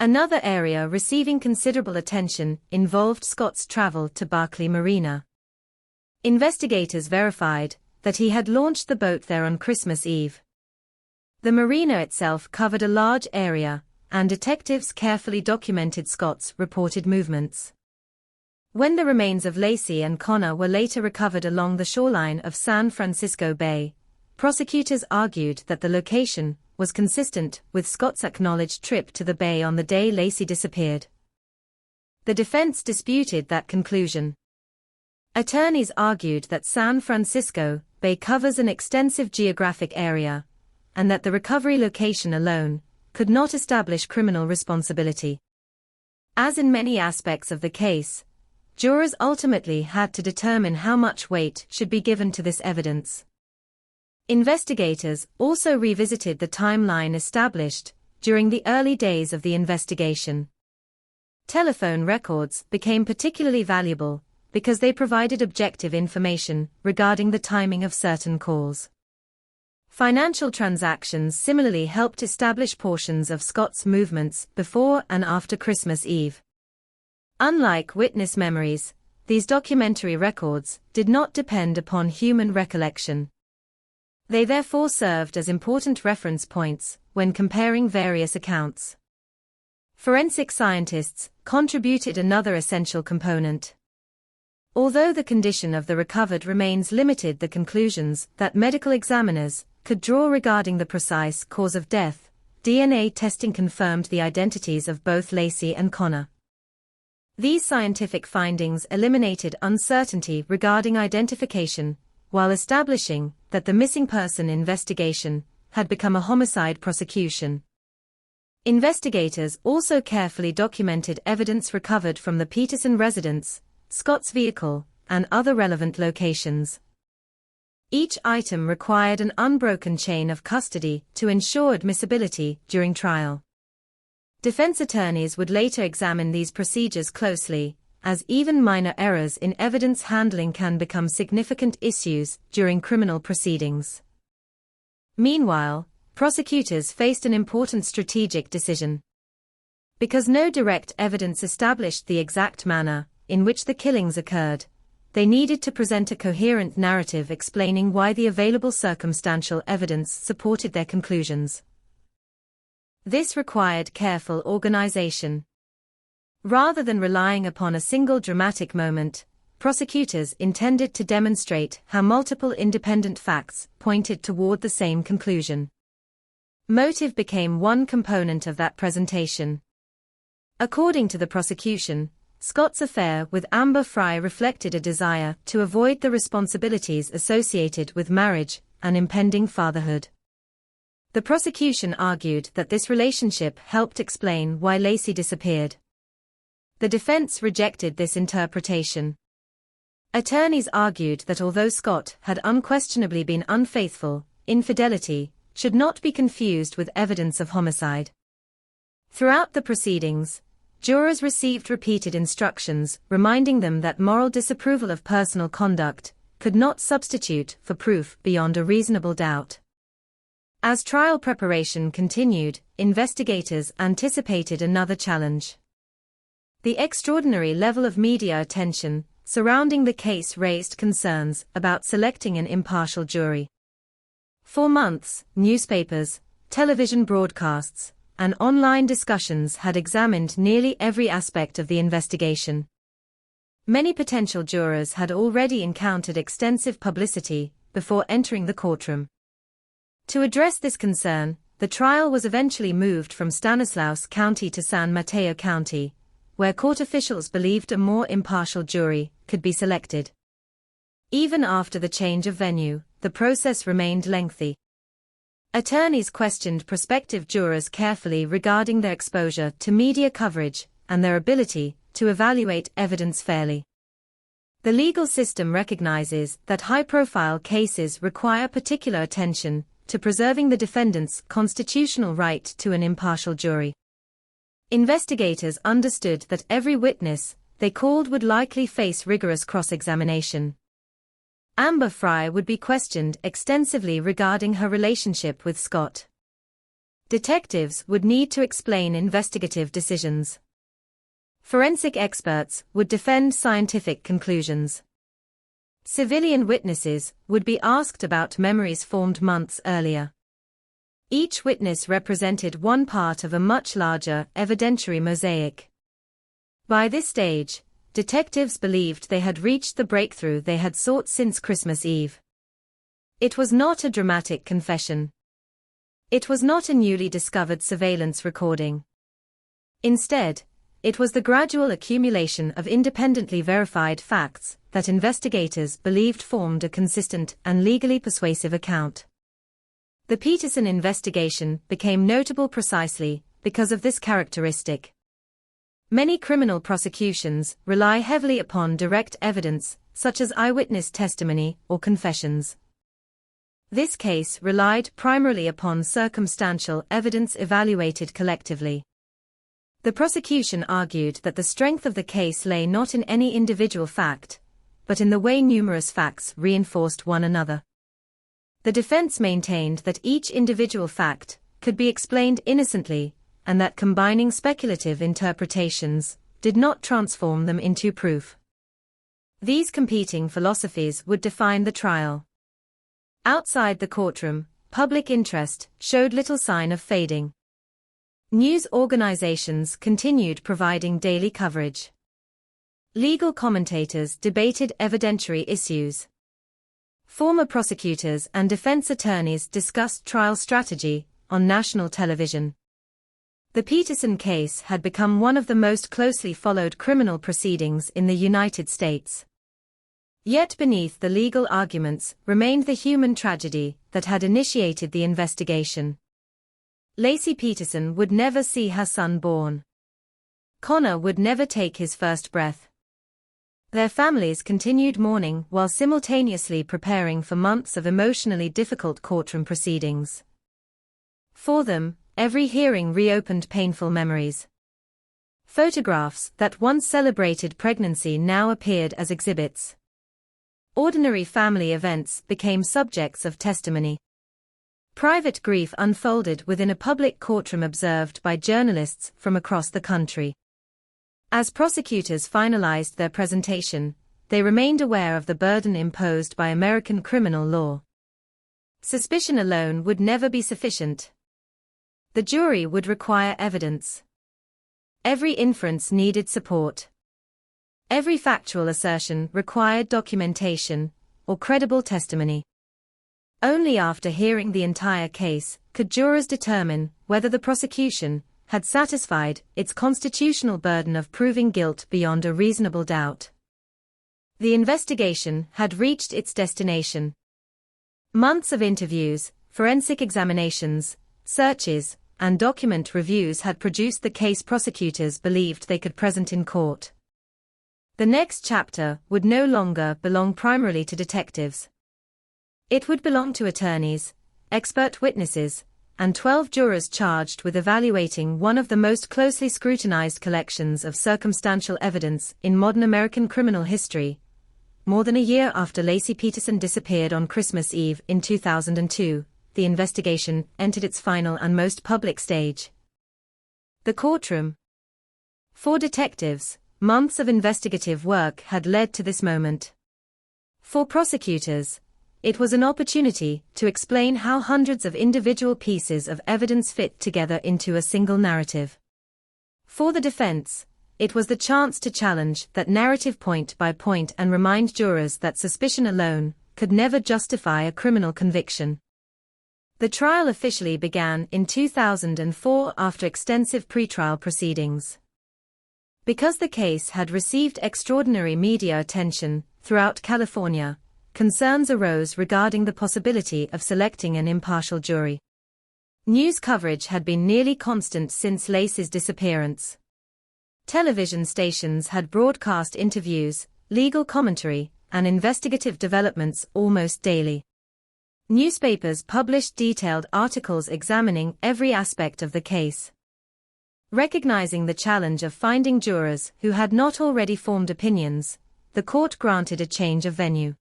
Another area receiving considerable attention involved Scott's travel to Barkley Marina. Investigators verified that he had launched the boat there on Christmas Eve. The marina itself covered a large area, and detectives carefully documented Scott's reported movements. When the remains of Lacey and Connor were later recovered along the shoreline of San Francisco Bay, prosecutors argued that the location was consistent with Scott's acknowledged trip to the bay on the day Lacey disappeared. The defense disputed that conclusion. Attorneys argued that San Francisco Bay covers an extensive geographic area, and that the recovery location alone could not establish criminal responsibility. As in many aspects of the case, jurors ultimately had to determine how much weight should be given to this evidence. Investigators also revisited the timeline established during the early days of the investigation. Telephone records became particularly valuable because they provided objective information regarding the timing of certain calls. Financial transactions similarly helped establish portions of Scott's movements before and after Christmas Eve. Unlike witness memories, these documentary records did not depend upon human recollection. They therefore served as important reference points when comparing various accounts. Forensic scientists contributed another essential component. Although the condition of the recovered remains limited the conclusions that medical examiners could draw regarding the precise cause of death, DNA testing confirmed the identities of both Lacey and Connor. These scientific findings eliminated uncertainty regarding identification, while establishing that the missing person investigation had become a homicide prosecution. Investigators also carefully documented evidence recovered from the Peterson residence, Scott's vehicle, and other relevant locations. Each item required an unbroken chain of custody to ensure admissibility during trial. Defense attorneys would later examine these procedures closely, as even minor errors in evidence handling can become significant issues during criminal proceedings. Meanwhile, prosecutors faced an important strategic decision. Because no direct evidence established the exact manner in which the killings occurred, they needed to present a coherent narrative explaining why the available circumstantial evidence supported their conclusions. This required careful organization. Rather than relying upon a single dramatic moment, prosecutors intended to demonstrate how multiple independent facts pointed toward the same conclusion. Motive became one component of that presentation. According to the prosecution, Scott's affair with Amber Fry reflected a desire to avoid the responsibilities associated with marriage and impending fatherhood. The prosecution argued that this relationship helped explain why Lacey disappeared. The defense rejected this interpretation. Attorneys argued that although Scott had unquestionably been unfaithful, infidelity should not be confused with evidence of homicide. Throughout the proceedings, jurors received repeated instructions reminding them that moral disapproval of personal conduct could not substitute for proof beyond a reasonable doubt. As trial preparation continued, investigators anticipated another challenge. The extraordinary level of media attention surrounding the case raised concerns about selecting an impartial jury. For months, newspapers, television broadcasts, and online discussions had examined nearly every aspect of the investigation. Many potential jurors had already encountered extensive publicity before entering the courtroom. To address this concern, the trial was eventually moved from Stanislaus County to San Mateo County, where court officials believed a more impartial jury could be selected. Even after the change of venue, the process remained lengthy. Attorneys questioned prospective jurors carefully regarding their exposure to media coverage and their ability to evaluate evidence fairly. The legal system recognizes that high-profile cases require particular attention to preserving the defendant's constitutional right to an impartial jury. Investigators understood that every witness they called would likely face rigorous cross-examination. Amber Fry would be questioned extensively regarding her relationship with Scott. Detectives would need to explain investigative decisions. Forensic experts would defend scientific conclusions. Civilian witnesses would be asked about memories formed months earlier. Each witness represented one part of a much larger evidentiary mosaic. By this stage, detectives believed they had reached the breakthrough they had sought since Christmas Eve. It was not a dramatic confession. It was not a newly discovered surveillance recording. Instead, it was the gradual accumulation of independently verified facts that investigators believed formed a consistent and legally persuasive account. The Peterson investigation became notable precisely because of this characteristic. Many criminal prosecutions rely heavily upon direct evidence, such as eyewitness testimony or confessions. This case relied primarily upon circumstantial evidence evaluated collectively. The prosecution argued that the strength of the case lay not in any individual fact, but in the way numerous facts reinforced one another. The defense maintained that each individual fact could be explained innocently, and that combining speculative interpretations did not transform them into proof. These competing philosophies would define the trial. Outside the courtroom, public interest showed little sign of fading. News organizations continued providing daily coverage. Legal commentators debated evidentiary issues. Former prosecutors and defense attorneys discussed trial strategy on national television. The Peterson case had become one of the most closely followed criminal proceedings in the United States. Yet beneath the legal arguments remained the human tragedy that had initiated the investigation. Laci Peterson would never see her son born. Connor would never take his first breath. Their families continued mourning while simultaneously preparing for months of emotionally difficult courtroom proceedings. For them, every hearing reopened painful memories. Photographs that once celebrated pregnancy now appeared as exhibits. Ordinary family events became subjects of testimony. Private grief unfolded within a public courtroom observed by journalists from across the country. As prosecutors finalized their presentation, they remained aware of the burden imposed by American criminal law. Suspicion alone would never be sufficient. The jury would require evidence. Every inference needed support. Every factual assertion required documentation or credible testimony. Only after hearing the entire case could jurors determine whether the prosecution had satisfied its constitutional burden of proving guilt beyond a reasonable doubt. The investigation had reached its destination. Months of interviews, forensic examinations, searches, and document reviews had produced the case prosecutors believed they could present in court. The next chapter would no longer belong primarily to detectives. It would belong to attorneys, expert witnesses, and 12 jurors charged with evaluating one of the most closely scrutinized collections of circumstantial evidence in modern American criminal history. More than a year after Laci Peterson disappeared on Christmas Eve in 2002, the investigation entered its final and most public stage. The courtroom. For detectives, months of investigative work had led to this moment. For prosecutors, it was an opportunity to explain how hundreds of individual pieces of evidence fit together into a single narrative. For the defense, it was the chance to challenge that narrative point by point and remind jurors that suspicion alone could never justify a criminal conviction. The trial officially began in 2004 after extensive pretrial proceedings. Because the case had received extraordinary media attention throughout California, concerns arose regarding the possibility of selecting an impartial jury. News coverage had been nearly constant since Laci's disappearance. Television stations had broadcast interviews, legal commentary, and investigative developments almost daily. Newspapers published detailed articles examining every aspect of the case. Recognizing the challenge of finding jurors who had not already formed opinions, the court granted a change of venue.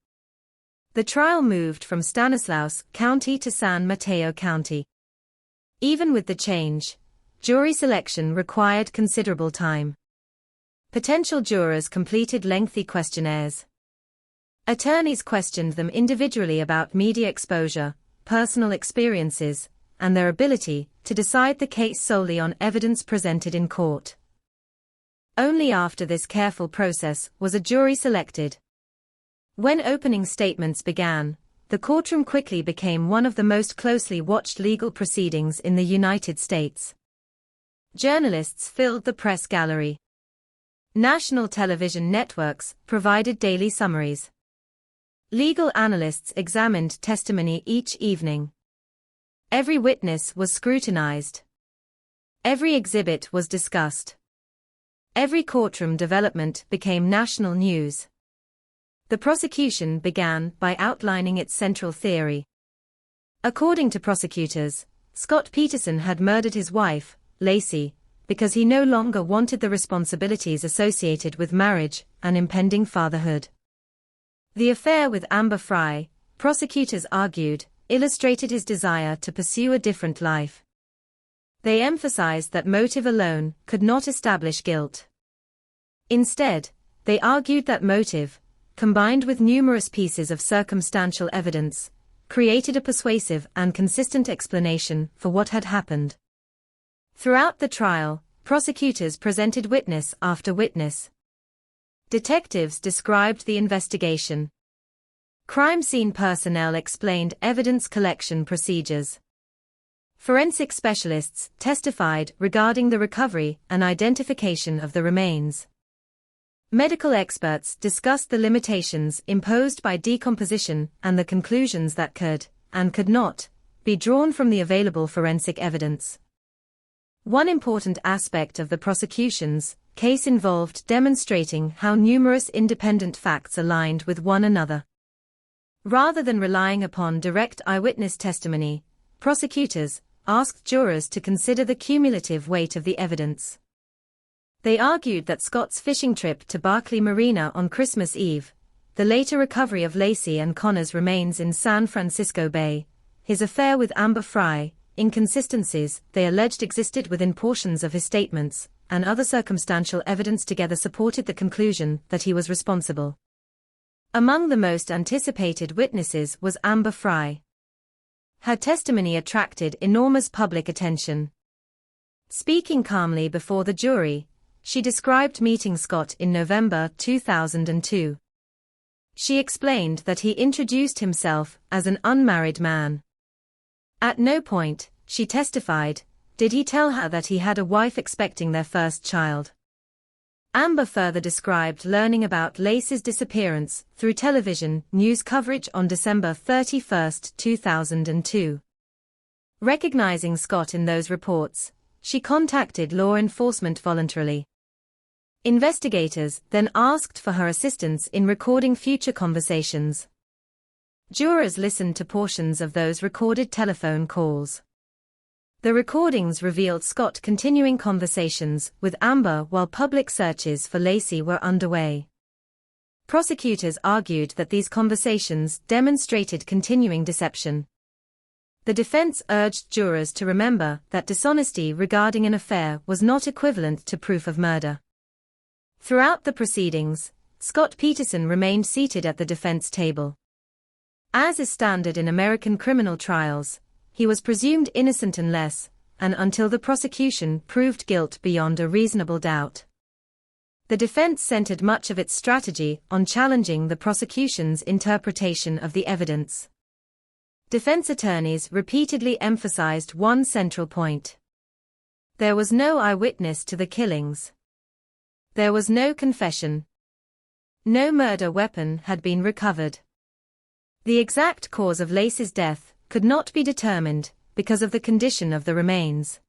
The trial moved from Stanislaus County to San Mateo County. Even with the change, jury selection required considerable time. Potential jurors completed lengthy questionnaires. Attorneys questioned them individually about media exposure, personal experiences, and their ability to decide the case solely on evidence presented in court. Only after this careful process was a jury selected. When opening statements began, the courtroom quickly became one of the most closely watched legal proceedings in the United States. Journalists filled the press gallery. National television networks provided daily summaries. Legal analysts examined testimony each evening. Every witness was scrutinized. Every exhibit was discussed. Every courtroom development became national news. The prosecution began by outlining its central theory. According to prosecutors, Scott Peterson had murdered his wife, Laci, because he no longer wanted the responsibilities associated with marriage and impending fatherhood. The affair with Amber Fry, prosecutors argued, illustrated his desire to pursue a different life. They emphasized that motive alone could not establish guilt. Instead, they argued that motive, combined with numerous pieces of circumstantial evidence, created a persuasive and consistent explanation for what had happened. Throughout the trial, prosecutors presented witness after witness. Detectives described the investigation. Crime scene personnel explained evidence collection procedures. Forensic specialists testified regarding the recovery and identification of the remains. Medical experts discussed the limitations imposed by decomposition and the conclusions that could, and could not, be drawn from the available forensic evidence. One important aspect of the prosecution's case involved demonstrating how numerous independent facts aligned with one another. Rather than relying upon direct eyewitness testimony, prosecutors asked jurors to consider the cumulative weight of the evidence. They argued that Scott's fishing trip to Barkley Marina on Christmas Eve, the later recovery of Lacey and Connor's remains in San Francisco Bay, his affair with Amber Fry, inconsistencies they alleged existed within portions of his statements, and other circumstantial evidence together supported the conclusion that he was responsible. Among the most anticipated witnesses was Amber Fry. Her testimony attracted enormous public attention. Speaking calmly before the jury, she described meeting Scott in November 2002. She explained that he introduced himself as an unmarried man. At no point, she testified, did he tell her that he had a wife expecting their first child. Amber further described learning about Lacey's disappearance through television news coverage on December 31, 2002. Recognizing Scott in those reports, she contacted law enforcement voluntarily. Investigators then asked for her assistance in recording future conversations. Jurors listened to portions of those recorded telephone calls. The recordings revealed Scott continuing conversations with Amber while public searches for Lacey were underway. Prosecutors argued that these conversations demonstrated continuing deception. The defense urged jurors to remember that dishonesty regarding an affair was not equivalent to proof of murder. Throughout the proceedings, Scott Peterson remained seated at the defense table. As is standard in American criminal trials, he was presumed innocent unless, and until the prosecution proved guilt beyond a reasonable doubt. The defense centered much of its strategy on challenging the prosecution's interpretation of the evidence. Defense attorneys repeatedly emphasized one central point. There was no eyewitness to the killings. There was no confession. No murder weapon had been recovered. The exact cause of Lacey's death could not be determined because of the condition of the remains.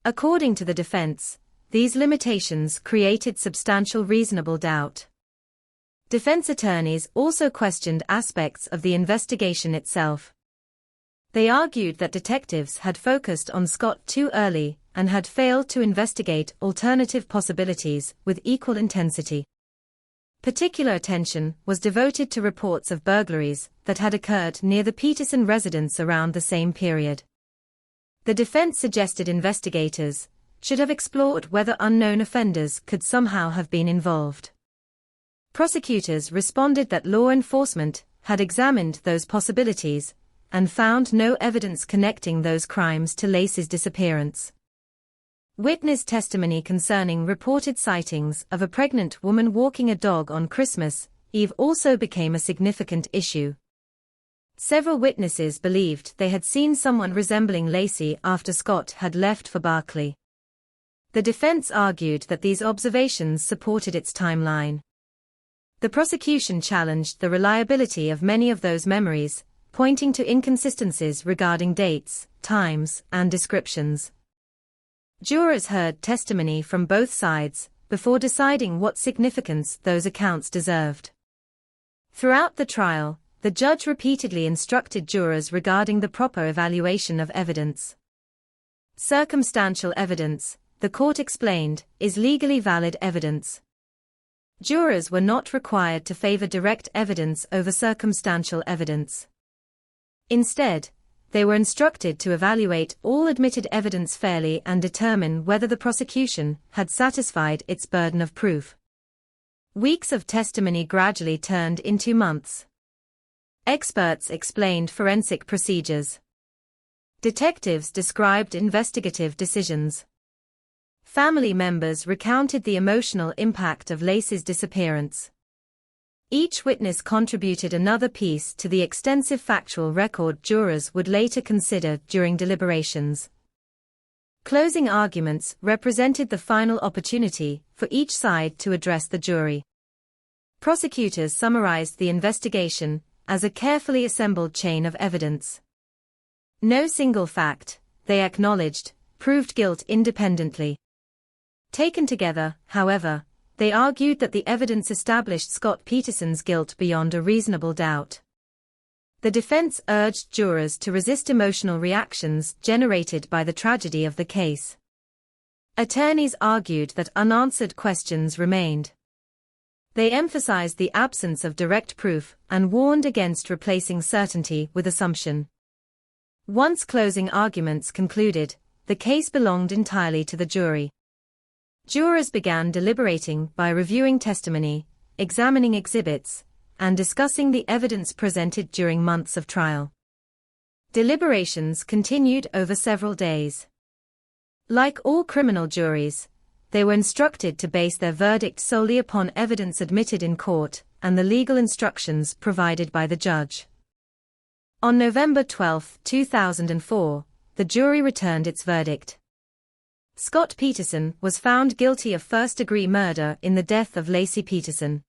According to the defense, these limitations created substantial reasonable doubt. Defense attorneys also questioned aspects of the investigation itself. They argued that detectives had focused on Scott too early and had failed to investigate alternative possibilities with equal intensity. Particular attention was devoted to reports of burglaries that had occurred near the Peterson residence around the same period. The defense suggested investigators should have explored whether unknown offenders could somehow have been involved. Prosecutors responded that law enforcement had examined those possibilities and found no evidence connecting those crimes to Lacey's disappearance. Witness testimony concerning reported sightings of a pregnant woman walking a dog on Christmas Eve also became a significant issue. Several witnesses believed they had seen someone resembling Lacey after Scott had left for Barkley. The defense argued that these observations supported its timeline. The prosecution challenged the reliability of many of those memories, pointing to inconsistencies regarding dates, times, and descriptions. Jurors heard testimony from both sides before deciding what significance those accounts deserved. Throughout the trial, the judge repeatedly instructed jurors regarding the proper evaluation of evidence. Circumstantial evidence, the court explained, is legally valid evidence. Jurors were not required to favor direct evidence over circumstantial evidence. Instead, they were instructed to evaluate all admitted evidence fairly and determine whether the prosecution had satisfied its burden of proof. Weeks of testimony gradually turned into months. Experts explained forensic procedures. Detectives described investigative decisions. Family members recounted the emotional impact of Lacey's disappearance. Each witness contributed another piece to the extensive factual record jurors would later consider during deliberations. Closing arguments represented the final opportunity for each side to address the jury. Prosecutors summarized the investigation as a carefully assembled chain of evidence. No single fact, they acknowledged, proved guilt independently. Taken together, however, they argued that the evidence established Scott Peterson's guilt beyond a reasonable doubt. The defense urged jurors to resist emotional reactions generated by the tragedy of the case. Attorneys argued that unanswered questions remained. They emphasized the absence of direct proof and warned against replacing certainty with assumption. Once closing arguments concluded, the case belonged entirely to the jury. Jurors began deliberating by reviewing testimony, examining exhibits, and discussing the evidence presented during months of trial. Deliberations continued over several days. Like all criminal juries, they were instructed to base their verdict solely upon evidence admitted in court and the legal instructions provided by the judge. On November 12, 2004, the jury returned its verdict. Scott Peterson was found guilty of first-degree murder in the death of Laci Peterson.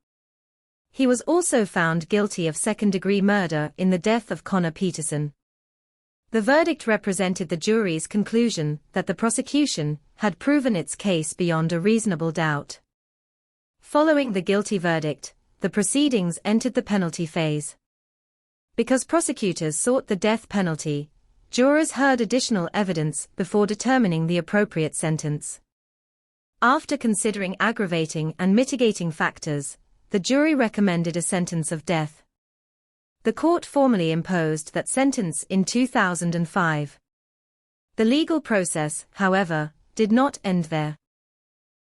He was also found guilty of second-degree murder in the death of Connor Peterson. The verdict represented the jury's conclusion that the prosecution had proven its case beyond a reasonable doubt. Following the guilty verdict, the proceedings entered the penalty phase. Because prosecutors sought the death penalty, jurors heard additional evidence before determining the appropriate sentence. After considering aggravating and mitigating factors, the jury recommended a sentence of death. The court formally imposed that sentence in 2005. The legal process, however, did not end there.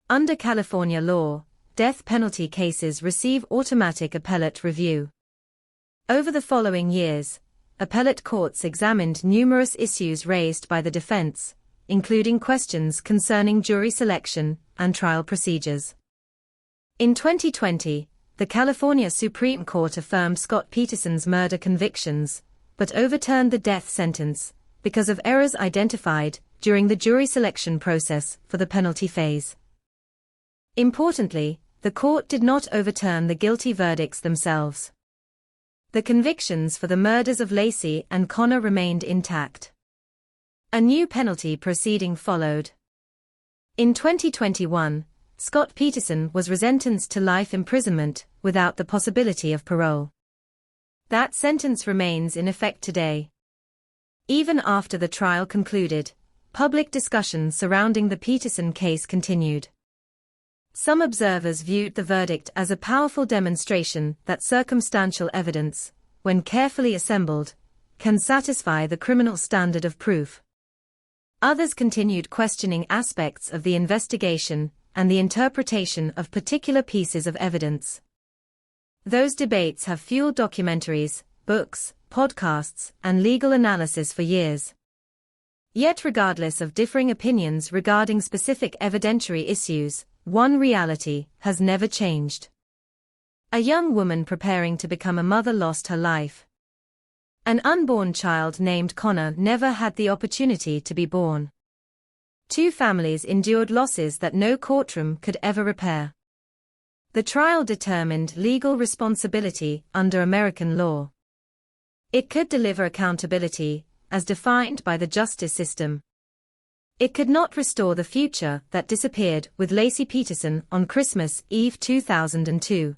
Under California law, death penalty cases receive automatic appellate review. Over the following years, appellate courts examined numerous issues raised by the defense, including questions concerning jury selection and trial procedures. In 2020, the California Supreme Court affirmed Scott Peterson's murder convictions, but overturned the death sentence because of errors identified during the jury selection process for the penalty phase. Importantly, the court did not overturn the guilty verdicts themselves. The convictions for the murders of Laci and Connor remained intact. A new penalty proceeding followed. In 2021, Scott Peterson was sentenced to life imprisonment without the possibility of parole. That sentence remains in effect today. Even after the trial concluded, public discussion surrounding the Peterson case continued. Some observers viewed the verdict as a powerful demonstration that circumstantial evidence, when carefully assembled, can satisfy the criminal standard of proof. Others continued questioning aspects of the investigation and the interpretation of particular pieces of evidence. Those debates have fueled documentaries, books, podcasts, and legal analysis for years. Yet regardless of differing opinions regarding specific evidentiary issues, one reality has never changed. A young woman preparing to become a mother lost her life. An unborn child named Connor never had the opportunity to be born. Two families endured losses that no courtroom could ever repair. The trial determined legal responsibility under American law. It could deliver accountability, as defined by the justice system. It could not restore the future that disappeared with Laci Peterson on Christmas Eve 2002.